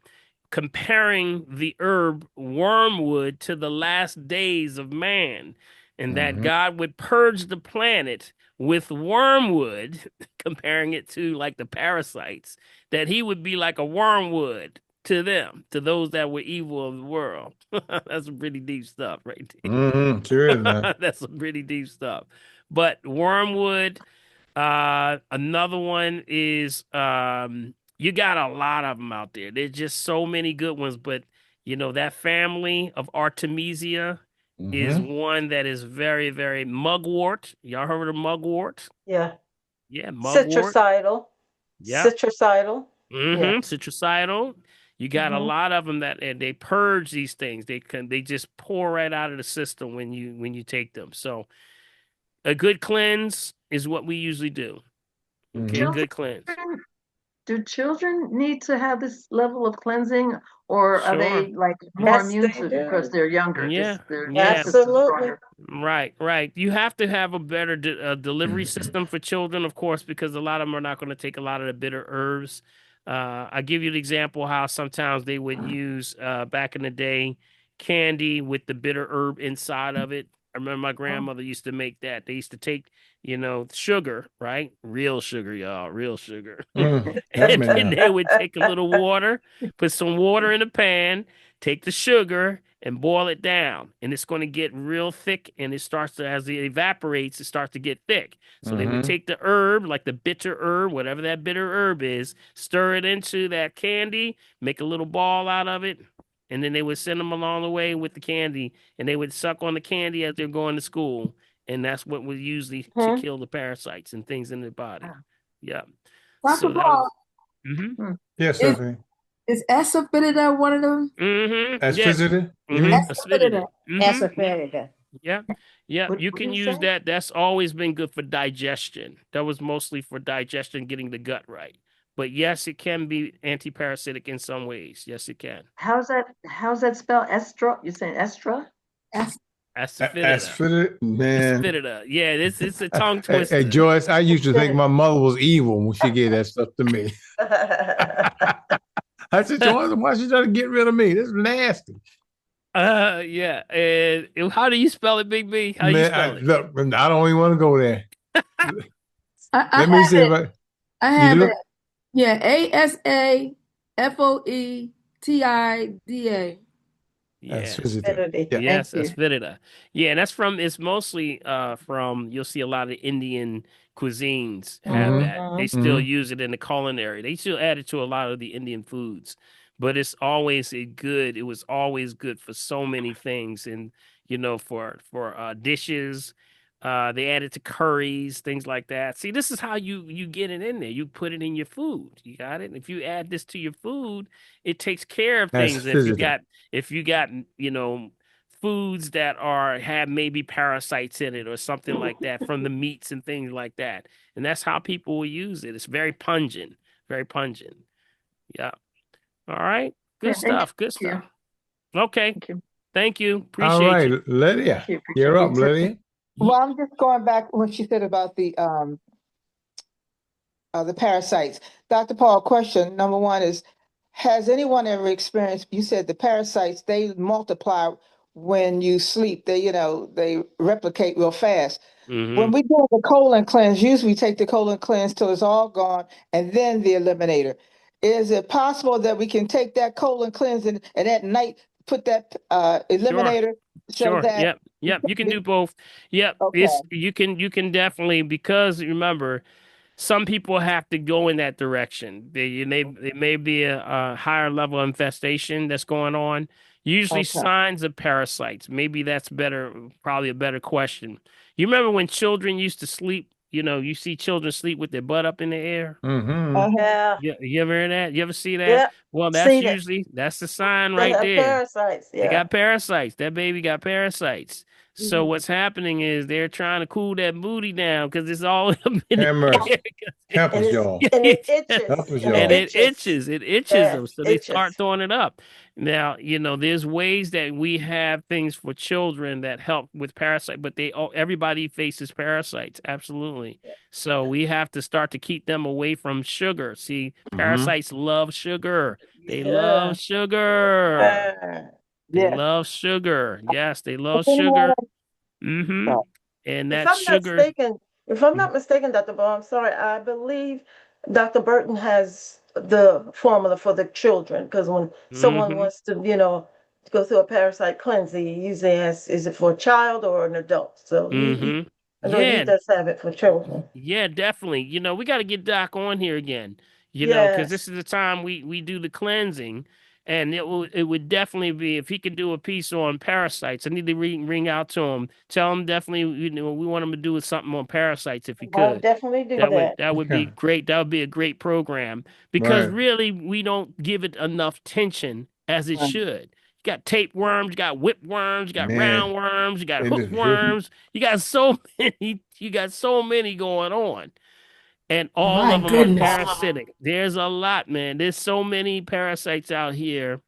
comparing the herb wormwood to the last days of man, and that Mm-hmm. God would purge the planet with wormwood, comparing it to like the parasites, that he would be like a wormwood to them, to those that were evil of the world. That's some pretty deep stuff right Mm-hmm. Sure is, man. there. That's some pretty deep stuff. But wormwood, another one is you got a lot of them out there. There's just so many good ones, but that family of Artemisia is Mm-hmm. one that is very, very mugwort. Y'all heard of mugwort? yeah, Yeah, mugwort. citricidal, Yep. citricidal. Yeah. Citricidal. You got a Hmm. lot of them that and they purge these things. They just pour right out of the system when you take them. So a good cleanse is what we usually do. Okay, a Mm-hmm. good cleanse. Do children need to have this level of cleansing, or are Sure. they like more Yes, immune they to it because do. they're younger? Yeah. Just their immune Yeah. system is Absolutely. stronger. Right. Right. You have to have a better delivery system for children, of course, because a lot of them are not going to take a lot of the bitter herbs. I give you the example how sometimes they would use back in the day candy with the bitter herb inside of it. I remember my grandmother used to make that. They used to take, sugar, right? Real sugar, y'all, real sugar. Help And me then now. they would take a little water, put some water in a pan, take the sugar and boil it down. And it's going to get real thick. And it starts to, as it evaporates, it starts to get thick. So they would take the herb, like the bitter herb, whatever that bitter herb is, stir it into that candy, make a little ball out of it. And then they would send them along the way with the candy, and they would suck on the candy as they're going to school. And that's what was usually to kill the parasites and things in their body. Yeah. Dr. So that was. Paul, Yes, is, Stephanie. is asafoetida one of them? As Yes. visited? You mean? Acidity. Asafoetida. Yeah. Yeah. You What do can you use say? that. That's always been good for digestion. That was mostly for digestion, getting the gut right. But yes, it can be anti-parasitic in some ways. Yes, it can. How's that spelled? Estra? You're saying Estra? As Asafoetida. fitted, man. Asafoetida. Yeah, it's a tongue Hey, twister. Joyce, I used to think my mother was evil when she gave that stuff to me. I said, Joyce, why she trying to get rid of me? This is nasty. Yeah. And how do you spell it, Big B? How do you Man, spell it? look, I don't even want to go there. I Let me have see it. if I. I You have look. it. Yeah, Asafoetida. That's Yeah. visited. Yeah. Yes, aspidita. Yeah, and that's from it's mostly from you'll see a lot of Indian cuisines have that. They still use it in the culinary. They still add it to a lot of the Indian foods. But it's always it was always good for so many things and for dishes. They add it to curries, things like that. See, this is how you get it in there. You put it in your food. You got it? If you add this to your food, it takes care of That's things. If you visited. got foods that have maybe parasites in it or something like that from the meats and things like that. And that's how people will use it. It's very pungent, very pungent. Yeah. All right. Good stuff. Good stuff. Okay. Thank you. All Appreciate right, you. Lydia. You're up, Lydia. Well, I'm just going back what she said about the parasites. Dr. Paul, question number one is, has anyone ever experienced, you said the parasites, they multiply when you sleep. They replicate real fast. When we do the colon cleanse, usually we take the colon cleanse till it's all gone and then the eliminator. Is it possible that we can take that colon cleanse and at night put that eliminator so Sure. that Yep. You can do both. Yep. okay. You can definitely, because remember, some people have to go in that direction. It may be a higher level of infestation that's going on. Usually signs of parasites. Maybe that's probably a better question. You remember when children used to sleep, you see children sleep with their butt up in the air? Yeah. Yeah, you ever heard that? You ever see that? Yeah. Well, See that. that's the sign They right have there. parasites. They Yeah. got parasites. That baby got parasites. So what's happening is they're trying to cool that booty down because it's all up in the Have mercy. air. Help us, y'all. And it itches. Help us, And y'all. And it itches. it itches Yeah. them, so they Itches. start throwing it up. Now, there's ways that we have things for children that help with parasite, but everybody faces parasites, absolutely. So we have to start to keep them away from sugar. See, parasites love sugar. They Yeah. love sugar. They Yeah. love sugar. Yes, they love sugar. And If that I'm not sugar. mistaken, if I'm not mistaken, Dr. Ball, I'm sorry, I believe Dr. Burton has the formula for the children because when someone wants to, go through a parasite cleanse, he usually has, is it for a child or an adult? So I know he Yeah, does have it for children. yeah, definitely. We got to get Doc on here again, because this Yes. is the time we do the cleansing. And it would definitely be, if he could do a piece on parasites. I need to ring out to him. Tell him definitely, we want him to do something on parasites if he I'll could. definitely do That would that. that would be Okay. great. That would be a great program because Right. really we don't give it enough attention as it should. You got tapeworms, you got whipworms, you got Man, roundworms, you got it is hookworms. You got so many. You got so many going on. And all My of them are goodness. parasitic. There's a lot, man. There's so many parasites out here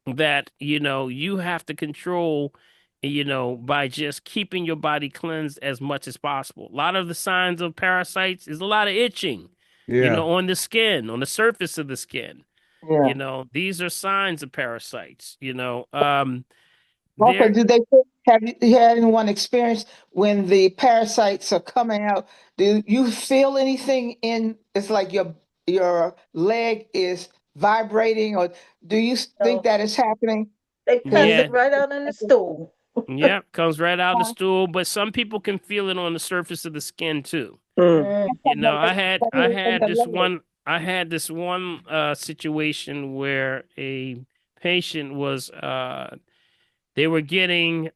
that, you have to control, by just keeping your body cleansed as much as possible. A lot of the signs of parasites is a lot of itching, yeah. on the skin, on the surface of the skin. Yeah. You know, these are signs of parasites. You know, Okay, there. do they have you had anyone experience when the parasites are coming out? Do you feel anything in it's like your leg is vibrating, or do you think So that is happening? they pass Yeah, it right out in the stool. yeah, comes right out of the stool. But some people can feel it on the surface of the skin too. Mm. You know, I In had the this leg. one situation where a patient was they were getting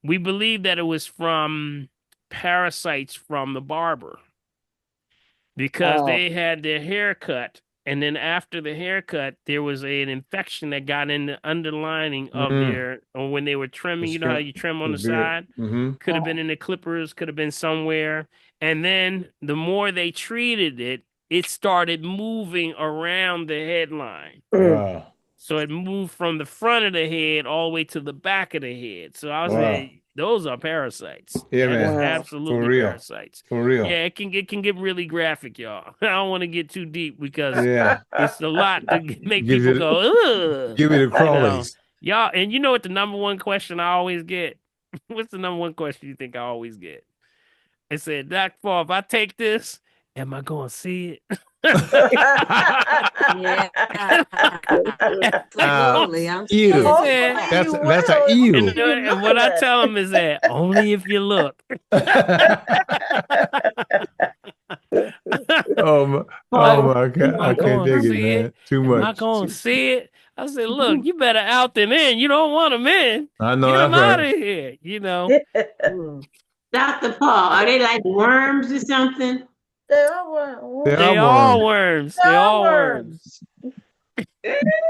we believe that it was from parasites from the barber because Oh. they had their hair cut, and then after the haircut there was an infection that got in the underlining of Mm. their, or when they were The trimming, you know how skin, you trim on the the beard. side, Mm-hmm. could have been in the clippers, could have been somewhere. And then the more they treated it, it started moving around the headline. Mm. Wow. So it moved from the front of the head all the way to the back of the head. So I Wow. said, those are parasites. Yeah, That is man. Wow. For absolutely real. parasites. For real. Yeah, it can get really graphic, y'all. I don't want to get too deep because Yeah. it's a lot to make Give people you go, ugh. give me the You know, crawlies. y'all, and you know what the number one question I always get? What's the number one question you think I always get? It said, Dr. Paul, if I take this, am I going to see it? Yeah, Uh, absolutely. I'm I ew. sure. said, Hopefully That's you that's a will ew. if you and look what at I it. tell them is that only if you look. Oh Like, my God. am I I can't going to take it, see it? man. Too Am I much. going to see it? I said, look, you better out them in. You don't want them in. I know Get them that's out right. of here, you know. Mm. Dr. Paul, are they like worms or something? They are worms. They are They all worms. worms. They They are all worms. worms.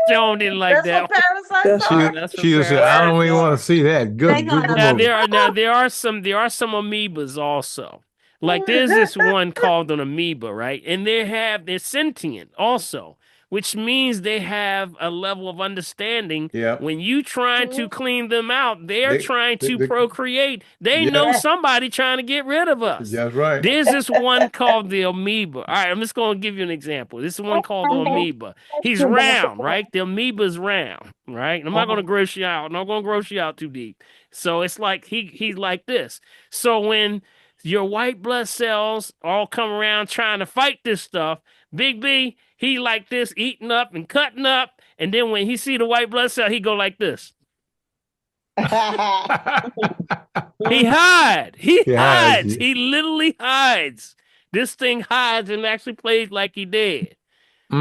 Joan didn't like That's that what one. parasites are. That's what She just said, I parasites don't even want are. to see that. They Good, good, gonna good Now movie. there are some amoebas also. Like there's this one called an amoeba, right? And they're sentient also, which means they have a level of understanding. Yeah. When you trying to clean them out, they're They, trying to they procreate. They yeah, know Yeah. somebody trying to get rid of us. that's right. There's this one called the amoeba. All right, I'm just going to give you an example. This is one called the amoeba. He's round, right? The amoeba's round, right? I'm not going to gross you out. I'm not going to gross you out too deep. So it's like he's like this. So when your white blood cells all come around trying to fight this stuff, Big B, he like this, eating up and cutting up. And then when he see the white blood cell, he go like this. He hide. He He hides hides. you. He literally hides. This thing hides and actually plays like he dead.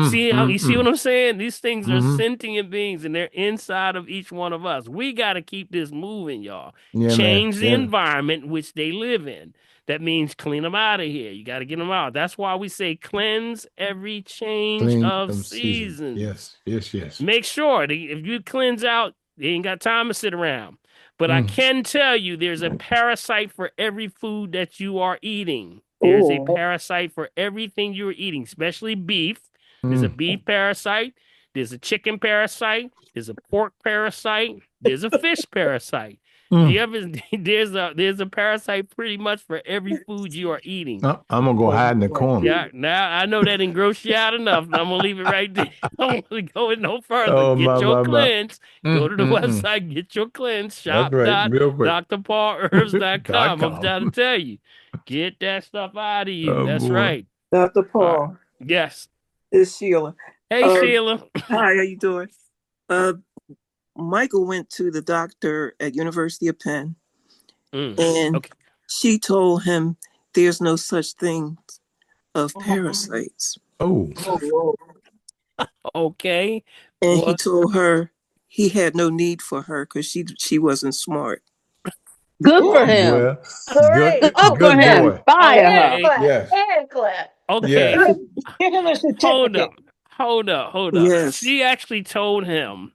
See how you see what I'm saying? These things are Mm-hmm. sentient beings and they're inside of each one of us. We got to keep this moving, y'all. Yeah, man. Change the Yeah, man. environment which they live in. That means clean them out of here. You got to get them out. That's why we say cleanse every change Clean of season. seasons. Yes, yes, yes. Make sure that if you cleanse out, they ain't got time to sit around. But I Mm. can tell you there's a parasite for every food that you are eating. There's a Ooh. parasite for everything you're eating, especially beef. There's a Mm. beef parasite. There's a chicken parasite. There's a pork parasite. There's a fish parasite. Mm. You ever, there's a parasite pretty much for every food you are eating. I'm gonna go hide in the corner. Yeah, now I know that didn't gross you out enough. I'm gonna leave it right there. I don't want to go no further. Oh Get your my. cleanse. Go to the Mm. website, get your cleanse. That's Shop right. dot Real quick. drpaulherbs.com. I'm .com. trying to tell you, get that stuff out of you. Oh That's boy. right. Dr. Paul, Yes. it's Sheila. Hey, Sheila. Hi, how you doing? Michael went to the doctor at University of Penn, and Okay. she told him there's no such thing of parasites. Oh. Okay. And Well, he told her he had no need for her because she wasn't smart. Good for him. Well, Great. good, Good for good him. boy. Fire Hand her. okay. clap. Yes. Hand clap. Okay. Yes. Give him a Hold certificate. up. Hold up. Hold up. Yes. She actually told him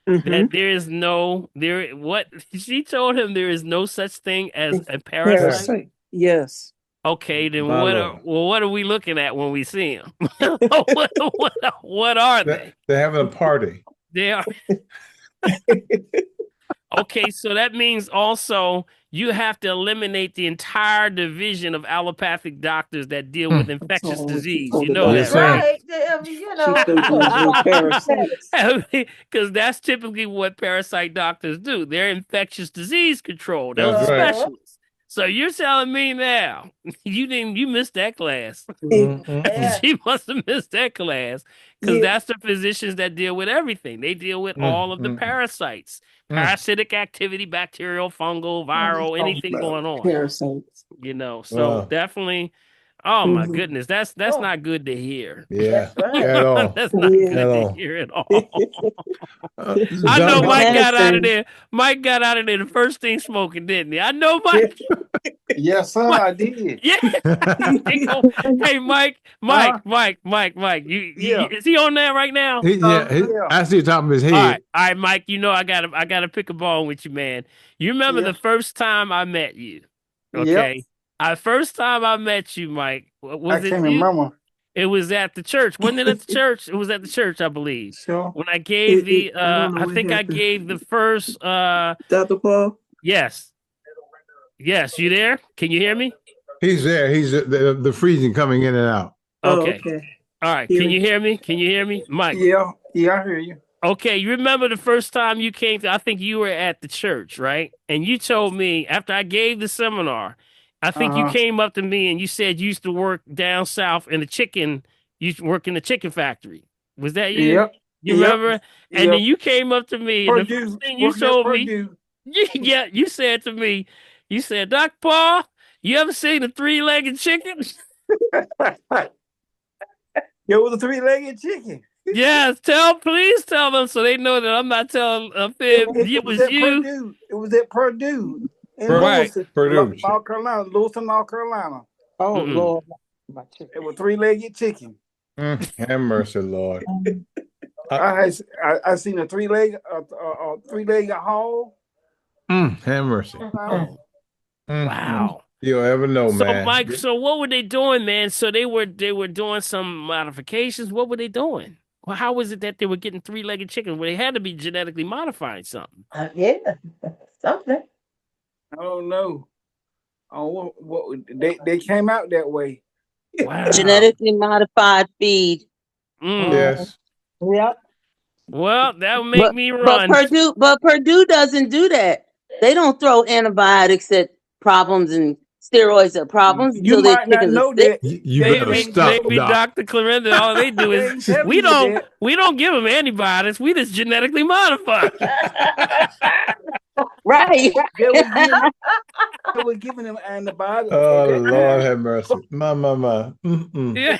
Mm-hmm. that she told him there is no such thing as a parasite. Parasite. Yes. Okay, then My what Lord. what are we looking at when we see them? what are they? They're having a party. They are Okay, so that means also you have to eliminate the entire division of allopathic doctors that deal with infectious disease. You know Yes, that, sir. right? Right. You know. Because that's typically what parasite doctors do. They're infectious disease control. Those That's are right. specialists. So you're telling me now you missed that class. Yeah. She must have missed that class because that's the physicians that deal with everything. They deal with all of the parasites, parasitic activity, bacterial, fungal, viral, anything going on. Parasites. You know, so definitely. Oh my goodness, that's not good to hear. Yeah, That's right. at all. That's not Yeah. good At to all. hear at all. I know Doc, Mike got out of Medicine. there. Mike got out of there the first thing smoking, didn't he? I know Mike. Yes, sir, Mike I did. yeah. Hey, Mike. Huh? You, Yeah. is he on there right now? Yeah. I see the top of his All head. right, Mike. You know I gotta pick a bone with you, man. You remember Yeah. the first time I met you? Yep. Okay. First time I met you, Mike. I Was it can't you? remember. It was at the church. Wasn't it at the church? It was at the church, I believe. Sure. When I gave the I don't know I what think I happened. gave the first Dr. Paul? yes. Yes, you there? Can you hear me? He's there. He's the freezing coming in and out. Okay. Oh, okay. All right. Can you hear me? Can you hear me? Mike. Yeah. Yeah, I hear you. Okay, you remember the first time you came to, I think you were at the church, right? And you told me after I gave the seminar, I think you came up to me and you said you used to work down south in you used to work in the chicken factory. Was that you? Yep. You Yep. remember? And then you came up to me and the Purdue. first thing you Working at told me, Purdue. yeah, you said to me, you said, Dr. Paul, you ever seen a three-legged chicken? It was a three-legged chicken. Yes, please tell them so they know that I'm not telling a fib. It was at you. Purdue. It was at Purdue in Right. Lewiston, Purdue. North Carolina. Lewiston, North Carolina. Oh, Lord. It was three-legged chicken. Have mercy, Lord. I seen a three-legged hog. Have mercy. Wow. You'll ever know, So, man. Mike, so what were they doing, man? So they were doing some modifications. What were they doing? Well, how was it that they were getting three-legged chicken? Well, they had to be genetically modifying something. Yeah, something. I don't know. Oh, what they came out that way. Wow. Genetically modified feed. Yes. Yep. Well, that would make me run. But Purdue doesn't do that. They don't throw antibiotics at problems and steroids at problems You until their might not chickens are know sick. that. You better stop, Maybe Doc. Dr. Clarenda, all they do They is ain't telling we you don't that. give them antibiotics. We just genetically modify. Right. They were giving them antibiotics. Oh, at that Lord time. have mercy. My. Yeah.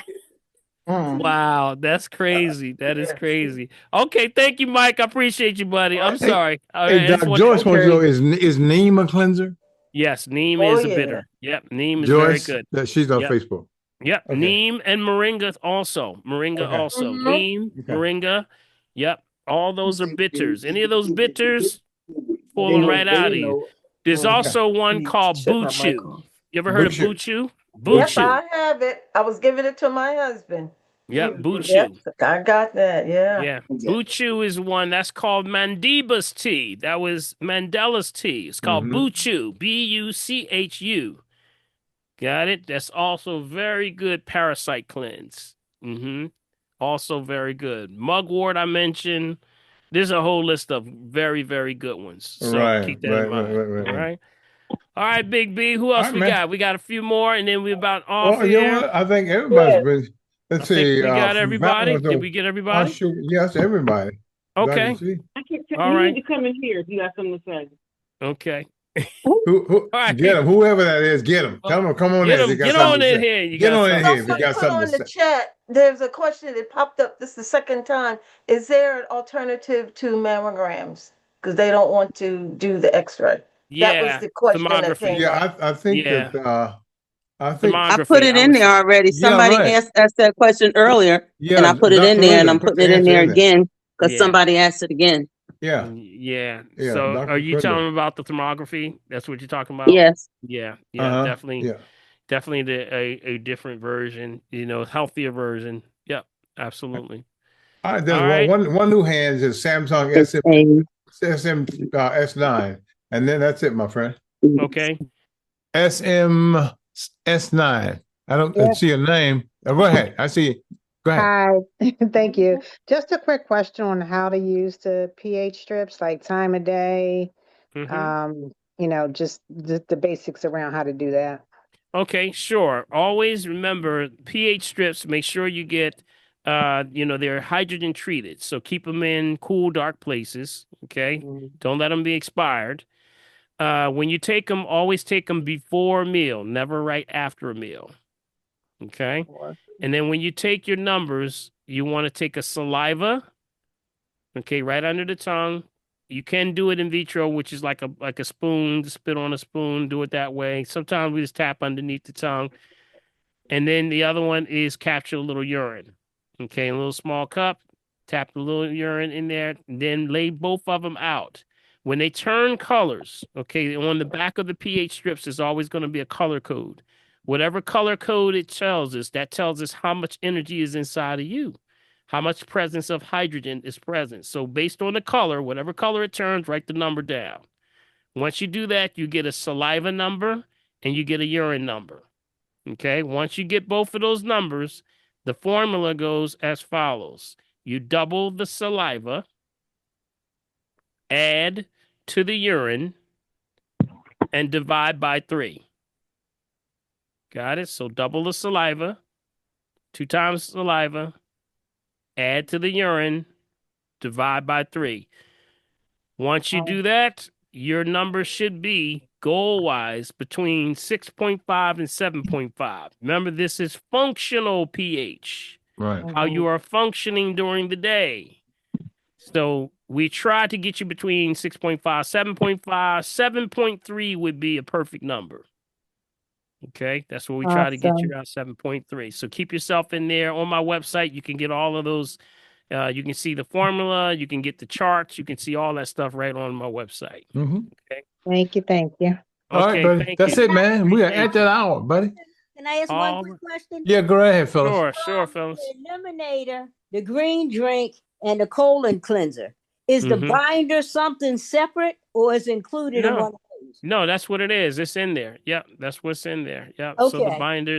Wow, that's crazy. That is crazy. Okay, thank you, Mike. I appreciate you, buddy. I'm sorry. All Hey, right, I just Doc, wanted- Joyce wants to know, is neem a cleanser? Yes, neem Oh, is a yeah. bitter. Yep, neem is very Joyce, good. she's on Yep. Facebook. Yep, Okay. neem and moringa also. Moringa Okay. also. Mhm. Neem, moringa. Yep, all those are bitters. Any of those bitters, pull them right out of you. There's also one called Shut my mic buchu. off. You ever heard of Buchu. buchu? Yep, Buchu. I have it. I was giving it to my husband. Yep, buchu. Yep, I got that. Yeah. Yeah, buchu is one that's called Mandeba's tea. That was Mandela's tea. It's called buchu, Buchu. Got it? That's also very good parasite cleanse. Also very good. Mugwort I mentioned. There's a whole list of very, very good ones. So keep that in mind. All right. All right, Big B. Who else right, we man. got? We got a few more, and then we're about off Well, you know here. what? I think everybody's been. Let's see. We got from everybody. Valentine- Did we get everybody? Sure, yes, everybody. Okay. Dr. C. All You right. need to come in here if you got something to say. Okay. Who All right. get him? Whoever that is, get him. Tell him, come on Get in. him. Get on in here. You Get got on in something. here if you got Put something on to the say. chat. There's a question that popped up. This is the second time. Is there an alternative to mammograms? Because they don't want to do the X-ray. That was Yeah. the question that Thermography. came up. Yeah, I think Yeah. that. I think I Thermography. put it in there already. Yeah, Somebody right. asked that question earlier, Yeah, and I put it Dr. in there, and Linda I'm put putting the it in answer there in there. again because Yeah. somebody asked it again. Yeah. Yeah. Yeah, So Dr. are you Linda. telling them about the thermography? That's what you're talking about? Yes. Yeah. Yeah. Definitely. Yeah. Definitely a different version, healthier version. Yep. Absolutely. All right, there's All right. one new hand is Samsung It's SM. a SM S9, and then that's it, my friend. Okay. SM S9. I don't Yeah. see a name. Go ahead. I see. Go ahead. Hi, thank you. Just a quick question on how to use the pH strips, like time of day, just the basics around how to do that. Okay, sure. Always remember pH strips. Make sure you get, they're hydrogen treated. So keep them in cool, dark places. Okay. Don't let them be expired. When you take them, always take them before a meal, never right after a meal. Okay. And then when you take your numbers, you want to take a saliva. Okay, right under the tongue. You can do it in vitro, which is like a spoon, spit on a spoon, do it that way. Sometimes we just tap underneath the tongue. And then the other one is capture a little urine. Okay, a little small cup, tap a little urine in there, then lay both of them out. When they turn colors, okay, on the back of the pH strips is always going to be a color code. Whatever color code it tells us, that tells us how much energy is inside of you, how much presence of hydrogen is present. So based on the color, whatever color it turns, write the number down. Once you do that, you get a saliva number and you get a urine number. Okay, once you get both of those numbers, the formula goes as follows. You double the saliva, add to the urine, and divide by 3. Got it? So double the saliva, 2 times saliva, add to the urine, divide by 3. Once you do that, your number should be goal-wise between 6.5 and 7.5. Remember, this is functional pH. Right. How you are functioning during the day. So we try to get you between 6.5, 7.5, 7.3 would be a perfect number. Okay, that's what we try to get you around 7.3. So keep yourself in there. On my website, you can get all of those. You can see the formula, you can get the charts, you can see all that stuff right on my website. Okay. Thank you, thank you. All right, buddy. That's it, man. We are at that hour, buddy. Can I ask one quick question? Yeah, go ahead, fellas. Sure, fellas. The eliminator, the green drink, and the colon cleanser. Is the binder something separate or is included in one of those? No, that's what it is. It's in there. Yep, that's what's in there. Yep. Okay.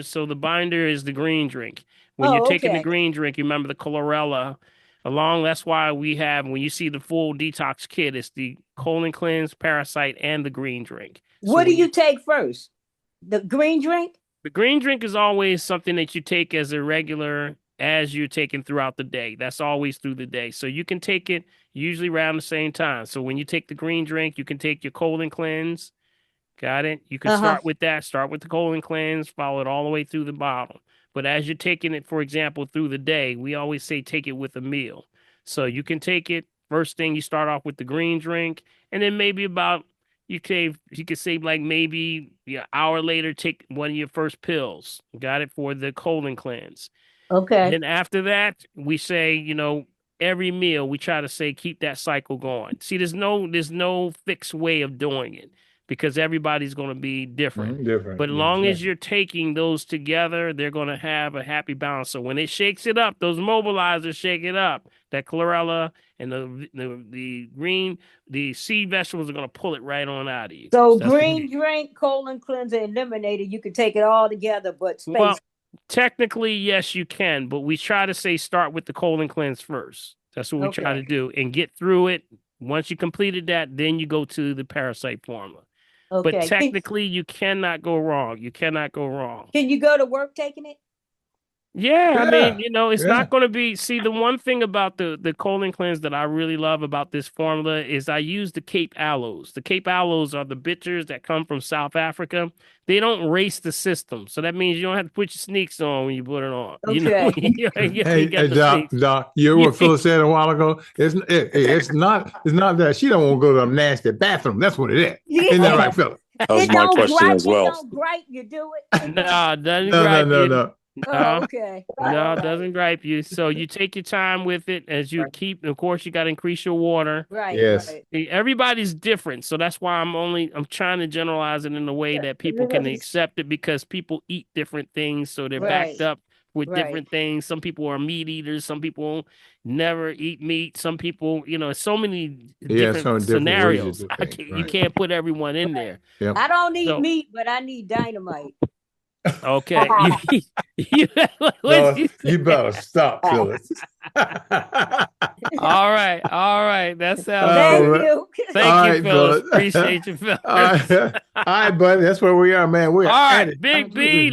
So the binder is the green drink. When you're taking the green drink, you remember the chlorella that's why we have, when you see the full detox kit, it's the colon cleanse, parasite, and the green drink. What do you take first? The green drink? The green drink is always something that you take as a regular as you're taking throughout the day. That's always through the day. So you can take it usually around the same time. So when you take the green drink, you can take your colon cleanse. Got it? You can start with that. Start with the colon cleanse, follow it all the way through the bottle. But as you're taking it, for example, through the day, we always say take it with a meal. So you can take it first thing, you start off with the green drink, and then maybe about you could say like maybe an hour later, take one of your first pills. Got it? For the colon cleanse. Okay. Then after that, we say, every meal we try to say keep that cycle going. See, there's no fixed way of doing it because everybody's going to be different. But as long as you're taking those together, they're going to have a happy balance. So when it shakes it up, those mobilizers shake it up. That chlorella and the green, the seed vegetables are going to pull it right on out of you. So green drink, colon cleanser, eliminator, you can take it all together, but space. Well, technically, yes, you can, but we try to say start with the colon cleanse first. That's what we try to do and get through it. Once you completed that, then you go to the parasite formula. Okay. But technically, you cannot go wrong. You cannot go wrong. Can you go to work taking it? Yeah, I mean, it's not going to be. See, the one thing about the colon cleanse that I really love about this formula is I use the Cape aloes. The Cape aloes are the bitters that come from South Africa. They don't race the system, so that means you don't have to put your sneaks on when you put it on. Okay. Hey, Doc, you heard what Phyllis said a while ago? It's not that she don't want to go to a nasty bathroom. That's what it is. Isn't that right, Phyllis? That was my question as well. It don't gripe you, do it? No, doesn't gripe you. No. Oh, okay. No, it doesn't gripe you. So you take your time with it as you keep. Of course, you got to increase your water. Right. Yes. Right. Everybody's different, so that's why I'm trying to generalize it in a way that people can accept it because people eat different things, so they're backed up with Right. different things. Some people are meat eaters. Some people never eat meat. Some people, so many different scenarios. Ways to think, You can't put everyone in there. Yep. I don't need So- meat, but I need dynamite. Okay. No, you better stop, Phyllis. All right. That sounds Thank good. you. Thank you, Phyllis. Appreciate you, Phyllis. All right, buddy. That's where we are, man. We're All at right, it. Big B,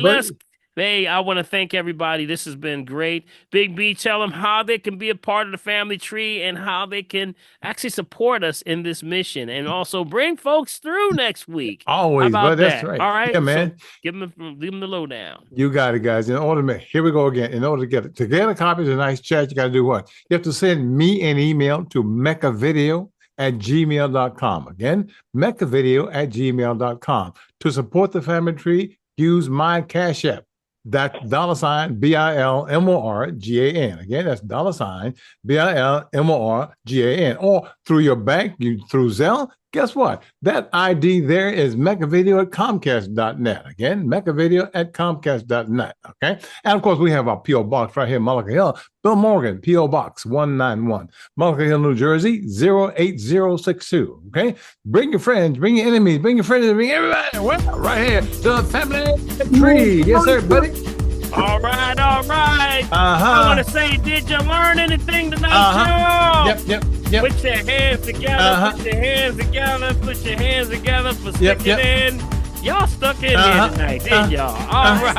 Hey, I want to thank everybody. This has been great. Big B, tell them how they can be a part of the family tree and how they can actually support us in this mission and also bring folks through next week. Always, how about bud. that? That's right. All right, Yeah, man. So give them the lowdown. You got it, guys. Here we go again. In order to get a copy of the nice chat, you got to do what? You have to send me an email to mechavideo@gmail.com. Again, mechavideo@gmail.com. To support the family tree, use my Cash App. That's $BILMORGAN. Again, that's $BILMORGAN. Or through your bank, through Zelle. Guess what? That ID there is mechavideo@comcast.net. Again, mechavideo@comcast.net. Okay. And of course, we have our P.O. Box right here in Mullica Hill. Bill Morgan, P.O. Box 191, Mullica Hill, New Jersey, 08062. Okay. Bring your friends, bring your enemies, bring your friends, bring everybody. Well, right here, the family tree. Yes, sir, buddy. All right. I want to say, did you learn anything tonight, y'all? Yep. Put your hands together. Put your hands together. Put your hands together for sticking in. Y'all stuck in here tonight, didn't y'all? All right.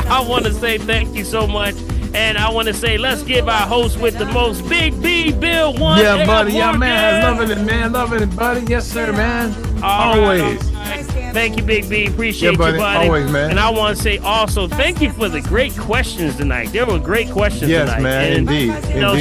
I want to say thank you so much. And I want to say, let's give our host with the most, Big B, Bill One. Yeah, buddy. Yeah, man. Loving it, man. Loving it, buddy. Yes, sir, man. Always. All right. Thank you, Big B. Appreciate buddy. you, buddy. Always, man. And I want to say also, thank you for the great questions tonight. There were great questions yes, tonight. Man, and, indeed.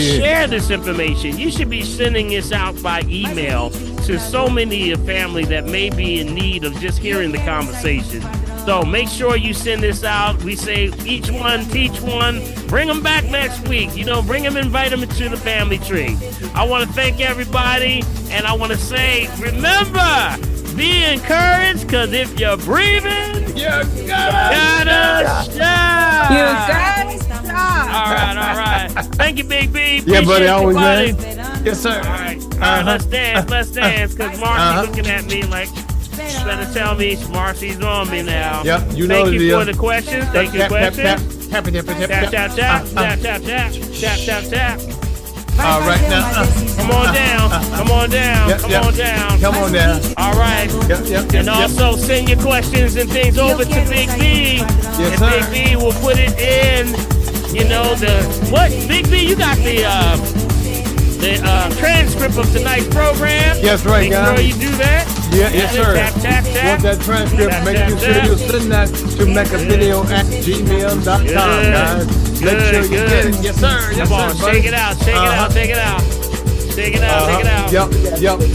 Share this information. You should be sending this out by email to so many of family that may be in need of just hearing the conversation. So make sure you send this out. We say each one, teach one. Bring them back next week. Bring them, invite them to the family tree. I want to thank everybody. And I want to say, remember, be encouraged, because if you're breathing, you gotta shine. You gotta shine. All right. Thank you, Big B. Yeah, buddy. Appreciate Always, you, buddy. man. Yes, sir. All right, let's dance, because Marcy's looking at me like, she's better tell me Marcy's on me now. Yep, you know Thank the you deal. for the questions. Thank you for the questions. Tap. All right, now. Come on down. Come on down. All right. Yep. And also send your questions and things over to Big B. Yes, and sir. Big B will put it in, Big B, you got the transcript of tonight's program. Yes, right, Make guys. sure you do that. Yes, sir. Tap. Want that transcript? Make sure you send that to mechavideo@gmail.com, guys. Make sure you get it. Yes, sir. Yes, Come on, sir, buddy. shake it out. Take it out. Yep.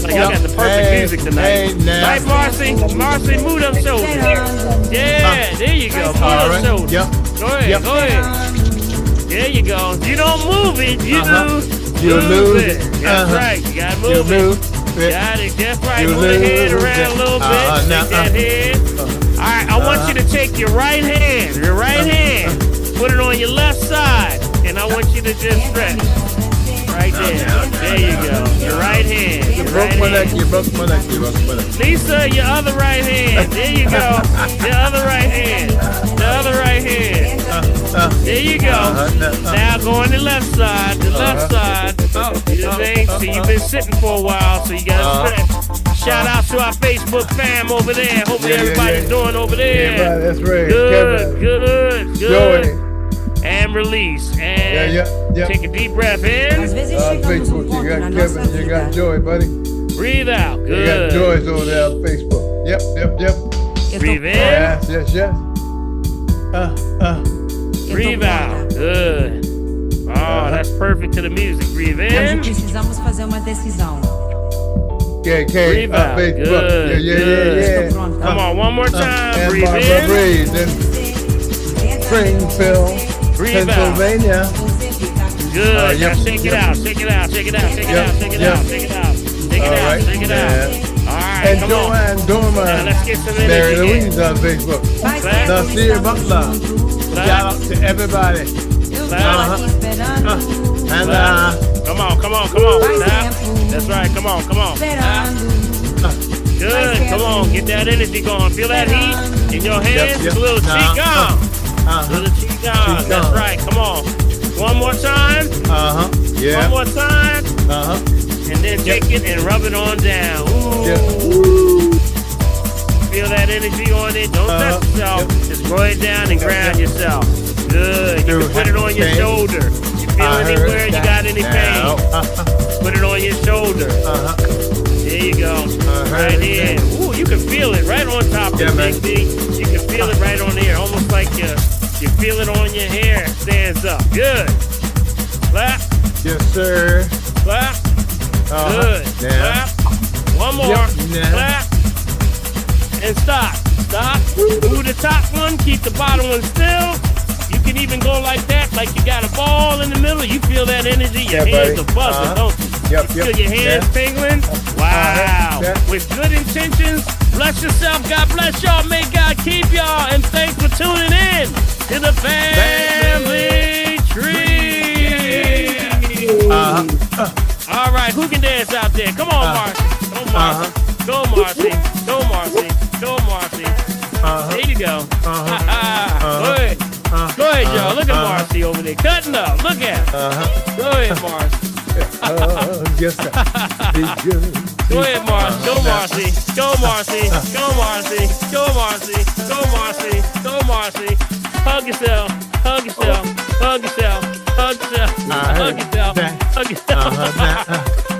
Like, y'all got the perfect music tonight. Hey, now. Right, Marcy, move them shoulders. Yeah, there you go. Move them shoulders. Yep. Go ahead. There you go. You don't move it, you You lose it. That's right. You gotta move it. Got it. That's right. Move the head around a little bit. Shake that head. All right. I want you to take your right hand. Put it on your left side, and I want you to just stretch. Right there. There you go. Your right hand. You broke my neck. Lisa, your other right hand. There you go. Your other right hand. There you go. Now go on the left side. Do the thing. See, you've been sitting for a while, so you gotta stretch. Shout out to our Facebook fam over there. Hope everybody's doing over there. Yeah, that's right. Good. Joey. And release. And take a deep breath in. Facebook, you got Kevin, you got Joy, buddy. Breathe out. Good. You got Joyce over there on Facebook. Yep. Breathe in. Yes. Breathe out. Good. Oh, that's perfect to the music. Breathe in. Precisamos fazer uma decisão. Breathe out. Facebook. Good. Yeah. Come on, one more time. And Breathe Barbara in. Breathe in Springfield, Breathe Pennsylvania. Good. Now shake it out. Shake it out. All right. And come Joanne on. Dorman. Now let's get some energy. Mary here. Louise on Facebook. Nasir Butler. Shout out to everybody. And come on. That's right. Come on. Good. Come on. Get that energy going. Feel that heat in your hands. Yep. A little Qigong. Little Qigong. That's right. Come on. One more time. Yeah. One more time. And then take it and rub it on down. Ooh. Feel that energy on it. Don't touch yourself. Just roll it down and ground yourself. Good. You can put it on your shoulder. You feel anywhere you got any pain. Put it on your shoulder. There you go. Right here. Ooh, you can feel it right on top of the big D. You can feel it right on here. Almost like you feel it on your hair. Stands up. Good. Clap. Yes, sir. Clap. Good. Clap. One more. Clap. And stop. Move the top one. Keep the bottom one still. You can even go like that, like you got a ball in the middle. You feel that energy. Your hands are buzzing, don't you? You feel your hands tingling? Wow. With good intentions, bless yourself. God bless y'all. May God keep y'all. And thanks for tuning in to the family tree. All right, who can dance out there? Come on, Marcy. Go, Marcy. Go, Marcy. There you go. Go ahead. Go ahead, y'all. Look at Marcy over there cutting up. Look at her. Go ahead, Marcy. Yes, sir. Go ahead, Marcy. Go, Marcy. Go, Marcy. Go, Marcy. Go, Marcy. Go, Marcy. Go, Marcy. Hug yourself. Hug yourself. Hug yourself. Hug yourself. Hug yourself. Hug yourself.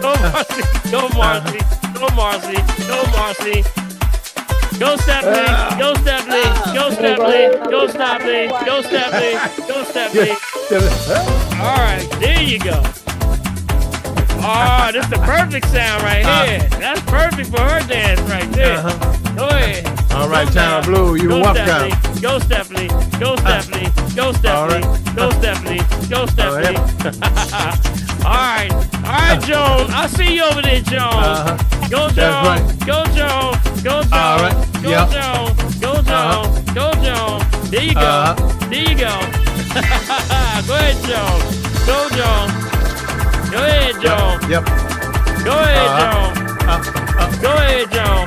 Go, Marcy. Go, Marcy. Go, Marcy. Go, Marcy. Go Stephanie, go Stephanie, go Stephanie, go Stephanie, go Stephanie, go Stephanie. All right, there you go. Oh, this is the perfect sound right here. That's perfect for her dance right there. Go ahead. All right, Town Blue, you welcome. Go Stephanie, go Stephanie, go Stephanie, go Stephanie, go Stephanie. All right, Joan. I see you over there, Joan. Go, Joan. Go, Joan. Go, Joan. All right. Go, Joan. Go, Joan. Go, Joan. There you go. There you go. Go ahead, Joan. Go, Joan. Go ahead, Joan. Yep. Go ahead, Joan. Go ahead, Joan.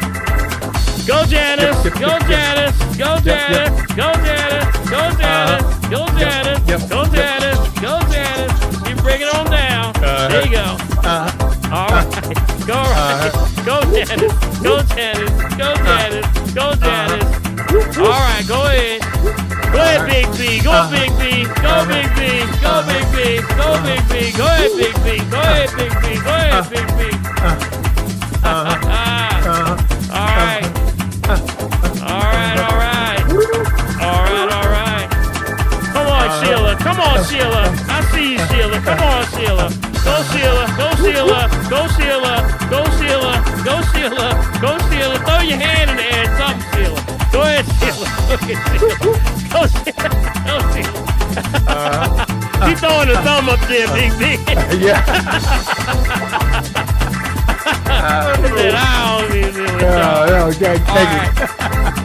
Go, Janice. Go, Janice. Go, Janice. Go, Janice. Go, Janice. Go, Janice. Go, Janice. Go, Janice. You bring it on down. There you go. All right. Go right. Go, Janice. Go, Janice. Go, Janice. Go, Janice. All right. Go ahead. Go ahead, Big B. Go, Big B. Go, Big B. Go, Big B. Go, Big B. Go ahead, Big B. Go ahead, Big B. Go ahead, Big B. All right. All right. All right. All right. All right. Come on, Sheila. Come on, Sheila. I see you, Sheila. Come on, Sheila. Go, Sheila. Go, Sheila. Go, Sheila. Go, Sheila. Go, Sheila. Go, Sheila. Throw your hand in the air. Something, Sheila. Go ahead, Sheila. Look at Sheila. Go, Sheila. Go, Sheila. She's throwing a thumb up there, Big B. Yeah. Okay, take it.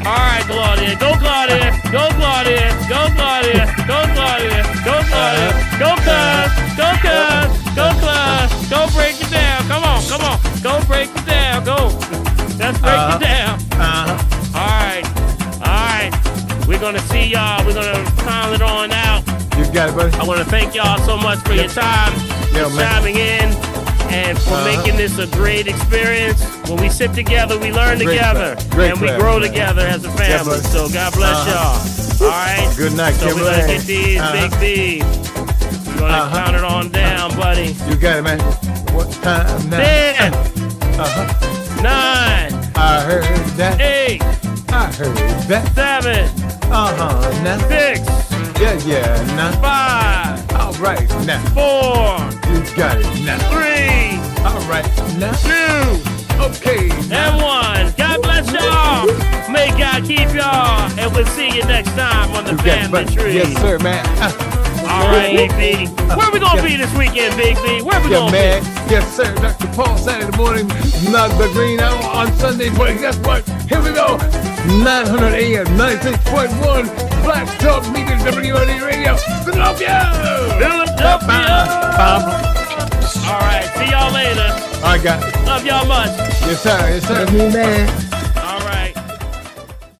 All right, Claudia. Go, Claudia. Go, Claudia. Go, Claudia. Go, Claudia. Go, Claudia. Go, Cuz. Go, Cuz. Go, Cuz. Go break it down. Come on. Come on. Go break it down. Go. Let's break it down. All right. All right. We're going to see y'all. We're going to pile it on out. You got it, buddy. I want to thank y'all so much for your time, for chiming in, and for making this a great experience. When we sit together, we learn together, and we grow together as a family. So God bless y'all. All right? Good night, So we're going to get these Big B's. We're going to count it on down, buddy. You got it, man. What time now? 10. 9. I heard that. 8. I heard that. 7. Now. 6. Yeah, now. 5. All right, now. 4. You got it now. 3. All right, now. 2. Okay. And 1. God bless y'all. May God keep y'all. And we'll see you next time on the Family Tree. Yes, sir, man. All right, Big B. Where we gonna be this weekend, Big B? Where we gonna man. be? Yes, sir. Dr. Paul, Saturday morning, not the green hour on Sunday. But guess what? Here we go. 900 AM, 96.1, Black Talk Media, WOD Radio, Philadelphia. All right, see y'all later. I got it. Love y'all much. Yes, sir. Yes, sir. Love you, man.